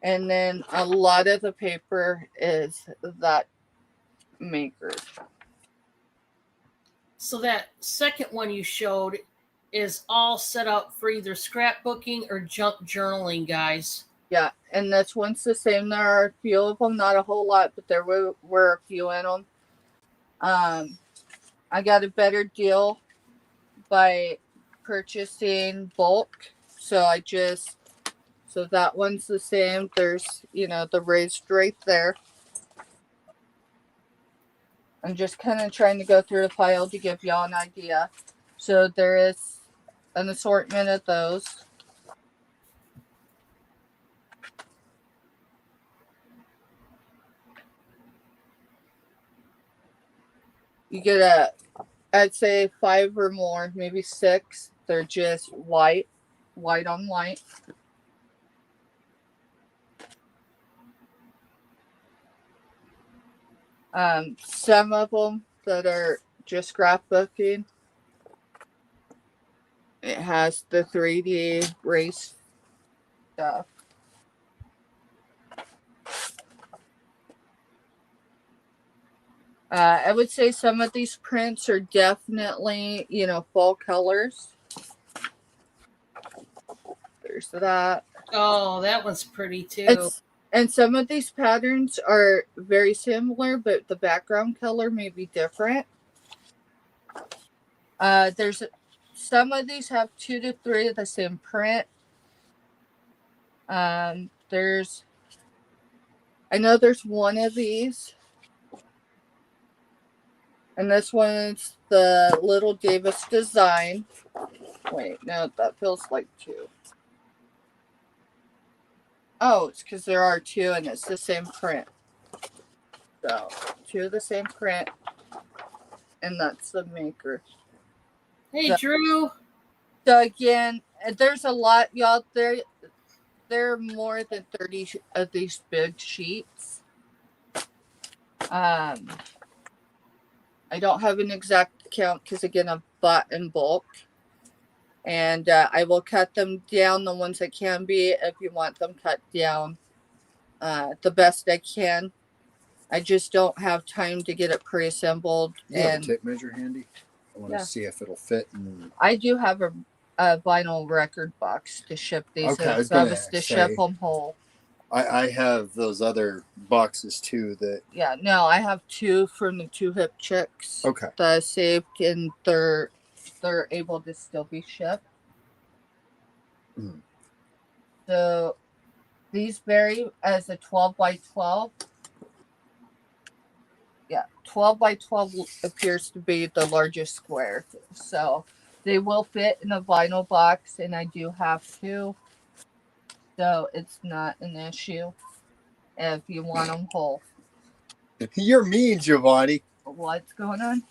A: And then a lot of the paper is that maker.
C: So that second one you showed is all set up for either scrapbooking or junk journaling, guys.
A: Yeah, and this one's the same. There are a few of them, not a whole lot, but there were a few in them. I got a better deal by purchasing bulk. So that one's the same. There's, the raised right there. I'm just kind of trying to go through the file to give y'all an idea. So there is an assortment of those. You get I'd say 5 or more, maybe 6. They're just white on white. Some of them that are just scrapbooking. It has the 3D race stuff. I would say some of these prints are definitely, fall colors. There's that.
C: Oh, that one's pretty too.
A: And some of these patterns are very similar, but the background color may be different. There's some of these have 2 to 3 of the same print. I know there's one of these. And this one's the Little Davis design. Wait, no, that feels like 2. Oh, it's because there are 2 and it's the same print. So, 2 of the same print. And that's the maker.
C: Hey, Drew.
A: So again, there's a lot, y'all. There are more than 30 of these big sheets. I don't have an exact count because, again, I've bought in bulk. And I will cut them down, the ones that can be, if you want them cut down the best I can. I just don't have time to get it pre-assembled.
B: You have a tape measure handy? I want to see if it'll fit.
A: I do have a vinyl record box to ship these.
B: Okay, I was
A: going
B: to
A: to ship them whole.
B: I have those other boxes too that.
A: Yeah, no, I have 2 from the 2 hip chicks.
B: Okay.
A: That I saved, and they're able to still be shipped. So these vary as a 12 by 12. Yeah, 12 by 12 appears to be the largest square. So they will fit in a vinyl box, and I do have 2. So it's not an issue if you want them whole.
B: You're mean, Giovanni.
A: What's going on?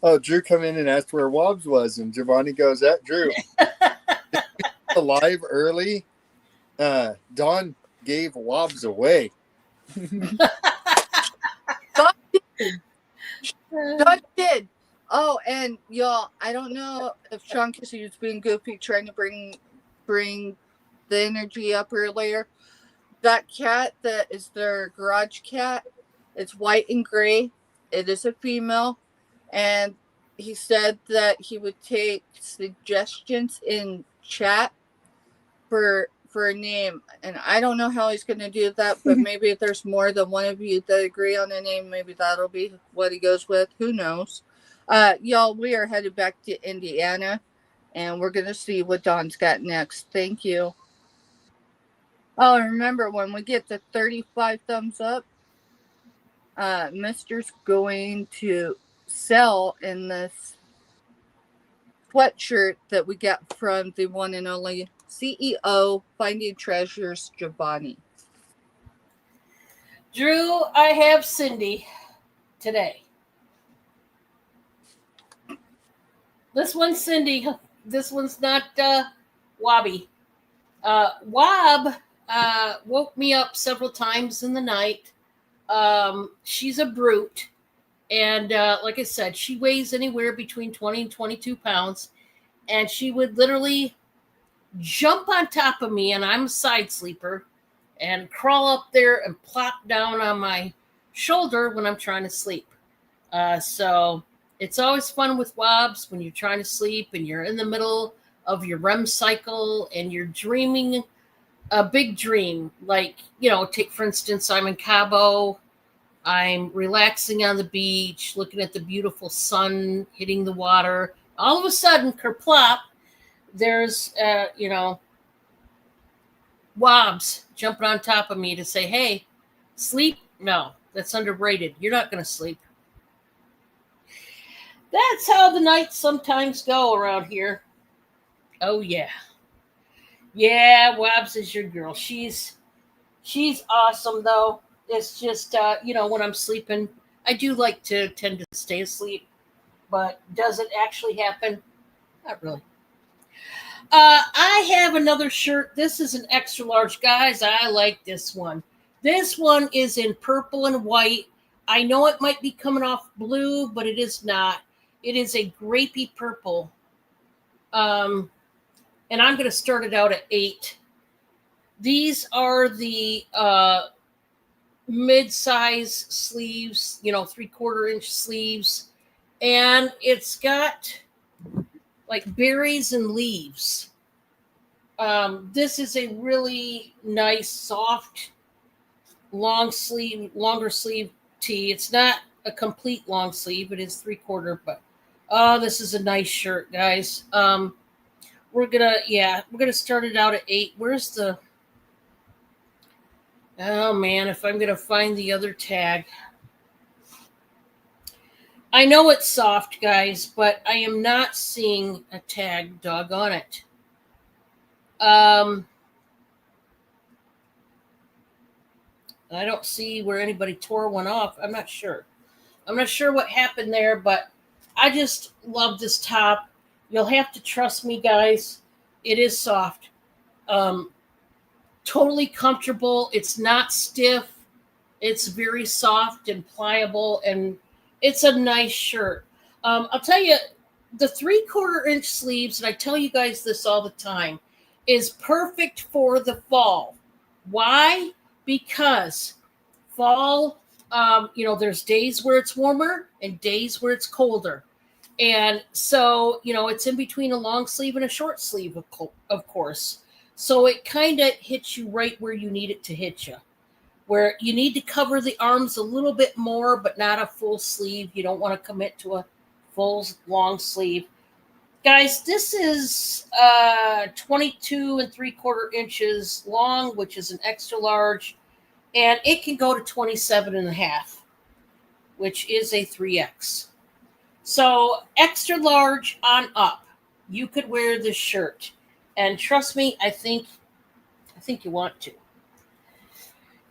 B: Oh, Drew come in and asked where Wobbs was, and Giovanni goes, "That Drew alive early. Dawn gave Wobbs away."
A: God did. Oh, and y'all, I don't know if Sean Kissy was being goofy trying to bring the energy up earlier. That cat that is their garage cat, it's white and gray. It is a female, and he said that he would take suggestions in chat for a name, and I don't know how he's going to do that, but maybe if there's more than one of you that agree on a name, maybe that'll be what he goes with. Who knows? Y'all, we are headed back to Indiana, and we're going to see what Dawn's got next. Thank you. Oh, remember, when we get to 35 thumbs up, Mister's going to sell in this sweatshirt that we got from the one and only CEO Finding Treasures, Giovanni.
C: Drew, I have Cindy today. This one's Cindy. This one's not Wobby. Wob woke me up several times in the night. She's a brute. And like I said, she weighs anywhere between 20 and 22 pounds. And she would literally jump on top of me, and I'm a side sleeper, and crawl up there and plop down on my shoulder when I'm trying to sleep. So it's always fun with Wobs when you're trying to sleep and you're in the middle of your REM cycle and you're dreaming a big dream. Like, take for instance, I'm in Cabo. I'm relaxing on the beach, looking at the beautiful sun hitting the water. All of a sudden, kerplop, there's, Wobs jumping on top of me to say, hey, sleep? No, that's underrated. You're not going to sleep. That's how the nights sometimes go around here. Oh, yeah. Yeah, Wobs is your girl. She's awesome, though. It's just, when I'm sleeping, I do like to tend to stay asleep. But does it actually happen? Not really. I have another shirt. This is an extra large. Guys, I like this one. This one is in purple and white. I know it might be coming off blue, but it is not. It is a grapey purple. And I'm going to start it out at 8. These are the mid-size sleeves, 3/4 inch sleeves. And it's got like berries and leaves. This is a really nice, soft, longer sleeve tee. It's not a complete long sleeve. It is 3/4, but this is a nice shirt, guys. We're gonna start it out at 8. Where's the? Oh man, if I'm gonna find the other tag. I know it's soft, guys, but I am not seeing a tag, doggone it. I don't see where anybody tore one off. I'm not sure. I'm not sure what happened there, but I just love this top. You'll have to trust me, guys. It is soft. Totally comfortable. It's not stiff. It's very soft and pliable, and it's a nice shirt. I'll tell you, the 3/4 inch sleeves, and I tell you guys this all the time, is perfect for the fall. Why? Because fall, there's days where it's warmer and days where it's colder. And so, it's in between a long sleeve and a short sleeve, of course. So it kind of hits you right where you need it to hit you. Where you need to cover the arms a little bit more, but not a full sleeve. You don't want to commit to a full long sleeve. Guys, this is 22 3/4 inches long, which is an extra large, and it can go to 27.5, which is a 3X. So extra large on up, you could wear this shirt. And trust me, I think you want to.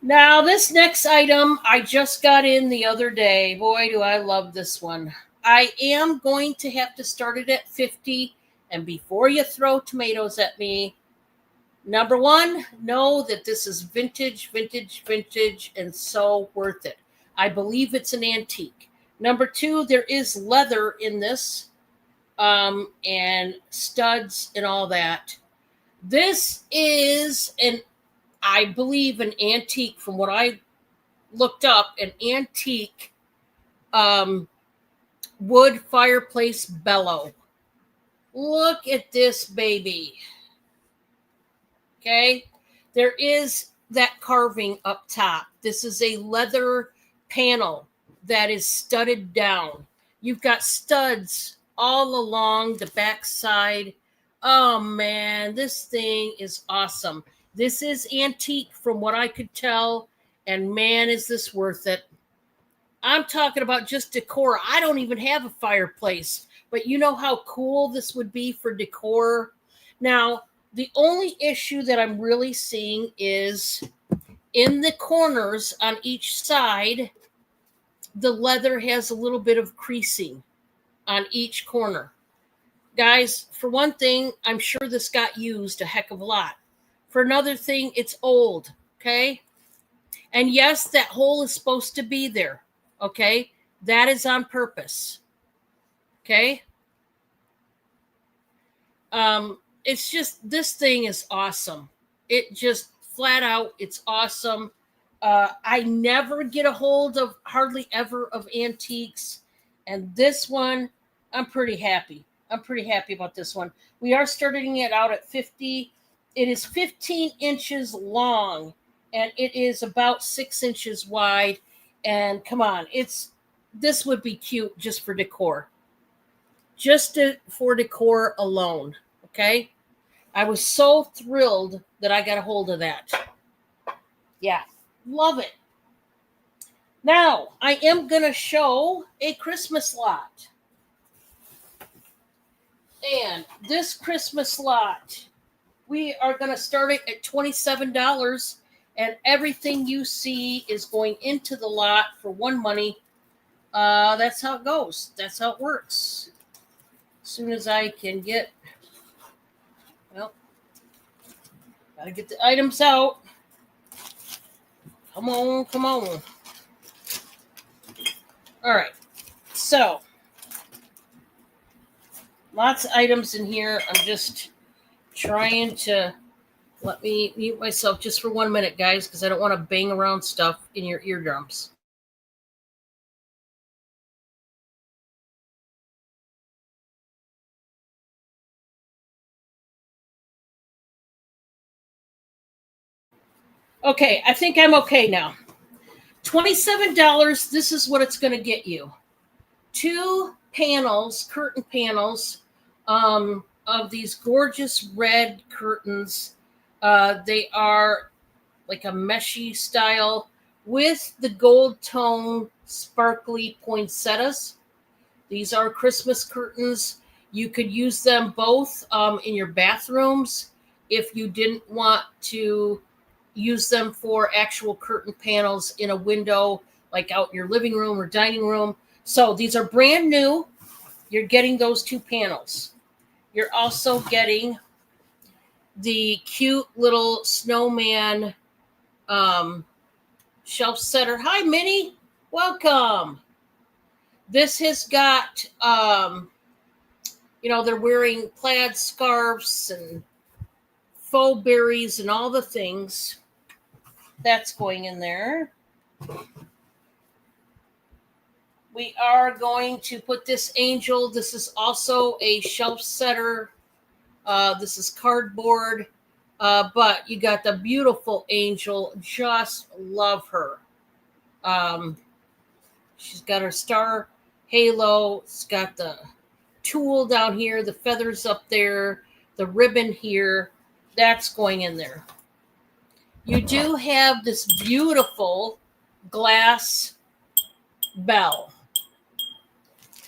C: Now, this next item I just got in the other day. Boy, do I love this one. I am going to have to start it at 50. And before you throw tomatoes at me, number one, know that this is vintage, and so worth it. I believe it's an antique. Number two, there is leather in this, and studs and all that. This is I believe an antique, from what I looked up, an antique wood fireplace bellow. Look at this baby. Okay. There is that carving up top. This is a leather panel that is studded down. You've got studs all along the back side. Oh man, this thing is awesome. This is antique from what I could tell, and man, is this worth it. I'm talking about just decor. I don't even have a fireplace, but you know how cool this would be for decor. Now, the only issue that I'm really seeing is in the corners on each side, the leather has a little bit of creasing on each corner. Guys, for one thing, I'm sure this got used a heck of a lot. For another thing, it's old, okay? And yes, that hole is supposed to be there, okay? That is on purpose, okay? It's just, this thing is awesome. It just flat out, it's awesome. I never get a hold of hardly ever of antiques. And this one, I'm pretty happy. I'm pretty happy about this one. We are starting it out at 50. It is 15 inches long and it is about 6 inches wide. And come on, this would be cute just for decor. For decor alone. Okay. I was so thrilled that I got a hold of that. Yeah. Love it. Now, I am going to show a Christmas lot. And this Christmas lot, we are going to start it at $27. And everything you see is going into the lot for one money. That's how it goes. That's how it works. As soon as I can get, well, gotta get the items out. Come on, come on. All right, so lots of items in here. I'm just trying to let me mute myself just for 1 minute, guys, because I don't want to bang around stuff in your eardrums. Okay, I think I'm okay now. $27, this is what it's going to get you. 2 panels, curtain panels, of these gorgeous red curtains. They are like a meshy style with the gold tone sparkly poinsettias. These are Christmas curtains. You could use them both in your bathrooms if you didn't want to use them for actual curtain panels in a window, like out your living room or dining room. So these are brand new. You're getting those 2 panels. You're also getting the cute little snowman shelf setter. Hi, Minnie. Welcome. This has got, they're wearing plaid scarves and faux berries and all the things. That's going in there. We are going to put this angel. This is also a shelf setter. This is cardboard. But you got the beautiful angel. Just love her. She's got her star halo. It's got the tulle down here, the feathers up there, the ribbon here. That's going in there. You do have this beautiful glass bell.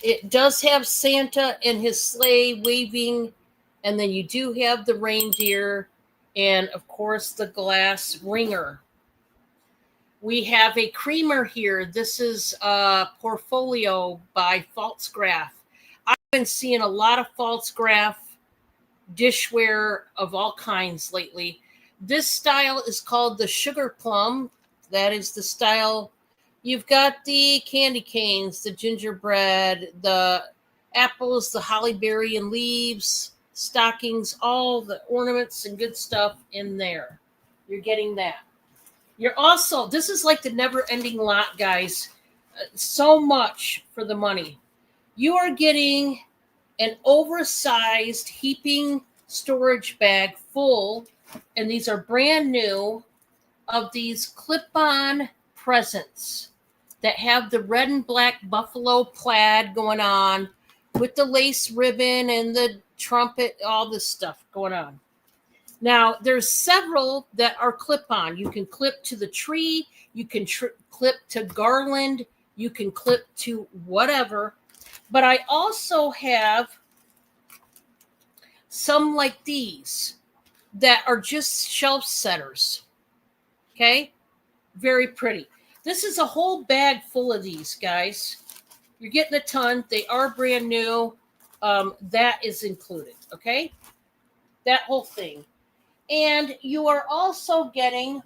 C: It does have Santa and his sleigh waving, and then you do have the reindeer and, of course, the glass ringer. We have a creamer here. This is a Portfolio by Pfaltzgraff. I've been seeing a lot of Pfaltzgraff dishware of all kinds lately. This style is called the Sugar Plum. That is the style. You've got the candy canes, the gingerbread, the apples, the holly berry and leaves, stockings, all the ornaments and good stuff in there. You're getting that. You're also, this is like the never-ending lot, guys. So much for the money. You are getting an oversized heaping storage bag full, and these are brand new, of these clip-on presents that have the red and black buffalo plaid going on with the lace ribbon and the trumpet, all this stuff going on. Now, there's several that are clip-on. You can clip to the tree. You can clip to garland. You can clip to whatever. But I also have some like these that are just shelf setters. Okay? Very pretty. This is a whole bag full of these, guys. You're getting a ton. They are brand new. That is included, okay? That whole thing. And you are also getting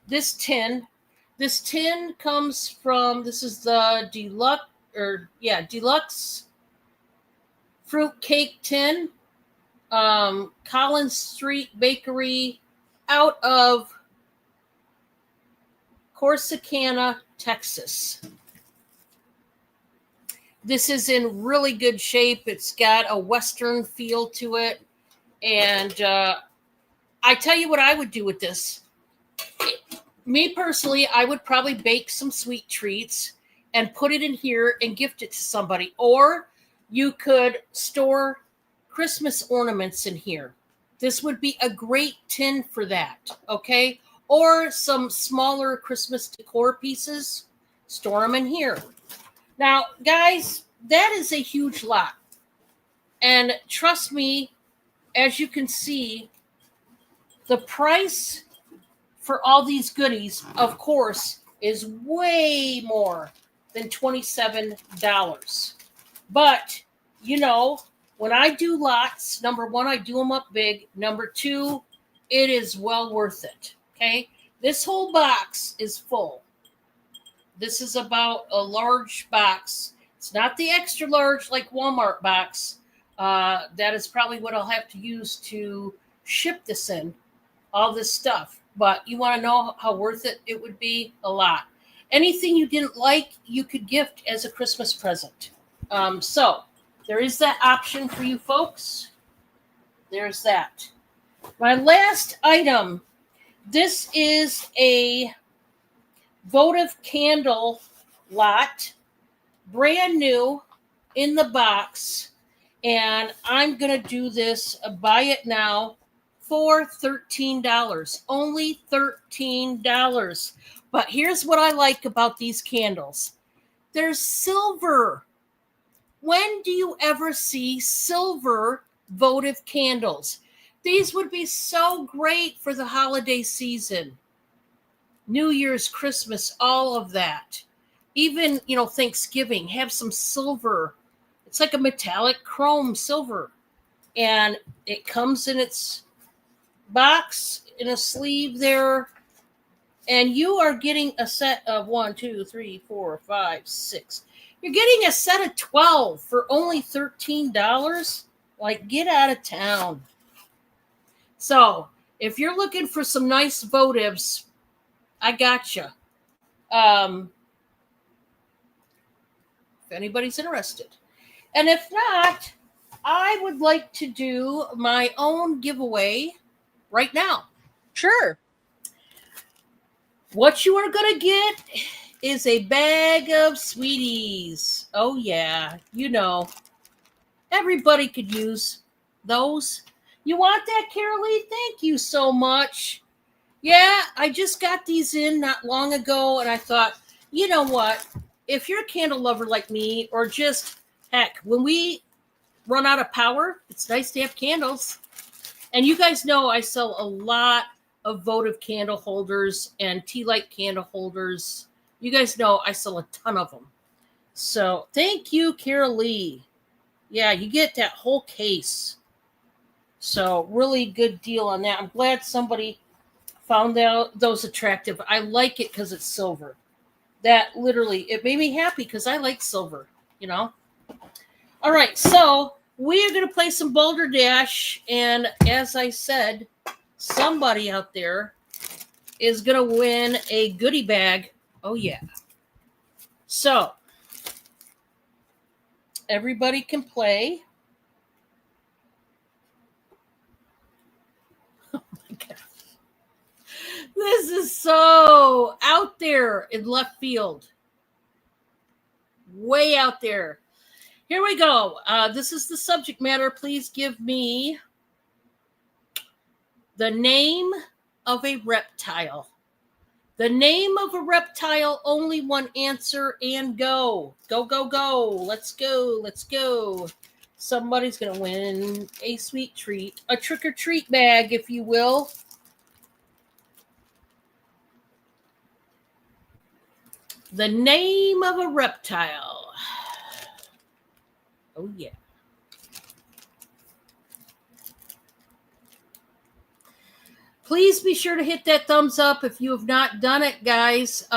C: this tin. This tin comes from, this is the deluxe fruit cake tin. Collins Street Bakery out of Corsicana, Texas. This is in really good shape. It's got a Western feel to it. And I tell you what I would do with this. Me personally, I would probably bake some sweet treats and put it in here and gift it to somebody. Or you could store Christmas ornaments in here. This would be a great tin for that, okay? Or some smaller Christmas decor pieces, store them in here. Now, guys, that is a huge lot. And trust me, as you can see, the price for all these goodies, of course, is way more than $27. But, you know, when I do lots, number one, I do them up big. Number two, it is well worth it. Okay. This whole box is full. This is about a large box. It's not the extra large like Walmart box. That is probably what I'll have to use to ship this in, all this stuff. But you want to know how worth it would be? A lot. Anything you didn't like, you could gift as a Christmas present. So there is that option for you folks. There's that. My last item. This is a votive candle lot, brand new in the box. And I'm going to do this, buy it now for $13. Only $13. But here's what I like about these candles. They're silver. When do you ever see silver votive candles? These would be so great for the holiday season. New Year's, Christmas, all of that. Even, Thanksgiving, have some silver. It's like a metallic chrome silver. And it comes in its box, in a sleeve there. And you are getting a set of 1, 2, 3, 4, 5, 6. You're getting a set of 12 for only $13. Like, get out of town. So, if you're looking for some nice votives, I gotcha. If anybody's interested. And if not, I would like to do my own giveaway right now.
A: Sure.
C: What you are going to get is a bag of sweeties. Oh, yeah. Everybody could use those. You want that, Carolee? Thank you so much. Yeah, I just got these in not long ago, and I thought, you know what? If you're a candle lover like me, or just, heck, when we run out of power, it's nice to have candles. And you guys know I sell a lot of votive candle holders and tea light candle holders. You guys know I sell a ton of them. So thank you, Carolee. Yeah, you get that whole case. So really good deal on that. I'm glad somebody found those attractive. I like it because it's silver. That literally, it made me happy because I like silver, All right, so we are going to play some Boulder Dash. And as I said, somebody out there is going to win a goodie bag. Oh, yeah. So everybody can play. Oh, my God. This is so out there in left field. Way out there. Here we go. This is the subject matter. Please give me the name of a reptile. The name of a reptile, only one answer, and go. Go, go, go. Let's go. Let's go. Somebody's going to win a sweet treat, a trick-or-treat bag, if you will. The name of a reptile. Oh, yeah. Please be sure to hit that thumbs up if you have not done it, guys.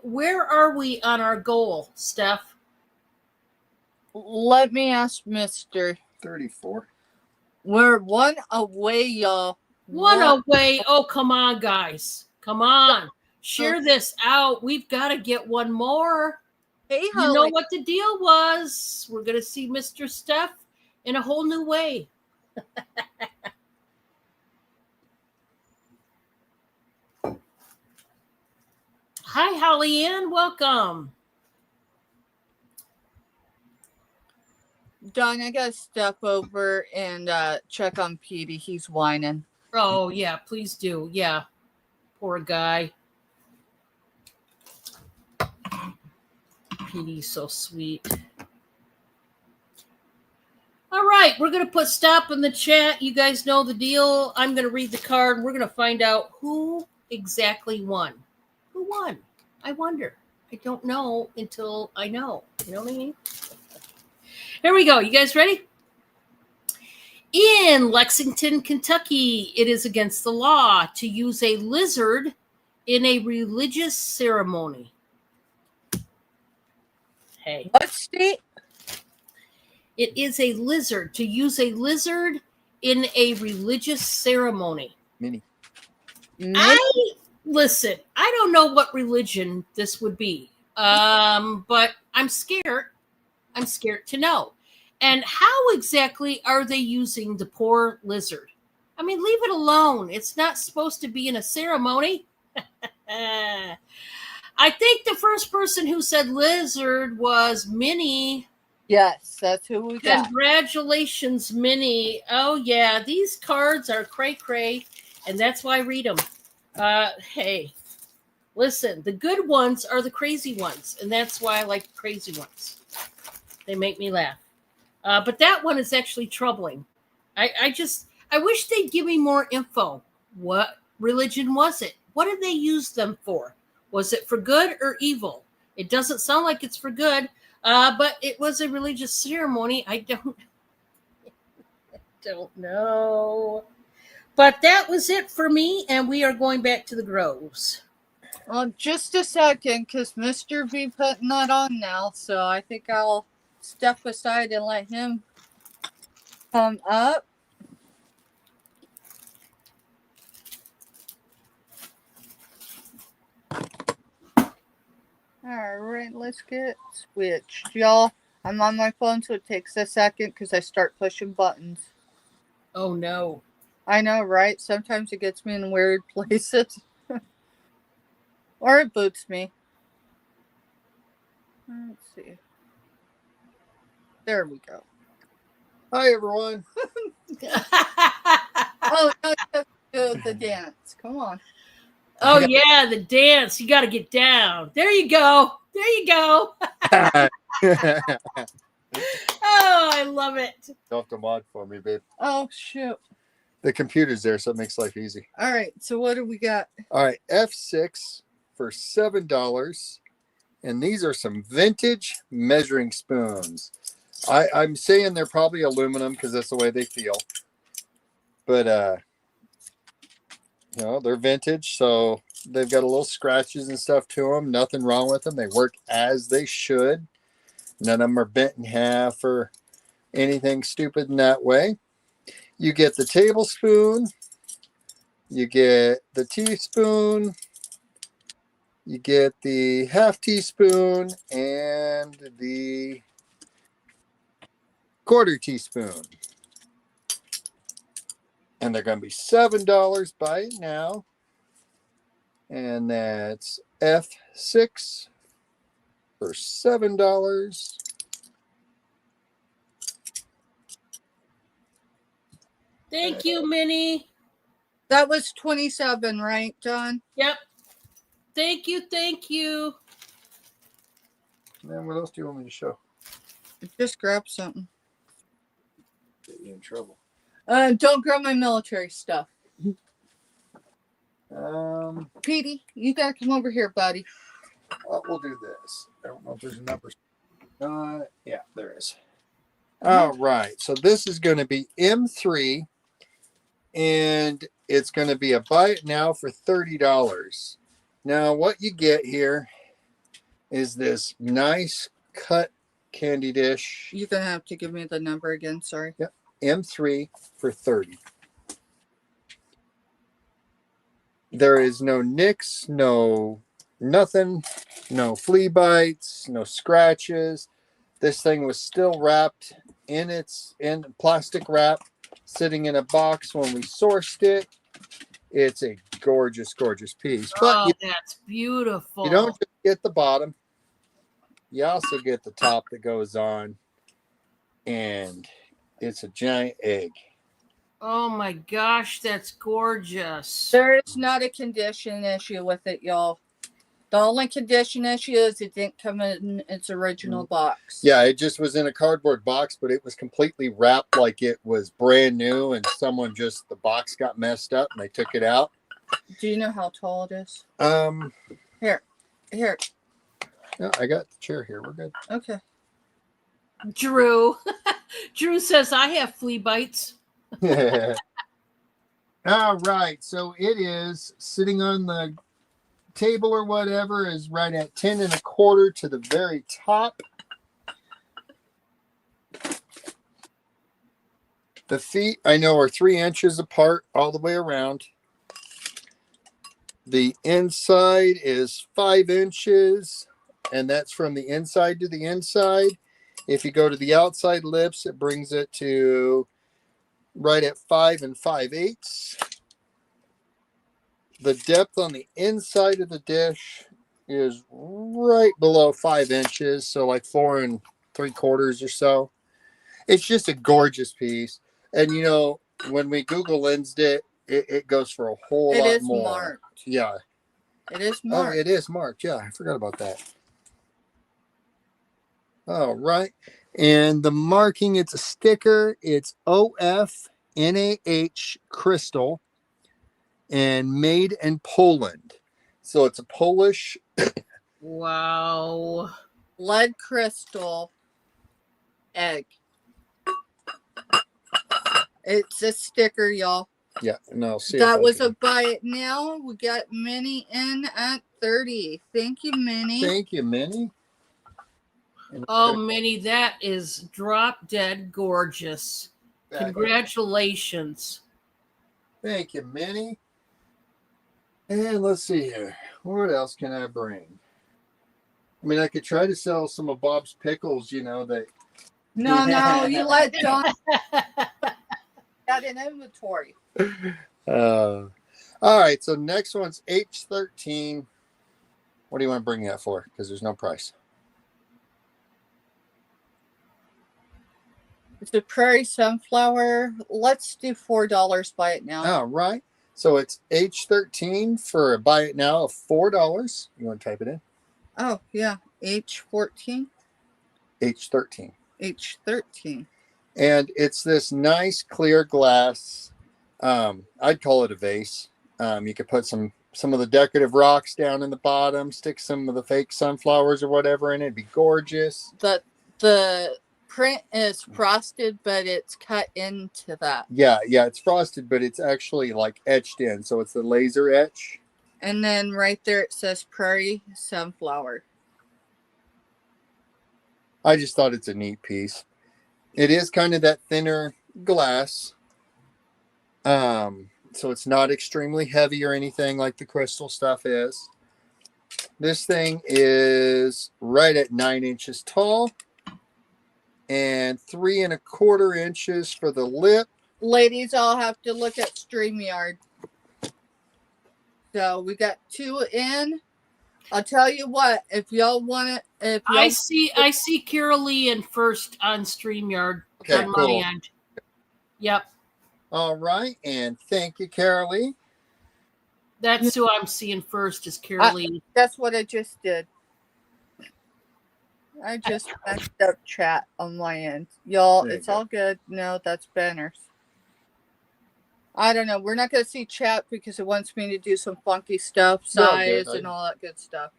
C: Where are we on our goal, Steph?
A: Let me ask Mr.
B: 34.
A: We're one away, y'all.
C: One away. Oh, come on, guys. Come on. Share this out. We've got to get one more.
A: Hey,
C: You know what the deal was. We're going to see Mr. Steph in a whole new way. Hi, Holly Ann. Welcome.
A: Don, I gotta step over and check on Petey. He's whining.
C: Oh, yeah, please do. Yeah. Poor guy. Petey's so sweet. All right, we're going to put stop in the chat. You guys know the deal. I'm going to read the card. And we're going to find out who exactly won. Who won? I wonder. I don't know until I know. You know what I mean? Here we go. You guys ready? In Lexington, Kentucky, it is against the law to use a lizard in a religious ceremony. Hey.
A: What state?
C: It is a lizard to use a lizard in a religious ceremony.
B: Mini.
C: Listen, I don't know what religion this would be. But I'm scared. I'm scared to know. And how exactly are they using the poor lizard? I mean, leave it alone. It's not supposed to be in a ceremony. I think the first person who said lizard was Minnie.
A: Yes, that's who we got.
C: Congratulations, Minnie. Oh, yeah, these cards are cray-cray, and that's why I read them. Hey, listen, the good ones are the crazy ones, and that's why I like crazy ones. They make me laugh. But that one is actually troubling. I wish they'd give me more info. What religion was it? What did they use them for? Was it for good or evil? It doesn't sound like it's for good. But it was a religious ceremony. I don't know. But that was it for me, and we are going back to the Groves.
A: Well, just a second, because Mr. B putting that on now, so I think I'll step aside and let him come up. All right, let's get switched, y'all. I'm on my phone, so it takes a second because I start pushing buttons.
C: Oh, no.
A: I know, right? Sometimes it gets me in weird places. Or it boots me. Let's see. There we go.
B: Hi, everyone.
A: Oh, no, you have to do the dance. Come on.
C: Oh, yeah, the dance. You got to get down. There you go. There you go. Oh, I love it.
B: You'll have to mod for me, babe.
A: Oh, shoot.
B: The computer's there, so it makes life easy.
A: All right, so what do we got?
B: All right, F6 for $7. And these are some vintage measuring spoons. I'm saying they're probably aluminum because that's the way they feel. But, you know, they're vintage, so they've got a little scratches and stuff to them. Nothing wrong with them. They work as they should. None of them are bent in half or anything stupid in that way. You get the tablespoon. You get the teaspoon. You get the half teaspoon and the quarter teaspoon. And they're going to be $7. Buy it now. And that's F6 for $7.
C: Thank you, Minnie.
A: That was 27, right, John?
C: Yep. Thank you. Thank you.
B: And then what else do you want me to show?
A: Just grab something.
B: Get you in trouble.
A: Don't grab my military stuff.
B: Um,
A: Petey, you gotta come over here, buddy.
B: we'll do this. I don't know if there's a number. Yeah, there is. All right. So this is going to be M3, and it's going to be a buy it now for $30. Now, what you get here is this nice cut candy dish.
A: You're gonna have to give me the number again. Sorry.
B: Yep. M3 for 30. There is no nicks, no nothing, no flea bites, no scratches. This thing was still wrapped in plastic wrap, sitting in a box when we sourced it. It's a gorgeous, gorgeous piece. But
C: that's beautiful.
B: you don't just get the bottom. You also get the top that goes on, and it's a giant egg.
C: Oh my gosh, that's gorgeous.
A: There is not a condition issue with it, y'all. The only condition issue is it didn't come in its original box.
B: Yeah, it just was in a cardboard box, but it was completely wrapped like it was brand new, and the box got messed up and they took it out.
A: Do you know how tall it is? Here.
B: No, I got the chair here. We're good.
A: Okay.
C: Drew. Drew says I have flea bites.
B: All right. So it is sitting on the table or whatever, is right at 10 1/4 to the very top. The feet, I know, are 3 inches apart all the way around. The inside is 5 inches, and that's from the inside to the inside. If you go to the outside lips, it brings it to right at 5 5/8. The depth on the inside of the dish is right below 5 inches, so like 4 3/4 or so. It's just a gorgeous piece. And you know, when we Google lensed it goes for a whole lot more.
A: It is marked.
B: Yeah.
A: It is marked.
B: Oh, it is marked. Yeah, I forgot about that. All right. And the marking, it's a sticker. It's OFNAH Crystal and made in Poland. So it's a Polish.
C: Wow.
A: Lead crystal egg. It's a sticker, y'all.
B: Yeah, no, see.
A: That was a buy it now. We got Minnie in at 30. Thank you, Minnie.
B: Thank you, Minnie.
C: Oh, Minnie, that is drop dead gorgeous. Congratulations.
B: Thank you, Minnie. And let's see here. What else can I bring? I mean, I could try to sell some of Bob's pickles, you know, that.
A: No, you let John got an inventory.
B: All right, so next one's H13. What do you want to bring that for? Because there's no price.
A: It's a prairie sunflower. Let's do $4. Buy it now.
B: All right. So it's H13 for a buy it now of $4. You want to type it in?
A: Oh, yeah. H14.
B: H13.
A: H13.
B: And it's this nice clear glass. I'd call it a vase. You could put some of the decorative rocks down in the bottom, stick some of the fake sunflowers or whatever in it. It'd be gorgeous.
A: The print is frosted, but it's cut into that.
B: Yeah, it's frosted, but it's actually like etched in. So it's the laser etch.
A: And then right there it says prairie sunflower.
B: I just thought it's a neat piece. It is kind of that thinner glass. So it's not extremely heavy or anything like the crystal stuff is. This thing is right at 9 inches tall and 3 1/4 inches for the lip.
A: Ladies, I'll have to look at StreamYard. So we got 2 in. I'll tell you what, if y'all want it,
C: I see Carol Lee in first on StreamYard
B: Okay,
C: on
B: cool.
C: my end. Yep.
B: All right, and thank you, Carol Lee.
C: That's who I'm seeing first is Carol Lee.
A: That's what I just did. I just messed up chat on my end. Y'all,
B: There you
A: it's
B: go.
A: all good. No, that's banners. I don't know. We're not going to see chat because it wants me to do some funky stuff,
B: No,
A: size,
B: good.
A: and all that good stuff.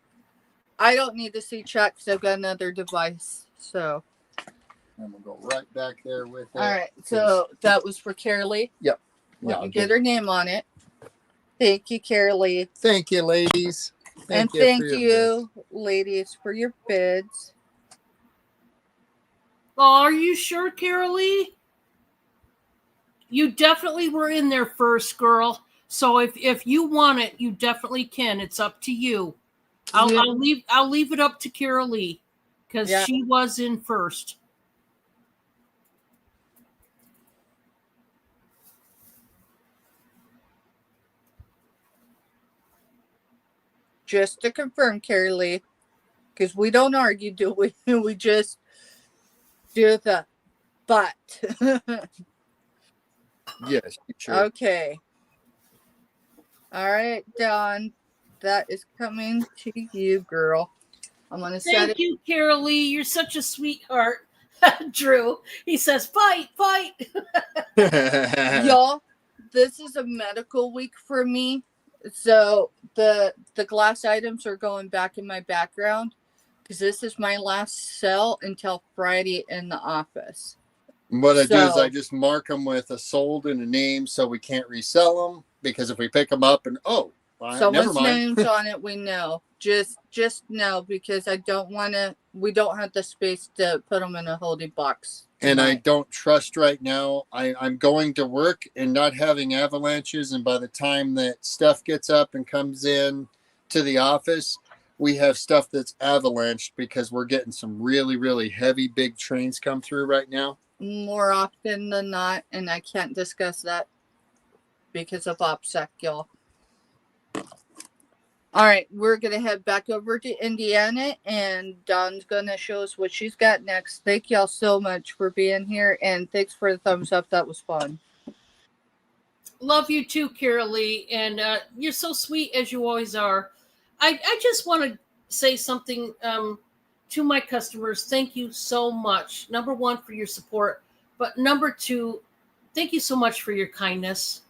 A: I don't need to see chat because I've got another device. So,
B: And we'll go right back there with it.
A: all right. So that was for Carolee.
B: Yep.
A: Let
B: Yeah,
A: me
B: I'll
A: get
B: give-
A: her name on it. Thank you, Carolee.
B: Thank you, ladies.
A: And
B: for
A: thank
B: your
A: you, ladies, for your bids.
C: Oh, are you sure, Carolee? You definitely were in there first, girl. So if you want it, you definitely can. It's up to you.
A: Yeah.
C: I'll leave it up to Carolee because
A: Yeah.
C: she was in first.
A: Just to confirm, Carolee, because we don't argue, do we? We just do the but.
B: Yes, sure.
A: Okay. All right, Dawn. That is coming to you, girl. I'm going to set
C: Thank
A: it.
C: you, Carolee. You're such a sweetheart. Drew, he says, fight, fight.
A: Y'all, this is a medical week for me. So the glass items are going back in my background because this is my last sell until Friday in the office.
B: What I do is
A: So-
B: I just mark them with a sold and a name so we can't resell them, because if we pick them up and well, never
A: Someone's
B: mind.
A: name's on it, we know. Just know, because I don't want to. We don't have the space to put them in a holding box.
B: And I
A: tonight.
B: don't trust right now. I'm going to work and not having avalanches, and by the time that stuff gets up and comes in to the office, we have stuff that's avalanched because we're getting some really, really heavy big trains come through right now.
A: More often than not, and I can't discuss that because of OPSEC, y'all. All right, we're gonna head back over to Indiana, and Dawn's gonna show us what she's got next. Thank y'all so much for being here, and thanks for the thumbs up. That was fun.
C: Love you too, Carolee. And you're so sweet as you always are. I just want to say something to my customers. Thank you so much. Number one, for your support. But number two, thank you so much for your kindness.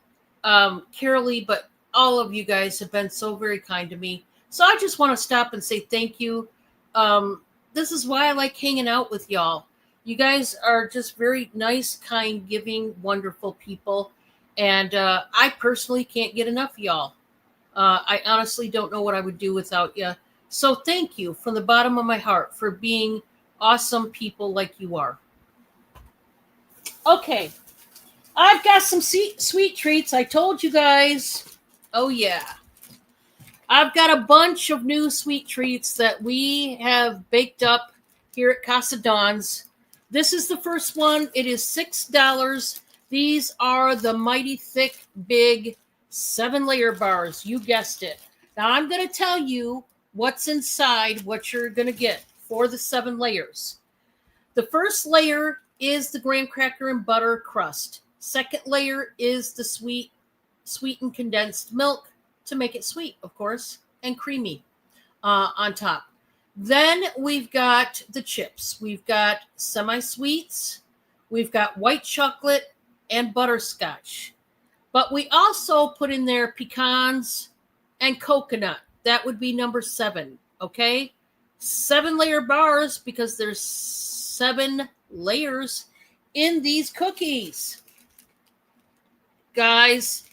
C: Carolee, but all of you guys have been so very kind to me. So I just want to stop and say thank you. This is why I like hanging out with y'all. You guys are just very nice, kind, giving, wonderful people. And I personally can't get enough of y'all. I honestly don't know what I would do without you. So thank you from the bottom of my heart for being awesome people like you are. Okay. I've got some sweet treats. I told you guys. Oh, yeah. I've got a bunch of new sweet treats that we have baked up here at Casa Dawn's. This is the first one. It is $6. These are the Mighty Thick Big 7-layer bars. You guessed it. Now I'm going to tell you what's inside, what you're going to get for the 7 layers. The first layer is the graham cracker and butter crust. Second layer is the sweetened condensed milk to make it sweet, of course, and creamy on top. Then we've got the chips. We've got semi-sweets. We've got white chocolate and butterscotch. But we also put in there pecans and coconut. That would be number 7, okay? 7-layer bars because there's 7 layers in these cookies. Guys,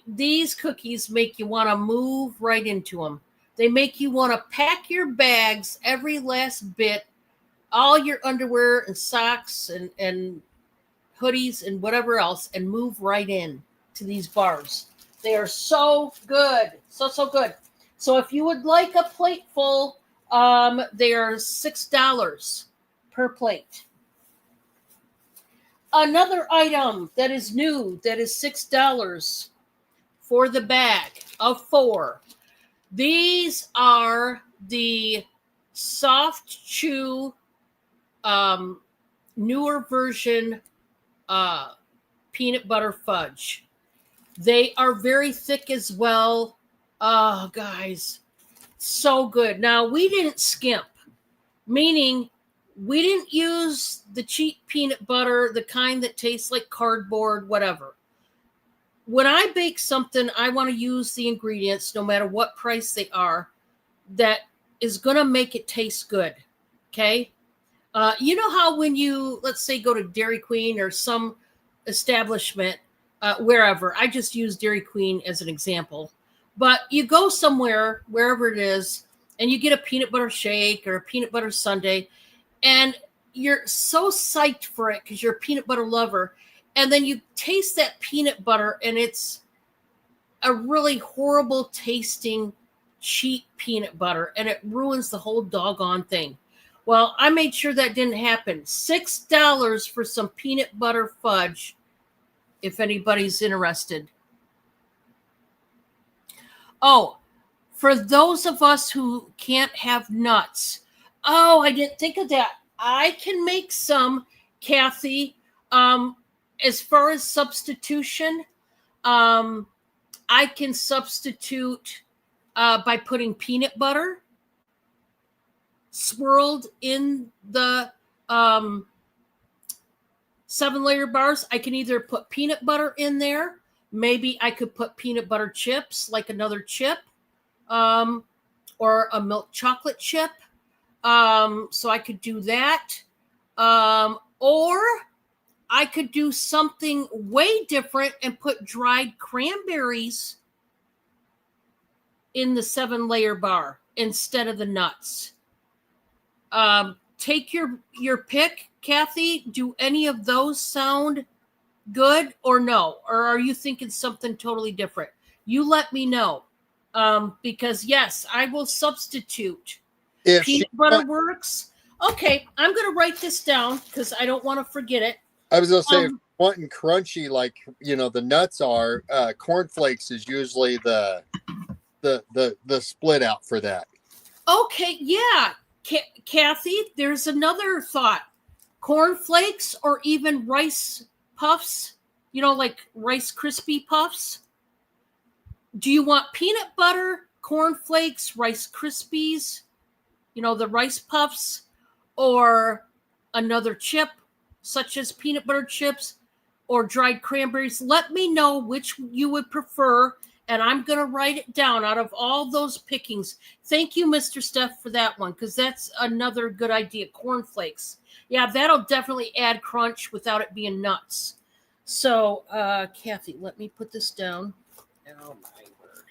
C: these cookies make you want to move right into them. They make you want to pack your bags, every last bit, all your underwear and socks and hoodies and whatever else, and move right in to these bars. They are so good. So good. So if you would like a plate full, they are $6 per plate. Another item that is new, that is $6 for the bag of 4. These are the soft chew newer version peanut butter fudge. They are very thick as well. Oh, guys, so good. Now, we didn't skimp, meaning we didn't use the cheap peanut butter, the kind that tastes like cardboard, whatever. When I bake something, I want to use the ingredients, no matter what price they are, that is going to make it taste good. Okay. You know how when you, let's say, go to Dairy Queen or some establishment, wherever, I just use Dairy Queen as an example, but you go somewhere, wherever it is, and you get a peanut butter shake or a peanut butter sundae, and you're so psyched for it because you're a peanut butter lover. And then you taste that peanut butter and it's a really horrible tasting, cheap peanut butter, and it ruins the whole doggone thing. Well, I made sure that didn't happen. $6 for some peanut butter fudge, if anybody's interested. Oh, for those of us who can't have nuts. Oh, I didn't think of that. I can make some, Kathy. As far as substitution, I can substitute by putting peanut butter swirled in the 7-layer bars. I can either put peanut butter in there. Maybe I could put peanut butter chips, like another chip, or a milk chocolate chip. So I could do that. Or I could do something way different and put dried cranberries in the 7-layer bar instead of the nuts. Take your pick, Kathy. Do any of those sound good or no? Or are you thinking something totally different? You let me know. Because yes, I will substitute.
B: If
C: Peanut butter works. Okay, I'm going to write this down because I don't want to forget it.
B: I was going to say, if you're wanting crunchy, like, the nuts are, cornflakes is usually the split out for that.
C: Okay, yeah. Kathy, there's another thought. Cornflakes or even rice puffs, like Rice Krispie puffs. Do you want peanut butter, cornflakes, Rice Krispies, the rice puffs, or another chip such as peanut butter chips or dried cranberries? Let me know which you would prefer, and I'm going to write it down out of all those pickings. Thank you, Mr. Steph, for that one, because that's another good idea. Cornflakes. Yeah, that'll definitely add crunch without it being nuts. So, Kathy, let me put this down. Oh, my word.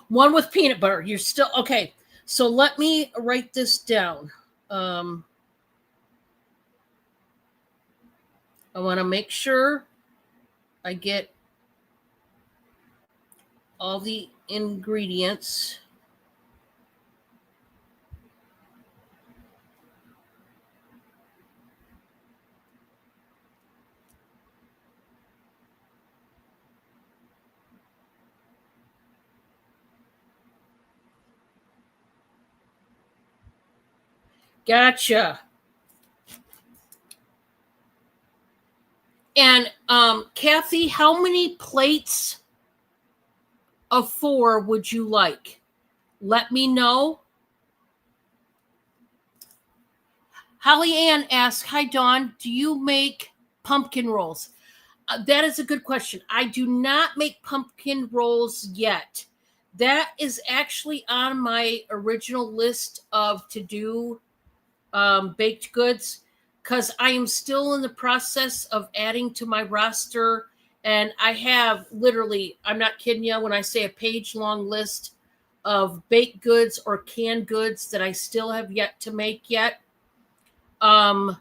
C: One with peanut butter. You're still okay. So let me write this down. I want to make sure I get all the ingredients. Gotcha. And Kathy, how many plates of 4 would you like? Let me know. Holly Ann asks, hi, Dawn, do you make pumpkin rolls? That is a good question. I do not make pumpkin rolls yet. That is actually on my original list of to-do baked goods, because I am still in the process of adding to my roster. And I have literally, I'm not kidding you when I say a page-long list of baked goods or canned goods that I still have yet to make yet. That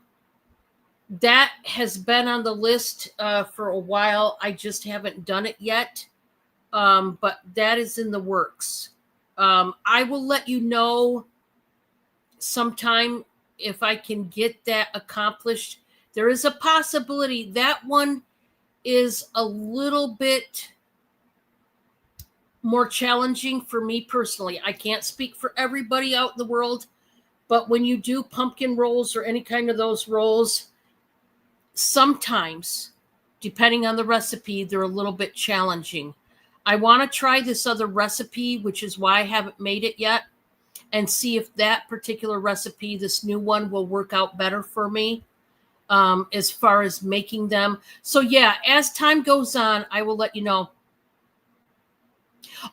C: has been on the list for a while. I just haven't done it yet. But that is in the works. I will let you know sometime if I can get that accomplished. There is a possibility that one is a little bit more challenging for me personally. I can't speak for everybody out in the world, but when you do pumpkin rolls or any kind of those rolls, sometimes, depending on the recipe, they're a little bit challenging. I want to try this other recipe, which is why I haven't made it yet, and see if that particular recipe, this new one, will work out better for me as far as making them. So yeah, as time goes on, I will let you know.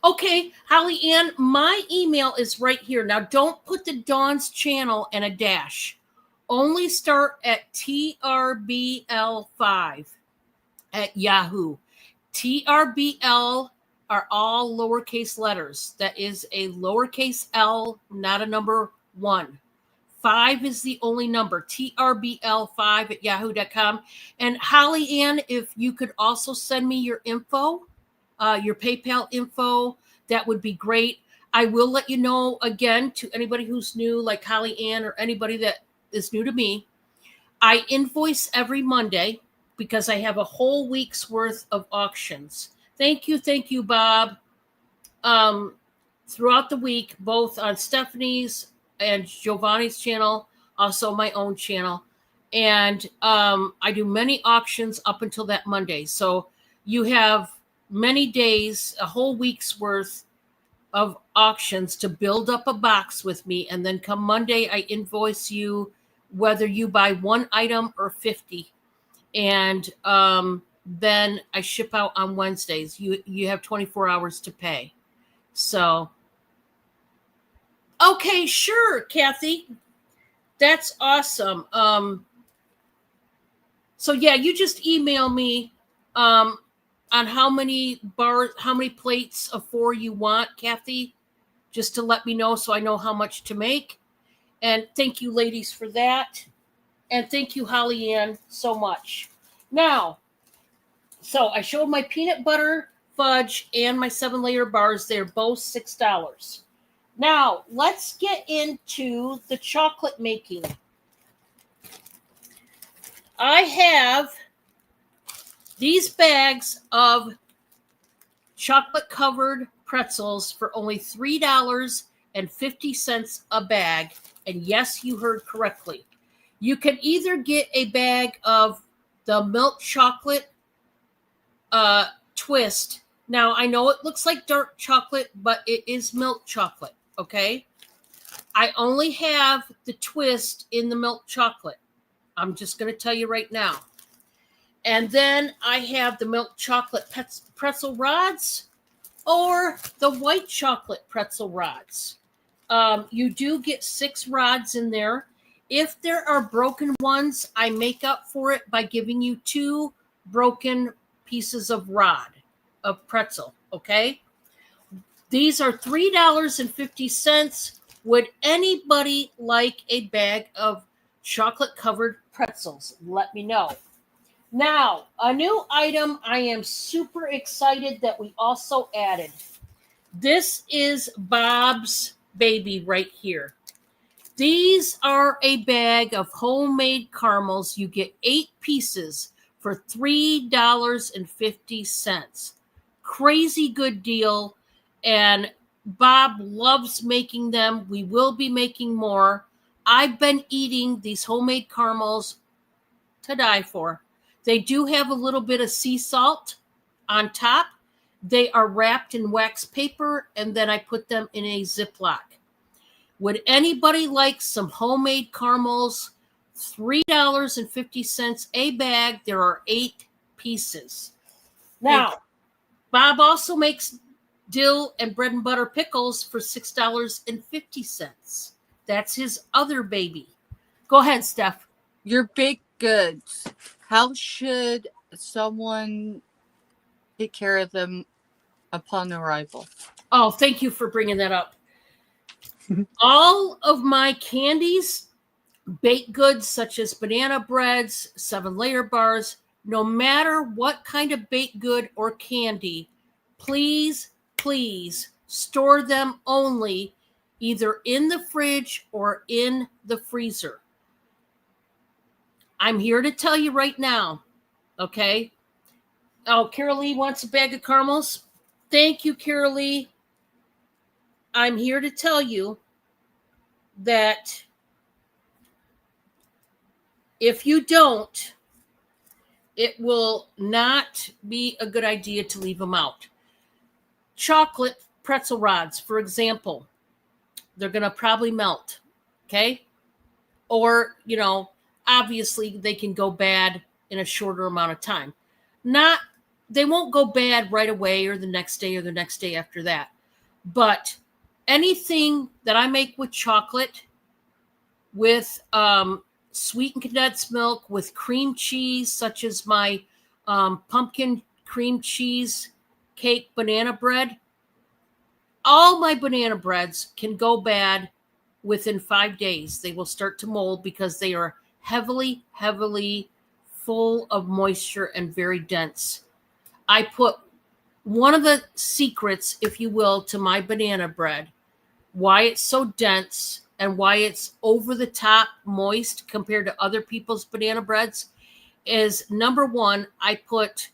C: Okay, Holly Ann, my email is right here. Now, don't put the Dawn's channel and a dash. Only start at TRBL5 at Yahoo. TRBL are all lowercase letters. That is a lowercase L, not a number 1. 5 is the only number. TRBL5 at yahoo.com. And Holly Ann, if you could also send me your info, your PayPal info, that would be great. I will let you know again, to anybody who's new, like Holly Ann or anybody that is new to me, I invoice every Monday because I have a whole week's worth of auctions. Thank you, Bob. Throughout the week, both on Stephanie's and Giovanni's channel, also my own channel. And I do many auctions up until that Monday. So you have many days, a whole week's worth of auctions to build up a box with me. And then come Monday, I invoice you whether you buy one item or 50. And then I ship out on Wednesdays. You have 24 hours to pay. So, okay, sure, Kathy. That's awesome. So yeah, you just email me on how many plates of 4 you want, Kathy, just to let me know so I know how much to make. And thank you, ladies, for that. And thank you, Holly Ann, so much. Now, so I showed my peanut butter fudge and my 7-layer bars. They're both $6. Now, let's get into the chocolate making. I have these bags of chocolate-covered pretzels for only $3.50 a bag. And yes, you heard correctly. You can either get a bag of the milk chocolate twist. Now, I know it looks like dark chocolate, but it is milk chocolate, okay? I only have the twist in the milk chocolate. I'm just going to tell you right now. And then I have the milk chocolate pretzel rods or the white chocolate pretzel rods. You do get 6 rods in there. If there are broken ones, I make up for it by giving you 2 broken pieces of pretzel, okay? These are $3.50. Would anybody like a bag of chocolate-covered pretzels? Let me know. Now, a new item I am super excited that we also added. This is Bob's Baby right here. These are a bag of homemade caramels. You get 8 pieces for $3.50. Crazy good deal. And Bob loves making them. We will be making more. I've been eating these homemade caramels to die for. They do have a little bit of sea salt on top. They are wrapped in wax paper, and then I put them in a Ziploc. Would anybody like some homemade caramels? $3.50 a bag. There are 8 pieces. Now, Bob also makes dill and bread and butter pickles for $6.50. That's his other baby. Go ahead, Steph.
A: Your baked goods. How should someone take care of them upon arrival?
C: Oh, thank you for bringing that up. All of my candies, baked goods such as banana breads, 7-layer bars, no matter what kind of baked good or candy, please store them only either in the fridge or in the freezer. I'm here to tell you right now, okay? Oh, Carol Lee wants a bag of caramels. Thank you, Carol Lee. I'm here to tell you that if you don't, it will not be a good idea to leave them out. Chocolate pretzel rods, for example, they're going to probably melt, okay? Or, obviously they can go bad in a shorter amount of time. Not they won't go bad right away or the next day or the next day after that. But anything that I make with chocolate, with sweetened condensed milk, with cream cheese, such as my pumpkin cream cheese cake banana bread, all my banana breads can go bad within 5 days. They will start to mold because they are heavily, heavily full of moisture and very dense. I put one of the secrets, if you will, to my banana bread, why it's so dense and why it's over the top moist compared to other people's banana breads is, number one, I put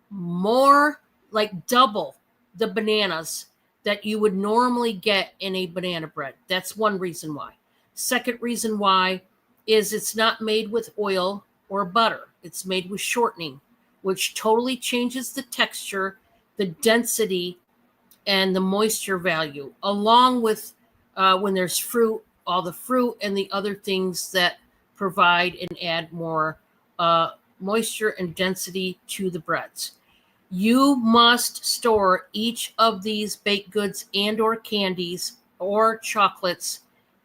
C: more, like double the bananas that you would normally get in a banana bread. That's one reason why. Second reason why is it's not made with oil or butter. It's made with shortening, which totally changes the texture, the density, and the moisture value, along with when there's fruit, all the fruit and the other things that provide and add more moisture and density to the breads. You must store each of these baked goods and or candies or chocolates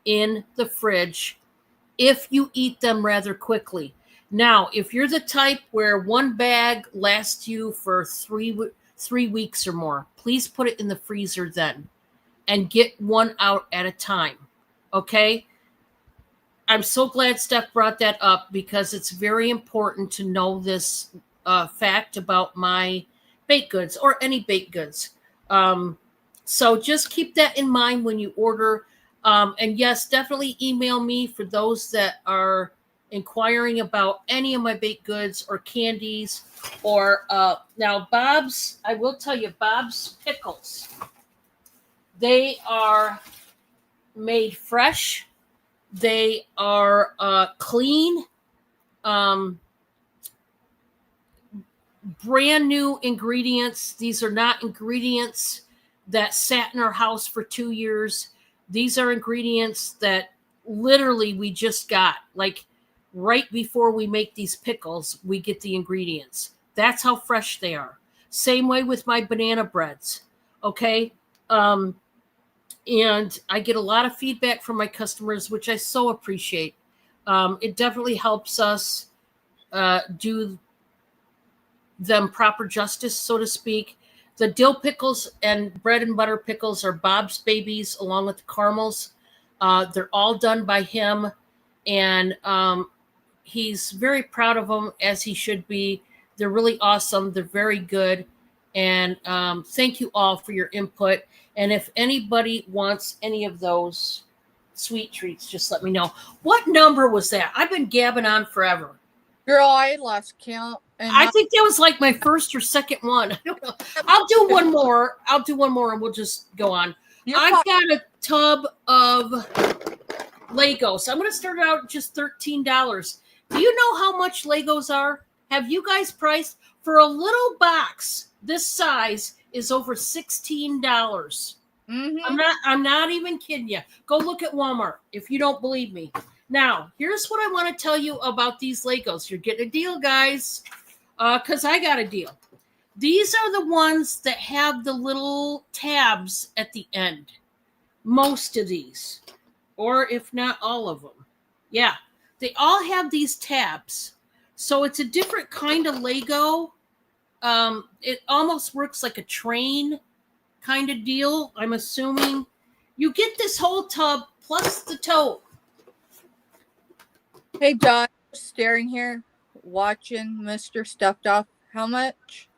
C: in the fridge if you eat them rather quickly. Now, if you're the type where one bag lasts you for 3 weeks or more, please put it in the freezer then and get one out at a time. Okay? I'm so glad Steph brought that up because it's very important to know this fact about my baked goods or any baked goods. So just keep that in mind when you order. And yes, definitely email me for those that are inquiring about any of my baked goods or candies. Or now Bob's, I will tell you, Bob's pickles, they are made fresh. They are clean, brand new ingredients. These are not ingredients that sat in our house for 2 years. These are ingredients that literally we just got. Like right before we make these pickles, we get the ingredients. That's how fresh they are. Same way with my banana breads. Okay. And I get a lot of feedback from my customers, which I so appreciate. It definitely helps us do them proper justice, so to speak. The dill pickles and bread and butter pickles are Bob's babies, along with the caramels. They're all done by him, and he's very proud of them, as he should be. They're really awesome. They're very good. And thank you all for your input. And if anybody wants any of those sweet treats, just let me know. What number was that? I've been gabbing on forever.
A: Girl, I lost count. And
C: I think that was like my first or second one. I don't know. I'll do one more. And we'll just go on. I've got a tub of Legos. I'm going to start out at just $13. Do you know how much Legos are? Have you guys priced? For a little box this size is over $16.
A: Mm-hmm.
C: I'm not even kidding you. Go look at Walmart if you don't believe me. Now, here's what I want to tell you about these Legos. You're getting a deal, guys, because I got a deal. These are the ones that have the little tabs at the end. Most of these, or if not all of them. Yeah, they all have these tabs. So it's a different kind of Lego. It almost works like a train kind of deal, I'm assuming. You get this whole tub plus the tote.
A: Hey, John, staring here, watching Mr. Stuffed Off. How much?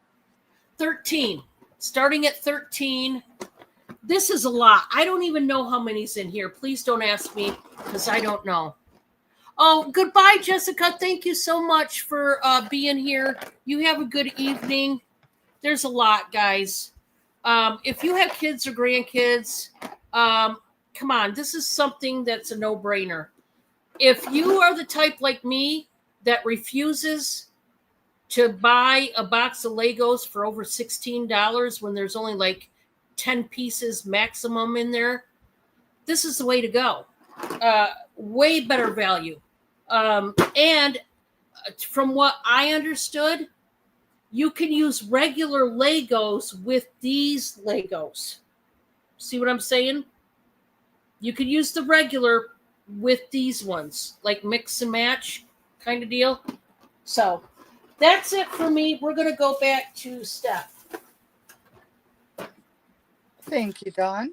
C: 13. Starting at 13. This is a lot. I don't even know how many's in here. Please don't ask me because I don't know. Oh, goodbye, Jessica. Thank you so much for being here. You have a good evening. There's a lot, guys. If you have kids or grandkids, come on. This is something that's a no-brainer. If you are the type like me that refuses to buy a box of Legos for over $16 when there's only like 10 pieces maximum in there, this is the way to go. Way better value. And from what I understood, you can use regular Legos with these Legos. See what I'm saying? You could use the regular with these ones, like mix and match kind of deal. So that's it for me. We're going to go back to Steph.
A: Thank you, Dawn.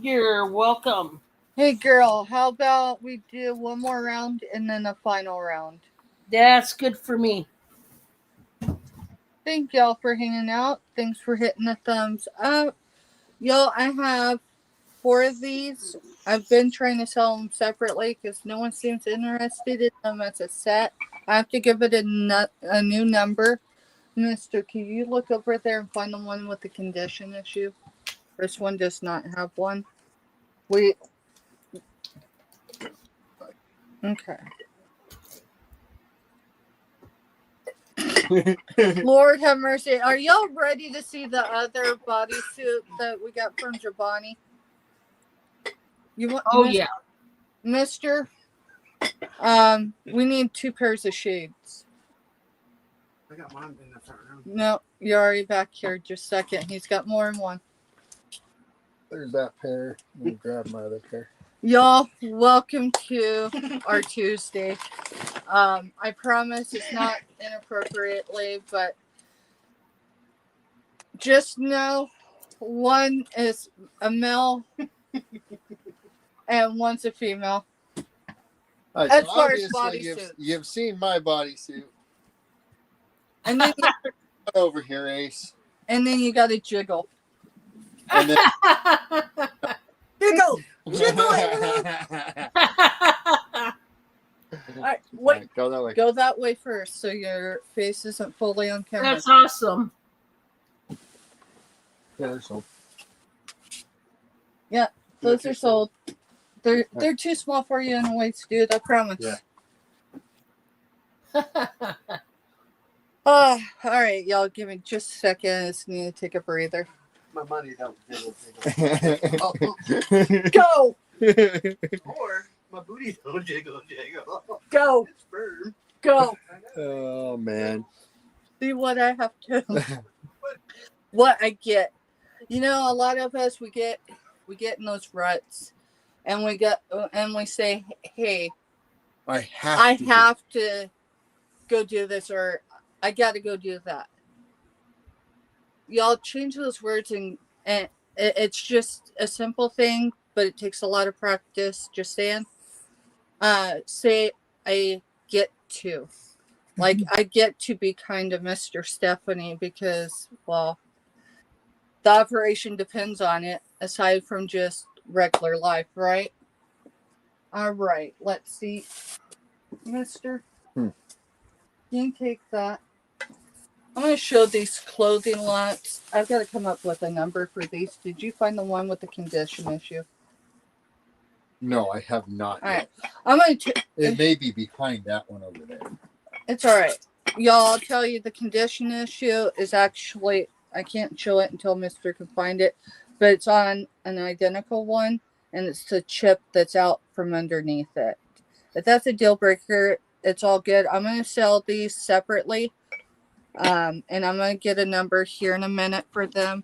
C: You're welcome.
A: Hey, girl, how about we do one more round and then a final round?
C: That's good for me.
A: Thank y'all for hanging out. Thanks for hitting the thumbs up. Y'all, I have 4 of these. I've been trying to sell them separately because no one seems interested in them as a set. I have to give it a new number. Mister, can you look over there and find the one with the condition issue? This one does not have one. Okay. Lord have mercy. Are y'all ready to see the other bodysuit that we got from Giovanni? You want?
C: Oh, yeah.
A: Mister, we need 2 pairs of shades.
D: I got mine in the front room.
A: No, you're already back here. Just a second. He's got more than one.
B: There's that pair. Let me grab my other pair.
A: Y'all, welcome to our Tuesday. I promise it's not inappropriately, but just know one is a male and one's a female.
B: All right,
A: As
B: so
A: far as
B: obviously
A: bodysuits.
B: you've seen my bodysuit.
A: And then
B: Over here, Ace.
A: you got to jiggle.
B: And then
A: Jiggle! All right, wait.
B: All right, go that way.
A: Go that way first so your face isn't fully on camera.
C: That's awesome.
B: Yeah, so
A: Those are sold. They're too small for you in a waist, dude. I promise.
B: Yeah.
A: Oh, all right, y'all. Give me just a second. I just need to take a breather.
D: My money don't jiggle.
A: Go,
D: Or my booty don't jiggle.
A: go,
D: It's firm.
A: go.
B: Oh man.
A: See what I have to. What I get. You know, a lot of us we get in those ruts, and we say, "Hey,
B: I
A: I have to go do this," or "I got to go do that." Y'all change those words, and it's just a simple thing, but it takes a lot of practice. Just saying. Say I get to, like I get to be kind to Mr. Stephanie because, well, the operation depends on it. Aside from just regular life, right? All right. Let's see, Mister.
B: Hmm.
A: You can take that. I'm going to show these clothing lots. I've got to come up with a number for these. Did you find the one with the condition issue?
B: No, I have not.
A: All right.
B: Yet.
A: I'm going to.
B: It may be behind that one over there.
A: It's all right. Y'all, I'll tell you the condition issue is actually, I can't show it until Mr. can find it, but it's on an identical one, and it's the chip that's out from underneath it. If that's a deal breaker, it's all good. I'm going to sell these separately. And I'm going to get a number here in a minute for them.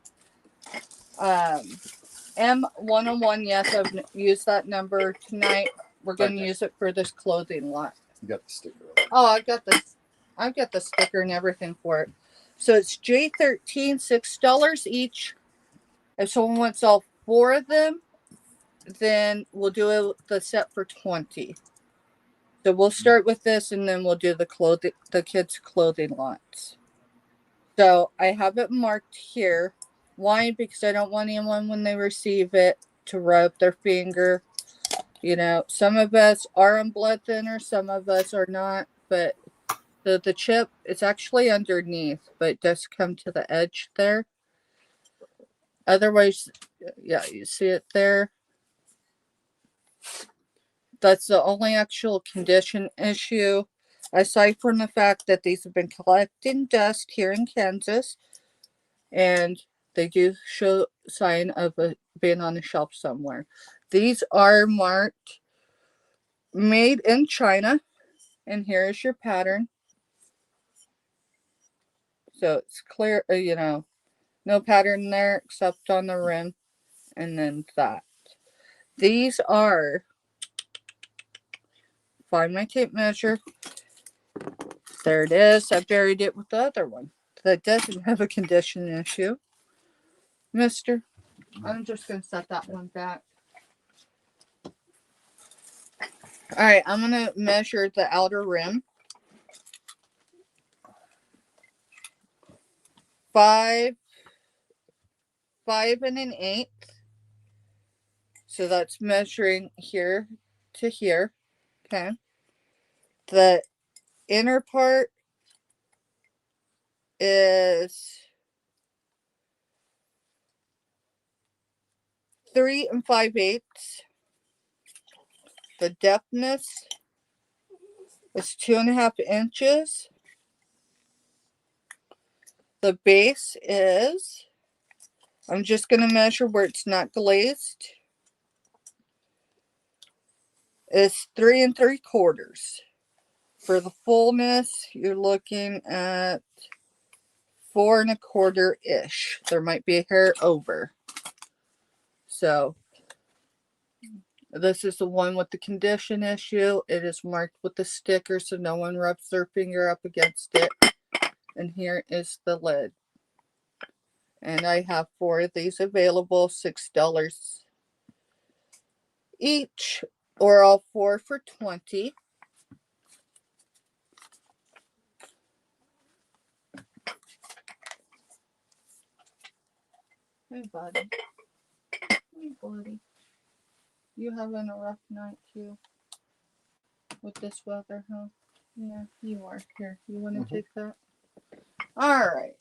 A: M101, yes, I've used that number tonight. We're going to use it for this clothing lot.
B: You got the sticker.
A: Oh, I've got the sticker and everything for it. So it's J13, $6 each. If someone wants all 4 of them, then we'll do the set for $20. So we'll start with this, and then we'll do the kids' clothing lots. So I have it marked here. Why? Because I don't want anyone when they receive it to rub their finger. You know, some of us are on blood thinner, some of us are not. But the chip, it's actually underneath, but it does come to the edge there. Otherwise, yeah, you see it there. That's the only actual condition issue. Aside from the fact that these have been collecting dust here in Kansas, and they do show sign of being on the shelf somewhere. These are marked made in China, and here is your pattern. So it's clear, no pattern there except on the rim. And then that. These are, find my tape measure. There it is. I buried it with the other one that doesn't have a condition issue. Mister, I'm just going to set that one back. All right, I'm going to measure the outer rim. 5 1/8. So that's measuring here to here. Okay. The inner part is 3 5/8. The depthness is 2.5 inches. The base is, I'm just going to measure where it's not glazed. It's 3 3/4. For the fullness, you're looking at 4 1/4 ish. There might be a hair over. So this is the one with the condition issue. It is marked with the sticker so no one rubs their finger up against it. And here is the lid. And I have 4 of these available, $6 each, or all 4 for $20. Hey, buddy. Hey, buddy. You having a rough night too with this weather, huh? Yeah, you are. Here, you want to take that? All right.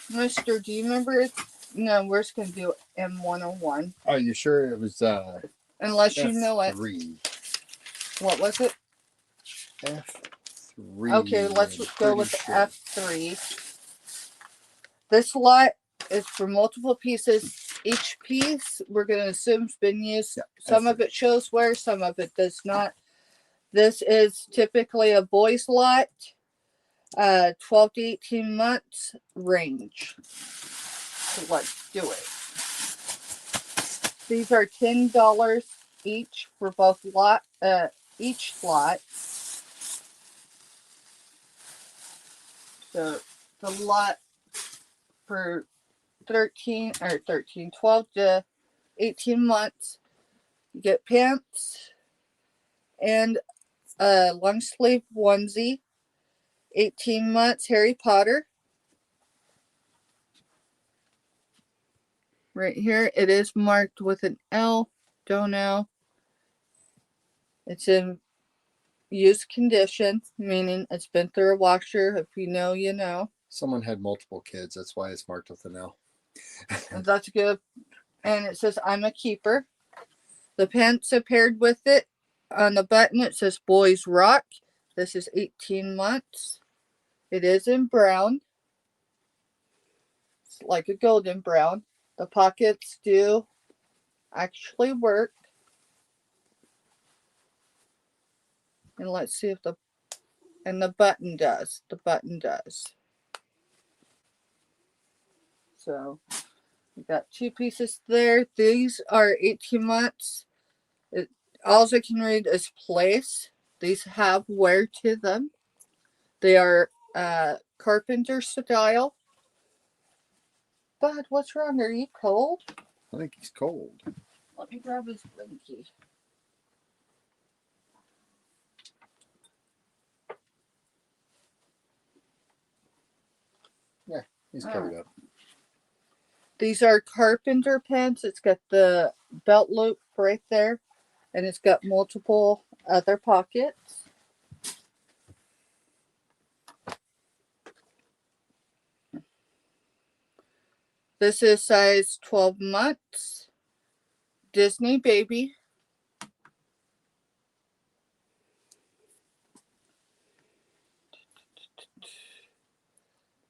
A: Mister, do you remember it? No, we're just going to do M101.
B: Are you sure it was
A: Unless you know it.
B: F3?
A: What was it?
B: F3.
A: Okay, let's
B: I'm
A: go with
B: pretty sure.
A: F3. This lot is for multiple pieces. Each piece, we're going to assume has been used.
B: Yeah,
A: some of it shows wear, some of it does not. This is typically a boys lot, 12 to 18 months range. So let's do it. These are $10 each for both each lot. So the lot for 12 to 18 months, you get pants and a long sleeve onesie. 18 months Harry Potter. Right here, it is marked with an L. Don't know. It's in used condition, meaning it's been through a washer. If you know, you know.
B: Someone had multiple kids. That's why it's marked with an L.
A: And that's good. And it says, I'm a keeper. The pants are paired with it. On the button, it says Boys Rock. This is 18 months. It is in brown. It's like a golden brown. The pockets do actually work. And let's see if the button does. The button does. So we got 2 pieces there. These are 18 months. All I can read is place. These have wear to them. They are carpenter style. Bud, what's wrong? Are you cold?
B: I think he's cold.
A: Let me grab his blankie.
B: Yeah, he's covered up.
A: These are carpenter pants. It's got the belt loop right there. And it's got multiple other pockets. This is size 12 months. Disney baby.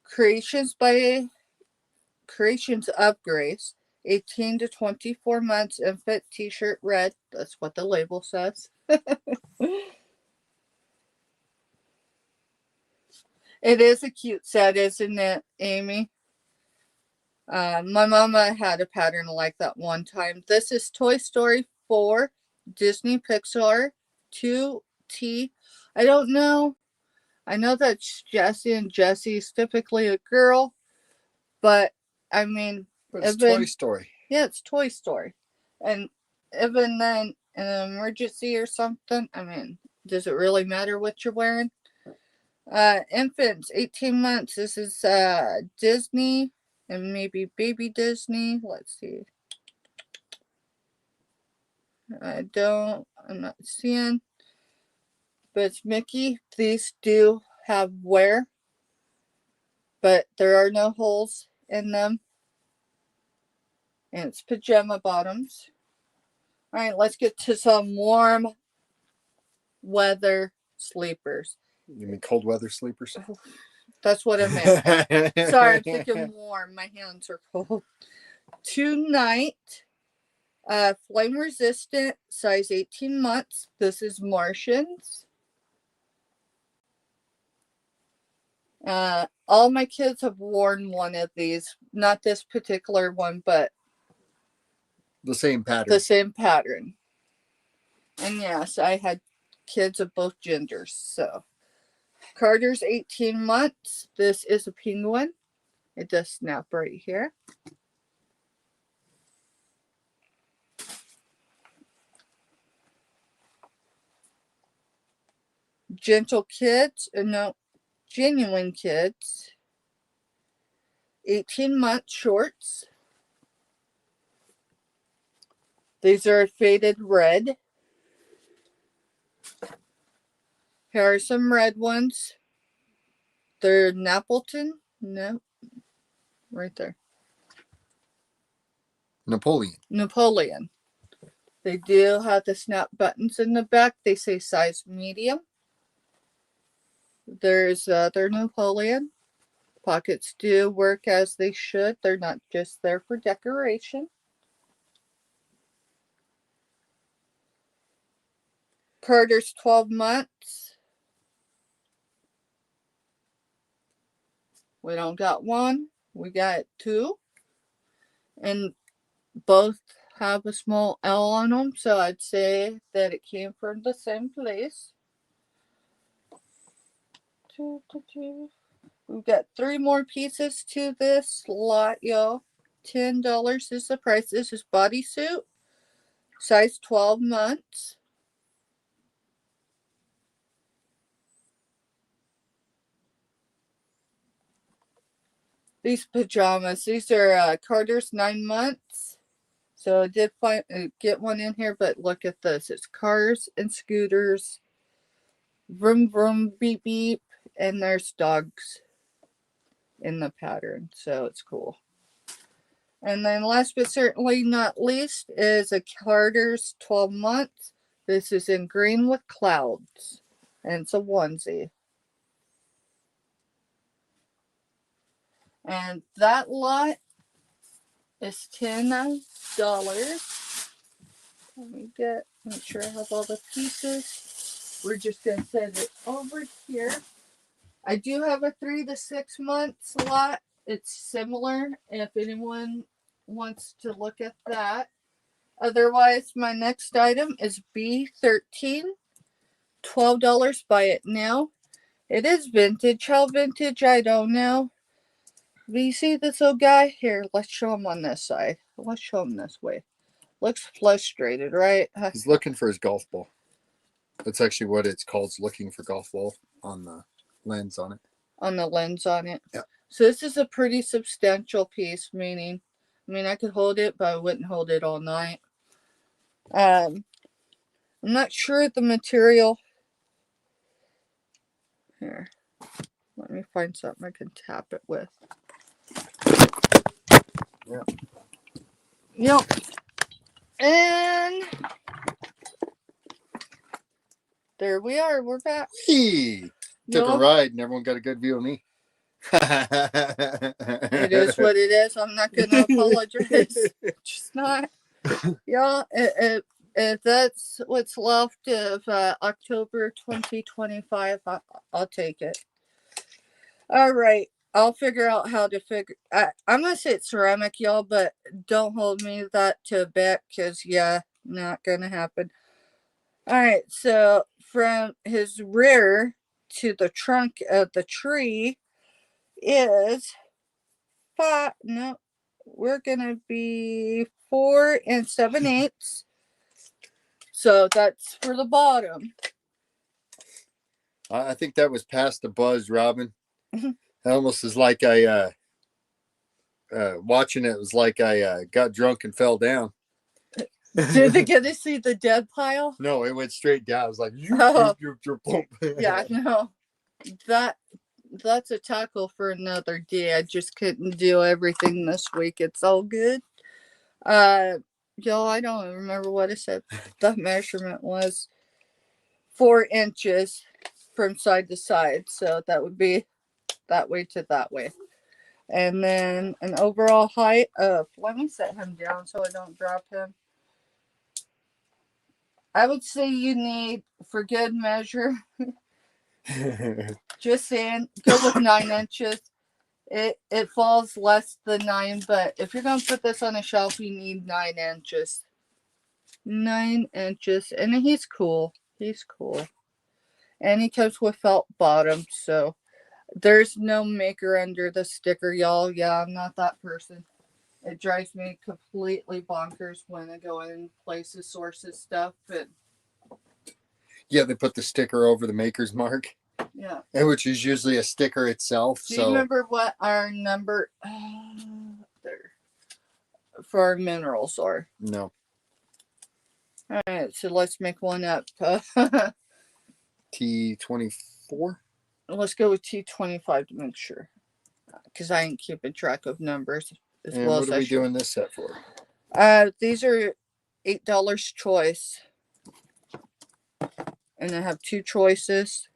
A: Creations of Grace. 18 to 24 months infant t-shirt red. That's what the label says. It is a cute set, isn't it, Amy? My mama had a pattern like that one time. This is Toy Story 4, Disney Pixar 2T. I don't know. I know that's Jessie, and Jessie's typically a girl, but I mean,
B: But it's
A: even,
B: Toy Story.
A: yeah, it's Toy Story. And even then, in an emergency or something, I mean, does it really matter what you're wearing? Infants, 18 months. This is Disney and maybe Baby Disney. Let's see. I'm not seeing. But it's Mickey. These do have wear, but there are no holes in them. And it's pajama bottoms. All right, let's get to some warm weather sleepers.
B: You mean cold weather sleepers?
A: That's what I meant. Sorry, I'm thinking warm. My hands are cold. Tonight, flame resistant, size 18 months. This is Martians. All my kids have worn one of these. Not this particular one, but
B: the same pattern.
A: the same pattern. And yes, I had kids of both genders. So Carter's 18 months. This is a penguin. It does snap right here. Gentle kids, no, genuine kids. 18-month shorts. These are faded red. Here are some red ones. They're Napleton. No, right there. Napoleon. They do have the snap buttons in the back. They say size medium. There's their Napoleon. Pockets do work as they should. They're not just there for decoration. Carter's 12 months. We don't got one. We got two. And both have a small L on them. So I'd say that it came from the same place. We've got 3 more pieces to this lot, y'all. $10 is the price. This is bodysuit. Size 12 months. These pajamas, these are Carter's 9 months. So I did get one in here, but look at this. It's cars and scooters. Vroom, vroom, beep, beep. And there's dogs in the pattern. So it's cool. And then last but certainly not least is a Carter's 12 months. This is in green with clouds. And it's a onesie. And that lot is $10. Let me make sure I have all the pieces. We're just going to set it over here. I do have a 3 to 6 months lot. It's similar if anyone wants to look at that. Otherwise, my next item is B13. $12. Buy it now. It is vintage. How vintage, I don't know. Do you see this old guy? Here, let's show him on this side. Let's show him this way. Looks frustrated, right?
B: He's looking for his golf ball. That's actually what it's called. It's looking for golf ball on the lens on it.
A: On the lens on it.
B: Yeah.
A: So this is a pretty substantial piece, meaning, I could hold it, but I wouldn't hold it all night. I'm not sure the material. Here. Let me find something I can tap it with.
B: Yeah.
A: Yep. And there we are. We're back.
B: Hey, took a ride and everyone got a good view of me.
A: It is what it is. I'm not going to apologize. Just not. Y'all, if that's what's left of October 2025, I'll take it. All right. I'll figure out how to figure. I'm gonna say it's ceramic, y'all, but don't hold me that to a bet, cause yeah, not gonna happen. All right. So from his rear to the trunk of the tree is five. No, we're gonna be 4 7/8. So that's for the bottom.
B: I think that was past the buzz, Robin.
A: Mhm.
B: It almost is like I watching it was like I got drunk and fell down.
A: Did they get to see the dead pile?
B: No, it went straight down. It was like
A: Oh.
B: boom.
A: Yeah, no. That's a tackle for another day. I just couldn't do everything this week. It's all good. Y'all, I don't remember what I said. The measurement was 4 inches from side to side. So that would be that way to that way. And then an overall height of, let me set him down so I don't drop him. I would say you need, for good measure, just saying, go with 9 inches. It falls less than 9, but if you're gonna put this on a shelf, you need 9 inches. 9 inches, and he's cool. He's cool, and he comes with felt bottom, so there's no maker under the sticker, y'all. Yeah, I'm not that person. It drives me completely bonkers when I go in places, sources stuff, and
B: Yeah, they put the sticker over the maker's mark,
A: yeah.
B: which is usually a sticker itself.
A: Do you
B: So
A: remember what our number there for our minerals are?
B: no,
A: All right, so let's make one up.
B: T24.
A: Let's go with T25 to make sure, because I ain't keeping track of numbers as
B: And
A: well
B: what
A: as
B: are
A: I
B: we
A: should.
B: doing this set for?
A: These are $8 choice, and I have 2 choices.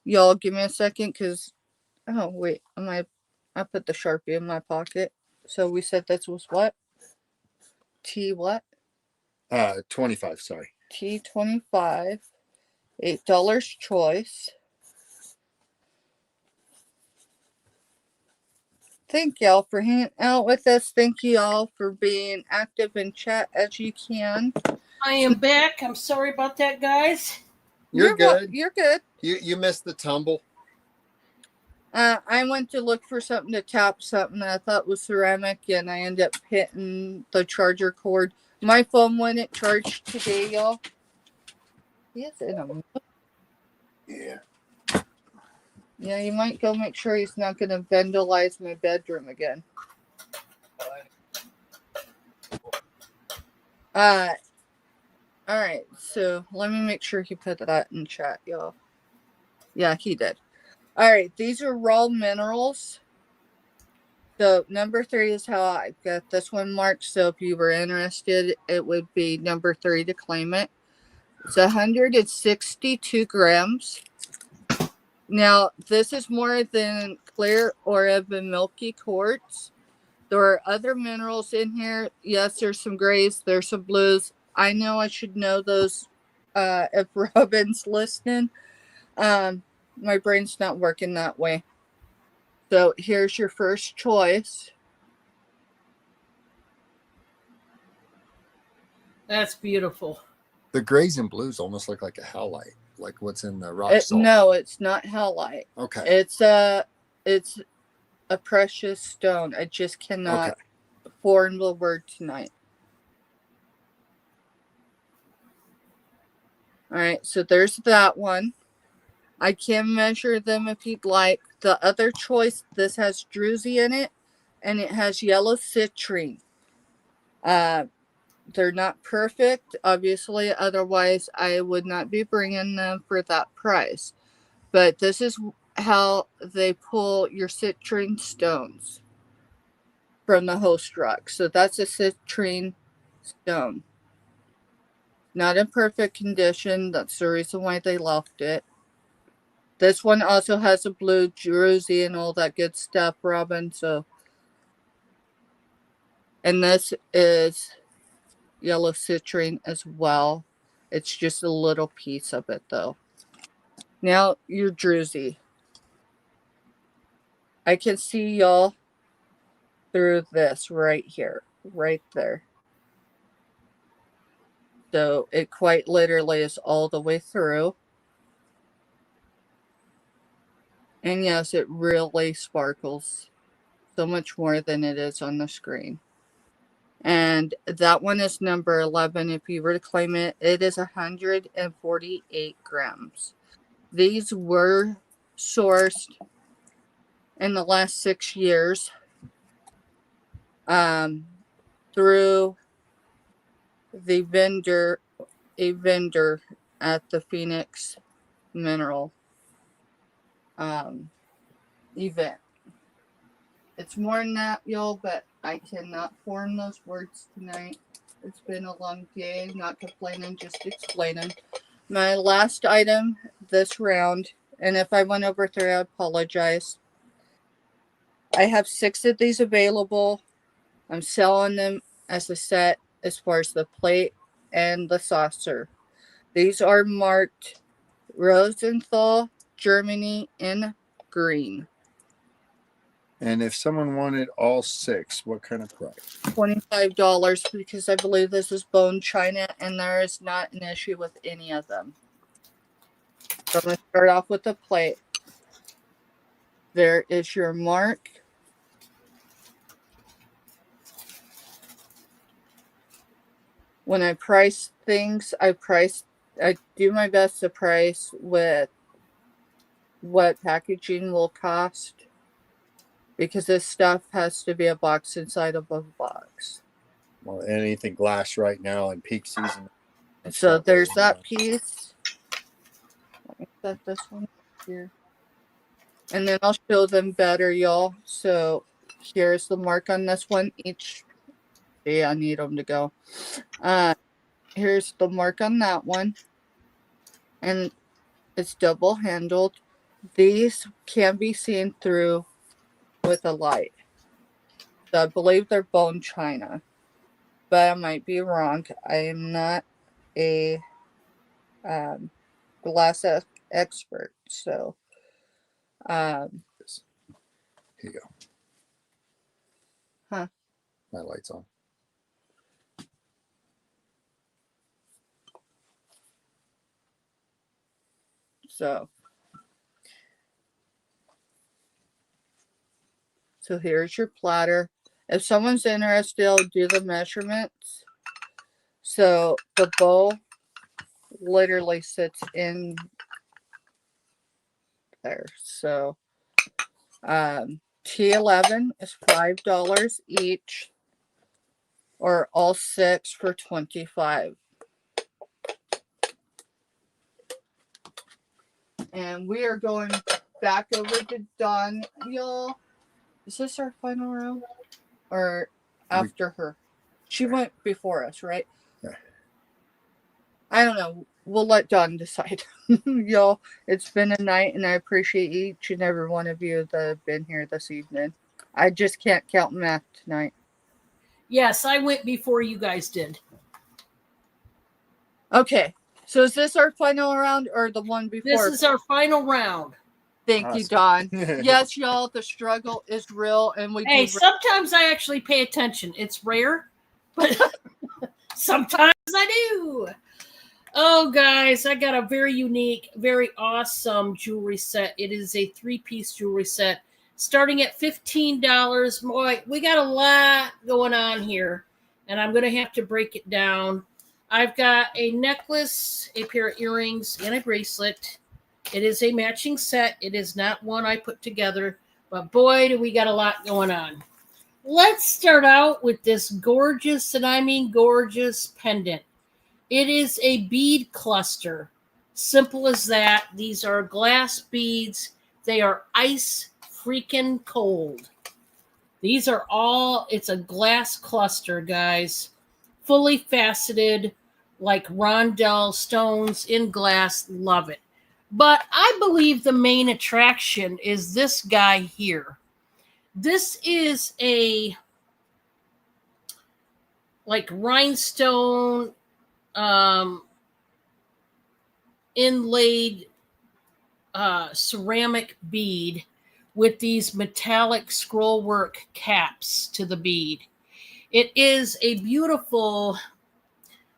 A: Y'all, give me a second, cause oh wait, I put the Sharpie in my pocket. So we said this was what? T what?
B: 25. Sorry.
A: T25, $8 choice. Thank y'all for hanging out with us. Thank you all for being active in chat as you can.
C: I am back. I'm sorry about that, guys.
B: You're good.
A: You're good.
B: You missed the tumble.
A: I went to look for something to tap something that I thought was ceramic, and I ended up hitting the charger cord. My phone wouldn't charge today, y'all. Yes, in a
B: Yeah.
A: yeah. You might go make sure he's not going to vandalize my bedroom again. All right. So let me make sure he put that in chat, y'all. Yeah, he did. All right. These are raw minerals. So number 3 is how I got this one marked. So if you were interested, it would be number 3 to claim it. It's 162 grams. Now, this is more than clear or even milky quartz. There are other minerals in here. Yes, there's some grays, there's some blues. I know I should know those if Robin's listening. My brain's not working that way. So here's your first choice.
C: That's beautiful.
B: The grays and blues almost look like a halite, like what's in the rock salt.
A: No, it's not halite.
B: Okay.
A: It's a precious stone. I just cannot form the word tonight. All right, so there's that one. I can measure them if you'd like. The other choice, this has druzy in it, and it has yellow citrine. They're not perfect, obviously. Otherwise, I would not be bringing them for that price. But this is how they pull your citrine stones from the host rock. So that's a citrine stone. Not in perfect condition. That's the reason why they left it. This one also has a blue druzy and all that good stuff, Robin. So, and this is yellow citrine as well. It's just a little piece of it, though. Now, your druzy. I can see y'all through this right here, right there. So it quite literally is all the way through. And yes, it really sparkles so much more than it is on the screen. And that one is number 11. If you were to claim it, it is 148 grams. These were sourced in the last 6 years through the vendor, a vendor at the Phoenix Mineral event. It's more than that, y'all, but I cannot form those words tonight. It's been a long day, not complaining, just explaining. My last item this round, and if I went over 3, I apologize. I have 6 of these available. I'm selling them as a set as far as the plate and the saucer. These are marked Rosenthal, Germany in green.
B: And if someone wanted all 6, what kind of price?
A: $25 because I believe this is bone china and there is not an issue with any of them. So I'm going to start off with the plate. There is your mark. When I price things, I do my best to price with what packaging will cost, because this stuff has to be a box inside of a box.
B: Well, anything glass right now in peak season.
A: So there's that piece. Let me set this one here. And then I'll show them better, y'all. So here's the mark on this one. Each day I need them to go. Here's the mark on that one. And it's double handled. These can be seen through with a light. So I believe they're bone china, but I might be wrong. I am not a glass expert, so
B: Here you go.
A: Huh.
B: My light's on.
A: So here's your platter. If someone's interested, I'll do the measurements. So the bowl literally sits in there. So T11 is $5 each, or all 6 for $25. And we are going back over to Dawn, y'all. Is this our final round? Or after her? She went before us, right?
B: Yeah.
A: I don't know. We'll let Dawn decide. Y'all, it's been a night, and I appreciate each and every one of you that have been here this evening. I just can't count math tonight.
C: Yes, I went before you guys did.
A: Okay. So is this our final round or the one before?
C: This is our final round.
A: Thank you, Dawn. Yes, y'all, the struggle is real, and we
C: Hey,
A: do.
C: sometimes I actually pay attention. It's rare, but sometimes I do. Oh, guys, I got a very unique, very awesome jewelry set. It is a 3-piece jewelry set starting at $15. Boy, we got a lot going on here, and I'm going to have to break it down. I've got a necklace, a pair of earrings, and a bracelet. It is a matching set. It is not one I put together, but boy, do we got a lot going on. Let's start out with this gorgeous, and I mean gorgeous, pendant. It is a bead cluster. Simple as that. These are glass beads. They are ice freaking cold. These are all, it's a glass cluster, guys. Fully faceted, like rondelle stones in glass. Love it. But I believe the main attraction is this guy here. This is a like rhinestone inlaid ceramic bead with these metallic scroll work caps to the bead. It is a beautiful,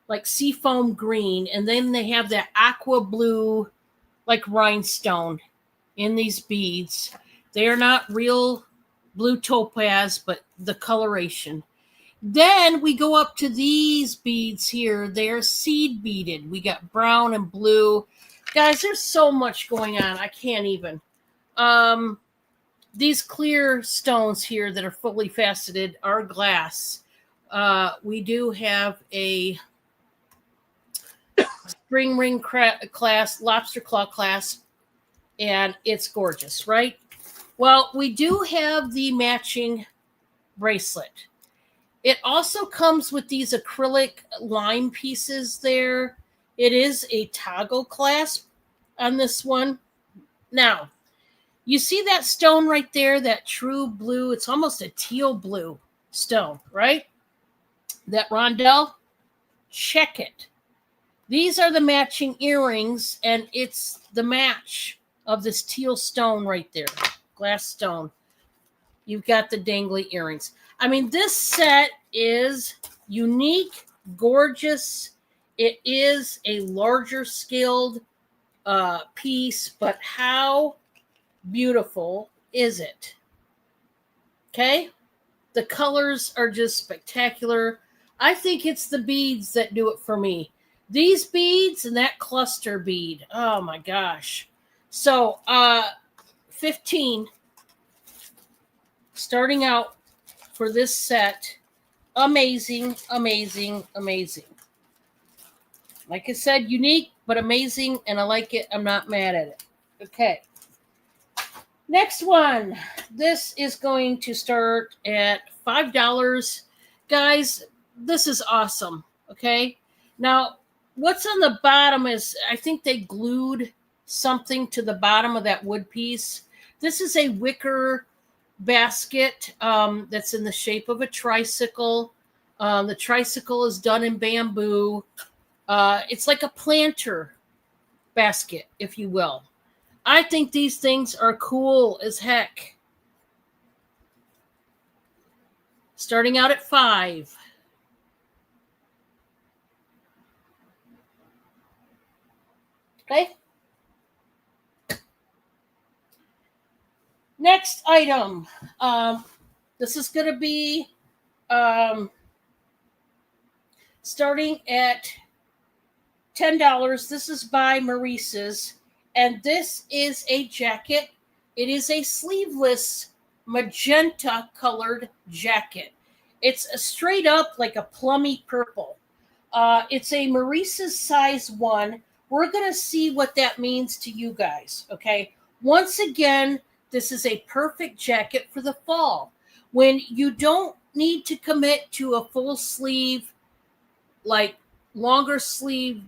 C: like seafoam green, and then they have that aqua blue, like rhinestone in these beads. They are not real blue topaz, but the coloration. Then we go up to these beads here. They're seed beaded. We got brown and blue. Guys, there's so much going on. I can't even. These clear stones here that are fully faceted are glass. We do have a spring ring clasp, lobster claw clasp, and it's gorgeous, right? Well, we do have the matching bracelet. It also comes with these acrylic lime pieces there. It is a toggle clasp on this one. Now, you see that stone right there, that true blue? It's almost a teal blue stone, right? That rondelle? Check it. These are the matching earrings, and it's the match of this teal stone right there, glass stone. You've got the dangly earrings. I mean, this set is unique, gorgeous. It is a larger scaled piece, but how beautiful is it? Okay? The colors are just spectacular. I think it's the beads that do it for me. These beads and that cluster bead. Oh my gosh. So, 15 starting out for this set. Amazing, amazing, amazing. Like I said, unique, but amazing, and I like it. I'm not mad at it. Okay. Next one. This is going to start at $5. Guys, this is awesome. Okay. Now, what's on the bottom is, I think they glued something to the bottom of that wood piece. This is a wicker basket that's in the shape of a tricycle. The tricycle is done in bamboo. It's like a planter basket, if you will. I think these things are cool as heck. Starting out at $5. Okay. Next item. This is going to be starting at $10. This is by Maurice's, and this is a jacket. It is a sleeveless magenta colored jacket. It's a straight up like a plummy purple. It's a Maurice's size 1. We're going to see what that means to you guys, okay? Once again, this is a perfect jacket for the fall when you don't need to commit to a full sleeve, like longer sleeve,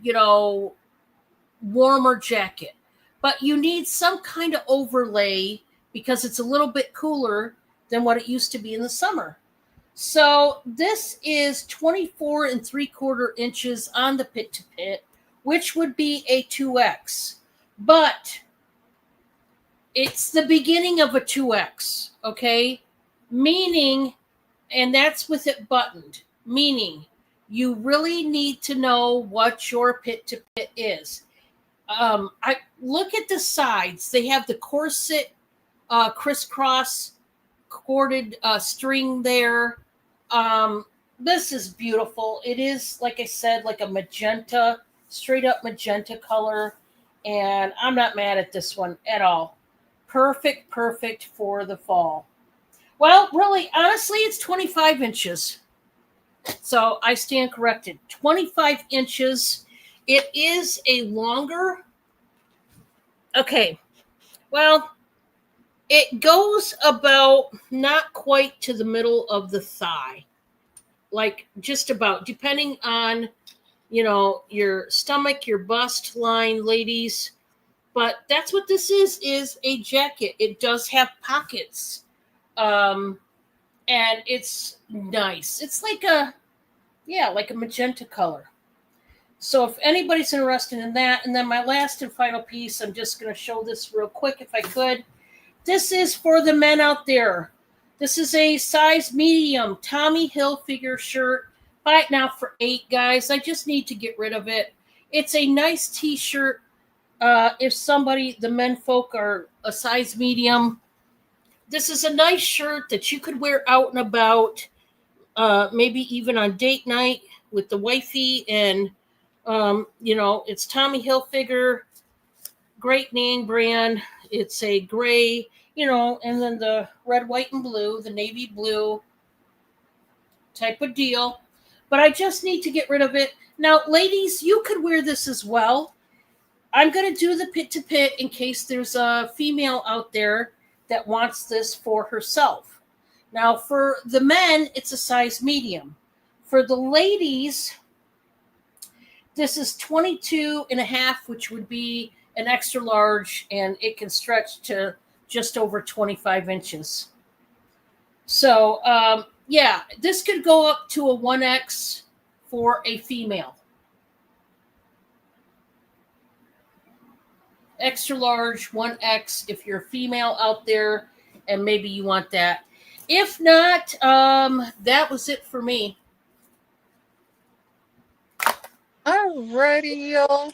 C: warmer jacket. But you need some kind of overlay because it's a little bit cooler than what it used to be in the summer. So this is 24 3/4 inches on the pit to pit, which would be a 2X. But it's the beginning of a 2X, okay? Meaning, and that's with it buttoned, meaning you really need to know what your pit to pit is. I look at the sides. They have the corset crisscross corded string there. This is beautiful. It is, like I said, like a magenta, straight up magenta color. And I'm not mad at this one at all. Perfect for the fall. Well, really, honestly, it's 25 inches. So I stand corrected. 25 inches. It is a longer. Okay. Well, it goes about not quite to the middle of the thigh. Like just about, depending on, your stomach, your bust line, ladies. But that's what this is a jacket. It does have pockets. And it's nice. It's like a magenta color. So if anybody's interested in that, and then my last and final piece, I'm just going to show this real quick if I could. This is for the men out there. This is a size medium Tommy Hilfiger shirt. Buy it now for $8, guys. I just need to get rid of it. It's a nice t-shirt. If somebody, the men folk, are a size medium, this is a nice shirt that you could wear out and about, maybe even on date night with the wifey. And, it's Tommy Hilfiger, great name brand. It's a gray, and then the red, white, and blue, the navy blue type of deal. But I just need to get rid of it. Now, ladies, you could wear this as well. I'm going to do the pit to pit in case there's a female out there that wants this for herself. Now, for the men, it's a size medium. For the ladies, this is 22 and a half, which would be an extra large, and it can stretch to just over 25 inches. So, this could go up to a 1X for a female. Extra large, 1X if you're a female out there and maybe you want that. If not, that was it for me.
A: Alrighty, y'all.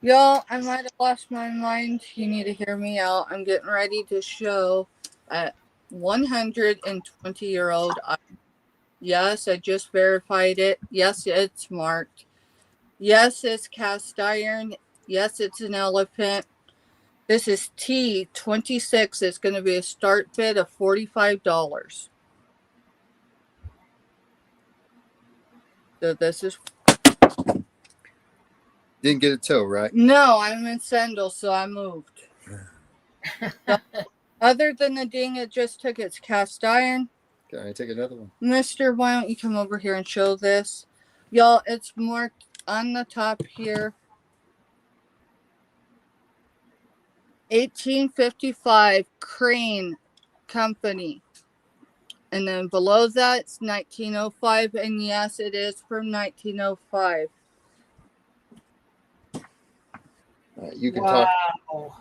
A: Y'all, I might have lost my mind. You need to hear me out. I'm getting ready to show a 120-year-old. Yes, I just verified it. Yes, it's marked. Yes, it's cast iron. Yes, it's an elephant. This is T26. It's going to be a start bid of $45. So this is...
B: Didn't get a toe, right?
A: No, I'm in sandals, so I moved. So, other than the ding it just took, it's cast iron.
B: Can I take another one?
A: Mister, why don't you come over here and show this? Y'all, it's marked on the top here. 1855 Crane Company. And then below that, it's 1905. And yes, it is from 1905.
B: You can talk.
C: Wow.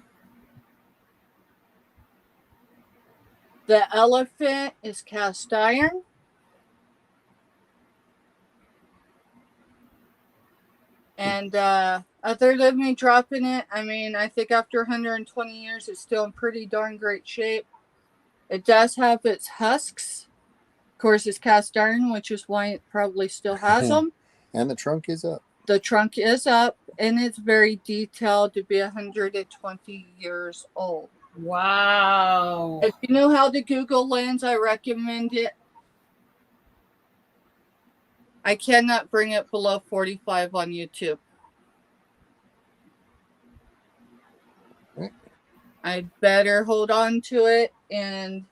A: The elephant is cast iron. And other than me dropping it, I mean, I think after 120 years, it's still in pretty darn great shape. It does have its husks. Of course, it's cast iron, which is why it probably still has them.
B: And the trunk is up.
A: The trunk is up, and it's very detailed to be 120 years old.
C: Wow.
A: If you know how to Google Lens, I recommend it. I cannot bring it below 45 on YouTube. I better hold on to it and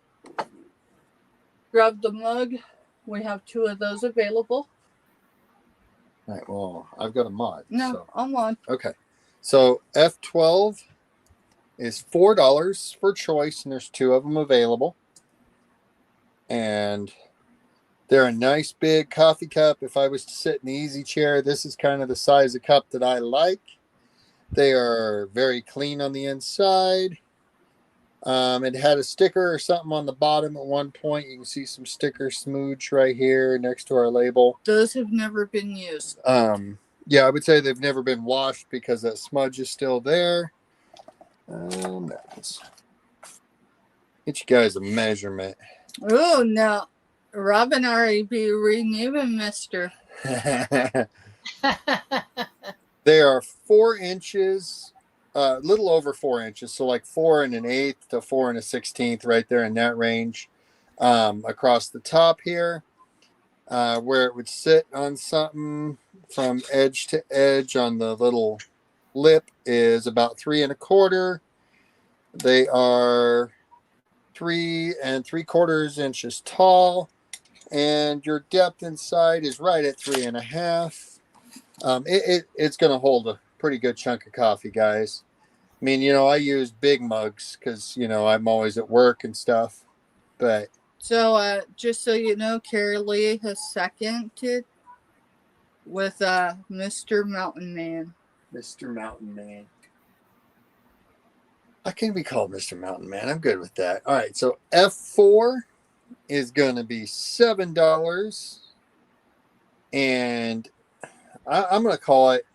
A: grab the mug. We have 2 of those available.
B: All right, well, I've got a mod.
A: No,
B: So.
A: I'm on.
B: Okay. So F12 is $4 for choice, and there's 2 of them available. And they're a nice big coffee cup. If I was to sit in the easy chair, this is kind of the size of cup that I like. They are very clean on the inside. It had a sticker or something on the bottom at one point. You can see some sticker smooch right here next to our label.
A: Those have never been used.
B: Yeah, I would say they've never been washed because that smudge is still there. Let's get you guys a measurement.
A: Oh, no. Robin already be renewing Mister.
B: They are 4 inches, a little over 4 inches. So like 4 1/8 to 4 1/16, right there in that range. Across the top here, where it would sit on something from edge to edge on the little lip is about 3 1/4. They are 3 3/4 inches tall, and your depth inside is right at 3 1/2. It's going to hold a pretty good chunk of coffee, guys. I mean, I use big mugs because, I'm always at work and stuff. But
A: So, just so you know, Carrie Lee has seconded with Mr. Mountain Man.
B: Mr. Mountain Man. I can be called Mr. Mountain Man. I'm good with that. All right, so F4 is going to be $7, and I'm going to call it.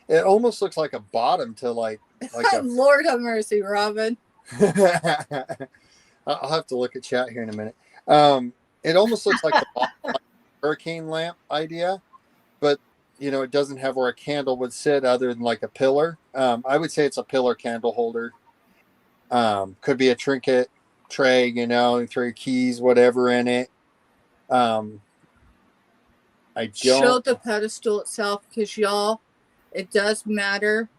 B: It almost looks like a bottom to like a.
A: Lord have mercy, Robin.
B: I'll have to look at chat here in a minute. It almost looks like a hurricane lamp idea, but it doesn't have where a candle would sit other than like a pillar. I would say it's a pillar candle holder. Could be a trinket tray, you throw your keys, whatever in it. I don't
A: Show the pedestal itself, because y'all, it does matter.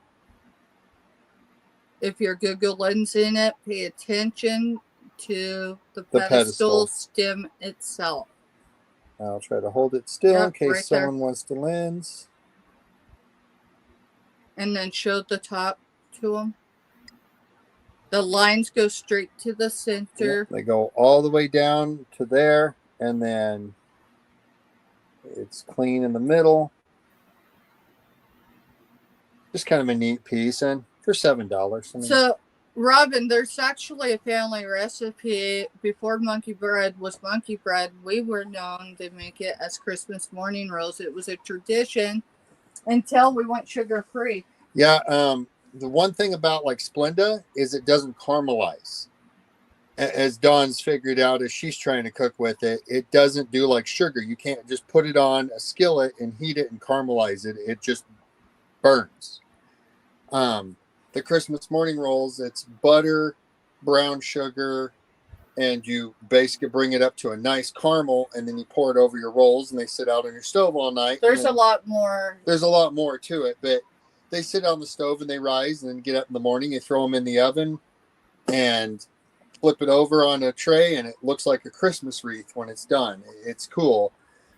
A: If your Google Lens in it, pay attention to the pedestal stem itself.
B: I'll try to hold it still in case
A: right
B: someone
A: there.
B: wants to lens.
A: And then show the top to them. The lines go straight to the center.
B: They go all the way down to there, and then it's clean in the middle. Just kind of a neat piece, and for $7.
A: So, Robin, there's actually a family recipe. Before monkey bread was monkey bread, we were known to make it as Christmas morning rolls. It was a tradition until we went sugar-free.
B: Yeah, the one thing about like Splenda is it doesn't caramelize. As Dawn's figured out as she's trying to cook with it, it doesn't do like sugar. You can't just put it on a skillet and heat it and caramelize it. It just burns. The Christmas morning rolls, it's butter, brown sugar, and you basically bring it up to a nice caramel, and then you pour it over your rolls, and they sit out on your stove all night.
A: There's a lot more.
B: There's a lot more to it, but they sit on the stove and they rise, and then get up in the morning, you throw them in the oven and flip it over on a tray, and it looks like a Christmas wreath when it's done. It's cool.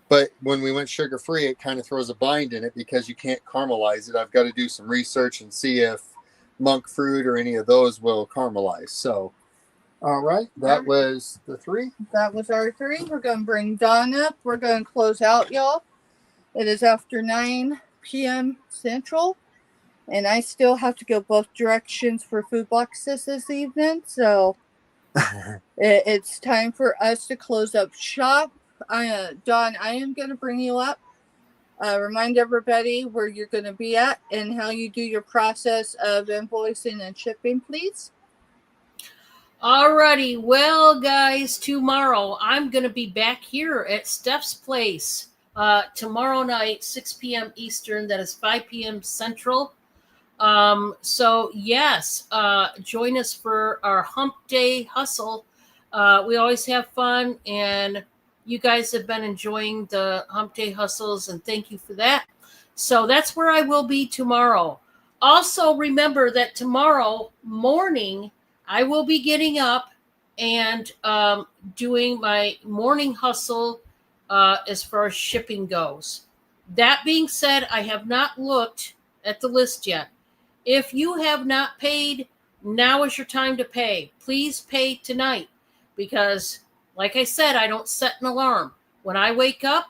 B: But when we went sugar-free, it kind of throws a bind in it because you can't caramelize it. I've got to do some research and see if monk fruit or any of those will caramelize. So, all right, that was the 3.
A: That was our 3. We're going to bring Dawn up. We're going to close out, y'all. It is after 9 p.m. Central, and I still have to go both directions for food boxes this evening. So it's time for us to close up shop. Dawn, I am going to bring you up. Remind everybody where you're going to be at and how you do your process of invoicing and shipping, please.
C: Alrighty, well, guys, tomorrow I'm going to be back here at Steph's place tomorrow night, 6 p.m. Eastern. That is 5 p.m. Central. So, yes, join us for our Hump Day Hustle. We always have fun, and you guys have been enjoying the Hump Day Hustles, and thank you for that. So that's where I will be tomorrow. Also, remember that tomorrow morning, I will be getting up and doing my morning hustle as far as shipping goes. That being said, I have not looked at the list yet. If you have not paid, now is your time to pay. Please pay tonight because, like I said, I don't set an alarm. When I wake up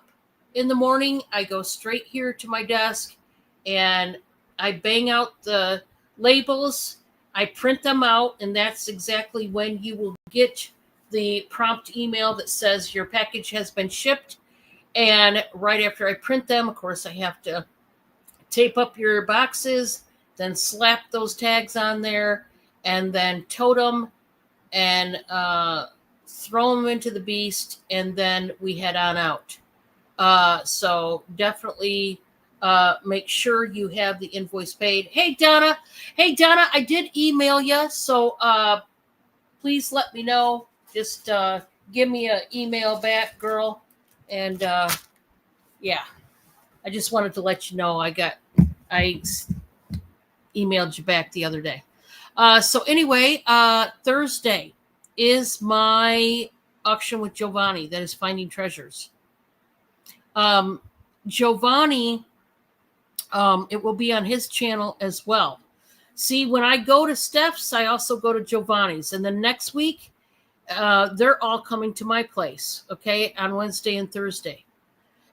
C: in the morning, I go straight here to my desk and I bang out the labels. I print them out, and that's exactly when you will get the prompt email that says your package has been shipped. And right after I print them, of course, I have to tape up your boxes, then slap those tags on there, and then tote them and throw them into the beast, and then we head on out. So definitely make sure you have the invoice paid. Hey, Donna, I did email you, so please let me know. Just give me an email back, girl. And yeah, I just wanted to let you know I emailed you back the other day. So anyway, Thursday is my auction with Giovanni. That is Finding Treasures. Giovanni, it will be on his channel as well. See, when I go to Steph's, I also go to Giovanni's. And then next week, they're all coming to my place, okay, on Wednesday and Thursday.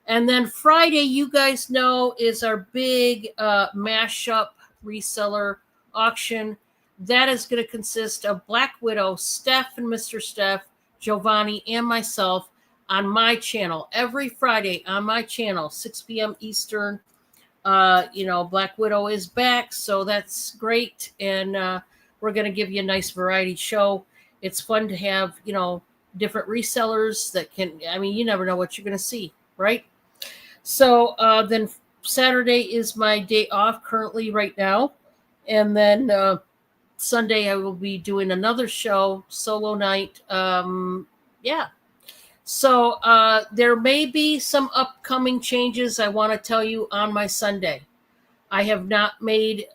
C: And then Friday, you guys know, is our big mashup reseller auction. that is going to consist of Black Widow, Steph and Mr. Steph, Giovanni, and myself on my channel every Friday on my channel, 6 p.m. Eastern. Black Widow is back, so that's great. And we're going to give you a nice variety show. It's fun to have, different resellers that can, you never know what you're going to see, right? So then Saturday is my day off currently right now. And then Sunday I will be doing another show, solo night. So there may be some upcoming changes I want to tell you on my Sunday. I have not made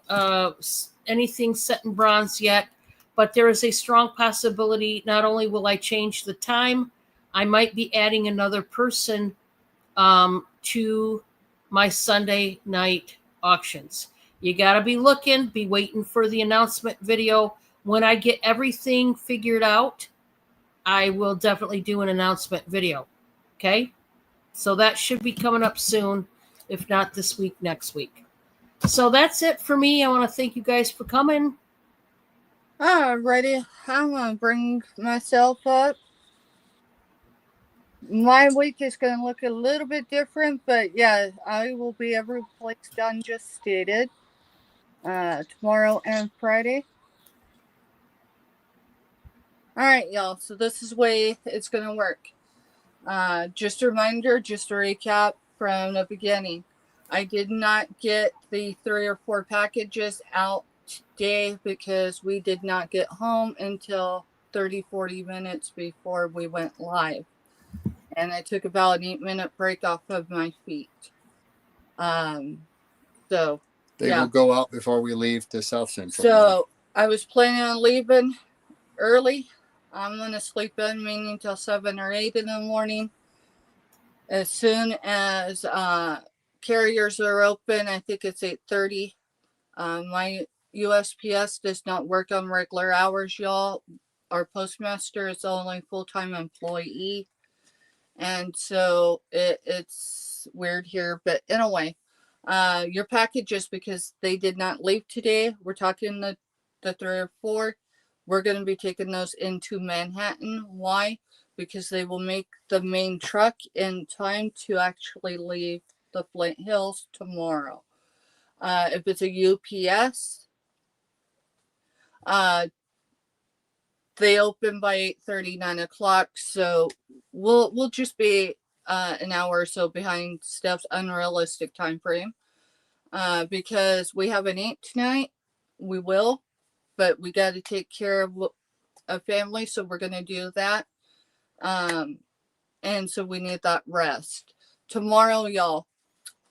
C: anything set in bronze yet, but there is a strong possibility not only will I change the time, I might be adding another person to my Sunday night auctions. You got to be looking, be waiting for the announcement video. When I get everything figured out, I will definitely do an announcement video. Okay? So that should be coming up soon, if not this week, next week. So that's it for me. I want to thank you guys for coming.
A: Alrighty, I'm gonna bring myself up. My week is gonna look a little bit different, but yeah, I will be every place done just stated. Tomorrow and Friday. Alright, y'all, so this is the way it's gonna work. Just a reminder, just a recap from the beginning. I did not get the 3 or 4 packages out today because we did not get home until 30-40 minutes before we went live. And I took about an 8-minute break off of my feet. So
B: They
A: yeah.
B: will go out before we leave to South Central.
A: So I was planning on leaving early. I'm going to sleep in meaning till 7 or 8 in the morning. As soon as carriers are open, I think it's 8:30. My USPS does not work on regular hours, y'all. Our postmaster is the only full-time employee. And so it's weird here. But anyway, your packages, because they did not leave today, we're talking the 3 or 4, we're going to be taking those into Manhattan. Why? Because they will make the main truck in time to actually leave the Flint Hills tomorrow. If it's a UPS, they open by 8:30, 9 o'clock. So we'll just be an hour or so behind Steph's unrealistic time frame. Because we have an aunt tonight. We will, but we got to take care of a family, so we're going to do that. And so we need that rest. Tomorrow, y'all,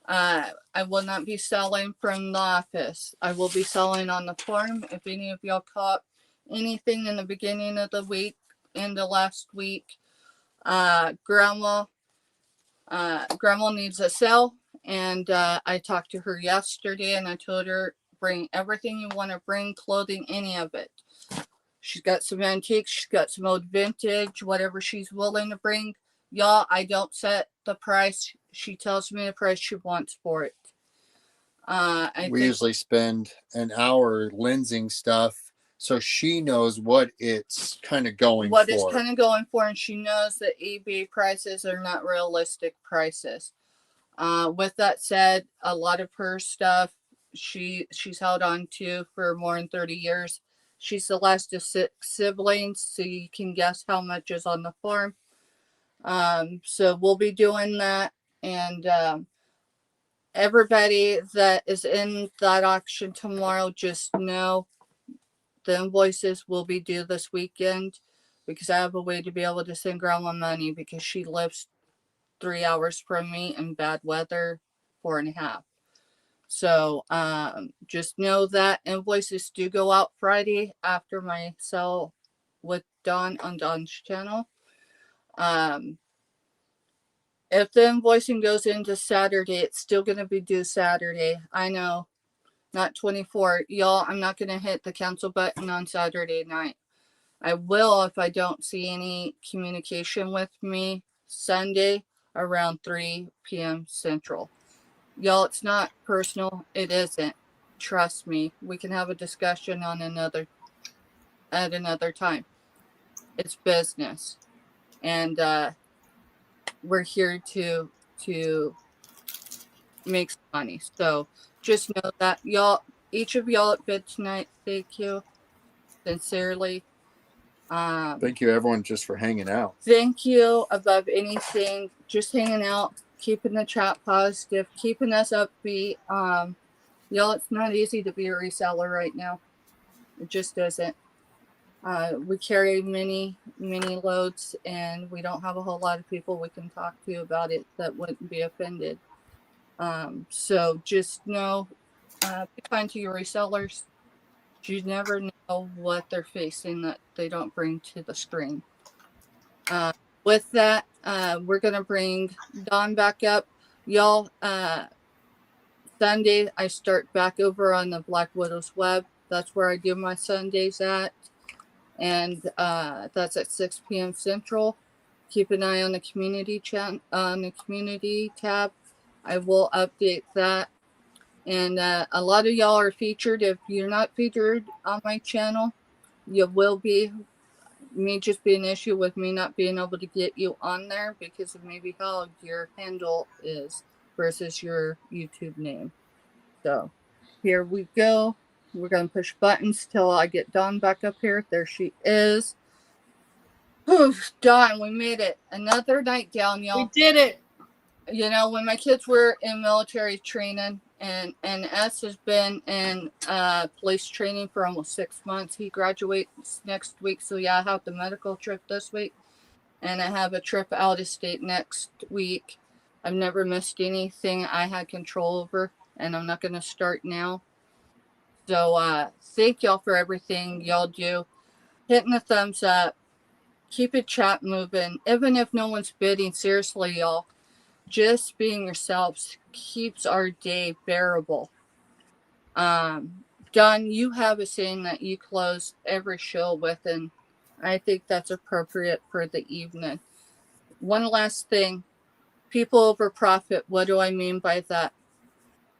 A: I will not be selling from the office. I will be selling on the farm. If any of y'all caught anything in the beginning of the week, in the last week, grandma needs a cell. And I talked to her yesterday and I told her, bring everything you want to bring, clothing, any of it. She's got some antiques, she's got some old vintage, whatever she's willing to bring. Y'all, I don't set the price. She tells me the price she wants for it.
B: We usually spend an hour lensing stuff so she knows what it's kind of going for.
A: What it's kind of going for, and she knows that eBay prices are not realistic prices. With that said, a lot of her stuff she's held on to for more than 30 years. She's the last of 6 siblings, so you can guess how much is on the farm. So we'll be doing that, and everybody that is in that auction tomorrow, just know the invoices will be due this weekend, because I have a way to be able to send grandma money, because she lives 3 hours from me in bad weather, 4.5. So just know that invoices do go out Friday after my sell with Dawn on Dawn's channel. If the invoicing goes into Saturday, it's still going to be due Saturday. I know, not 24. Y'all, I'm not going to hit the cancel button on Saturday night. I will if I don't see any communication with me Sunday around 3 p.m. Central. Y'all, it's not personal. It isn't. Trust me. We can have a discussion on another at another time. It's business, and we're here to make some money. So just know that y'all, each of y'all at bid tonight, thank you sincerely.
B: Thank you, everyone, just for hanging out.
A: Thank you above anything, just hanging out, keeping the chat positive, keeping us upbeat. Y'all, it's not easy to be a reseller right now. It just isn't. We carry many loads, and we don't have a whole lot of people we can talk to about it that wouldn't be offended. So just know, be kind to your resellers. You never know what they're facing that they don't bring to the screen. With that, we're going to bring Dawn back up. Y'all, Sunday, I start back over on the Black Widows web. That's where I do my Sundays at. And that's at 6 p.m. Central. Keep an eye on the community on the community tab. I will update that. And a lot of y'all are featured. If you're not featured on my channel, you will be. May just be an issue with me not being able to get you on there because of maybe how your handle is versus your YouTube name. So here we go. We're going to push buttons till I get Dawn back up here. There she is. Oof, Dawn, we made it. Another nightgown, y'all.
C: We did it.
A: You know, when my kids were in military training, and S has been in police training for almost 6 months. He graduates next week. So yeah, I have the medical trip this week, and I have a trip out of state next week. I've never missed anything I had control over, and I'm not going to start now. So thank y'all for everything y'all do. Hitting the thumbs up. Keep it chat moving. Even if no one's bidding, seriously, y'all. Just being yourselves keeps our day bearable. Don, you have a saying that you close every show with, and I think that's appropriate for the evening. One last thing. People over profit. What do I mean by that?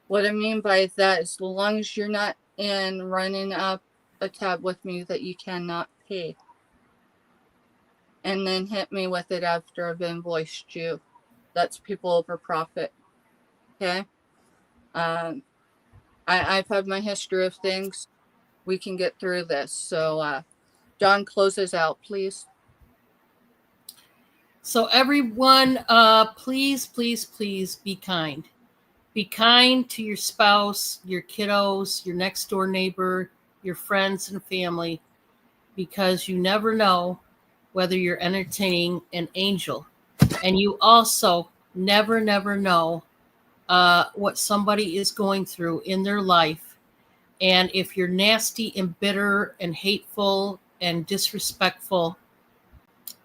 A: What I mean by that is, as long as you're not in running up a tab with me that you cannot pay, and then hit me with it after I've invoiced you. That's people over profit. Okay? I've had my history of things. We can get through this. So, Dawn, closes out, please.
C: So everyone, please be kind. Be kind to your spouse, your kiddos, your next door neighbor, your friends and family, because you never know whether you're entertaining an angel. And you also never know what somebody is going through in their life. And if you're nasty and bitter and hateful and disrespectful,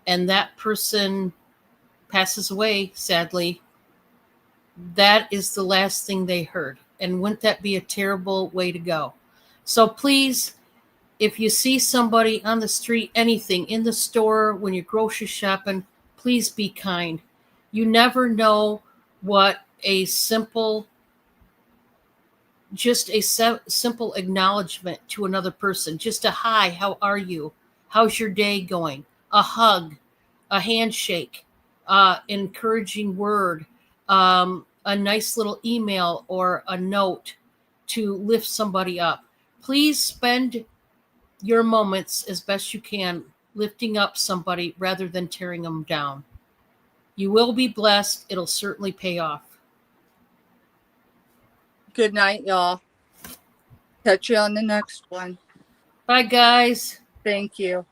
C: and that person passes away, sadly, that is the last thing they heard. And wouldn't that be a terrible way to go? So please, if you see somebody on the street, anything in the store, when you're grocery shopping, please be kind. You never know what a simple acknowledgement to another person, just a hi, how are you? How's your day going? A hug, a handshake, encouraging word, a nice little email or a note to lift somebody up. Please spend your moments as best you can lifting up somebody rather than tearing them down. You will be blessed. It'll certainly pay off.
A: Good night, y'all. Catch you on the next one.
C: Bye, guys.
A: Thank you.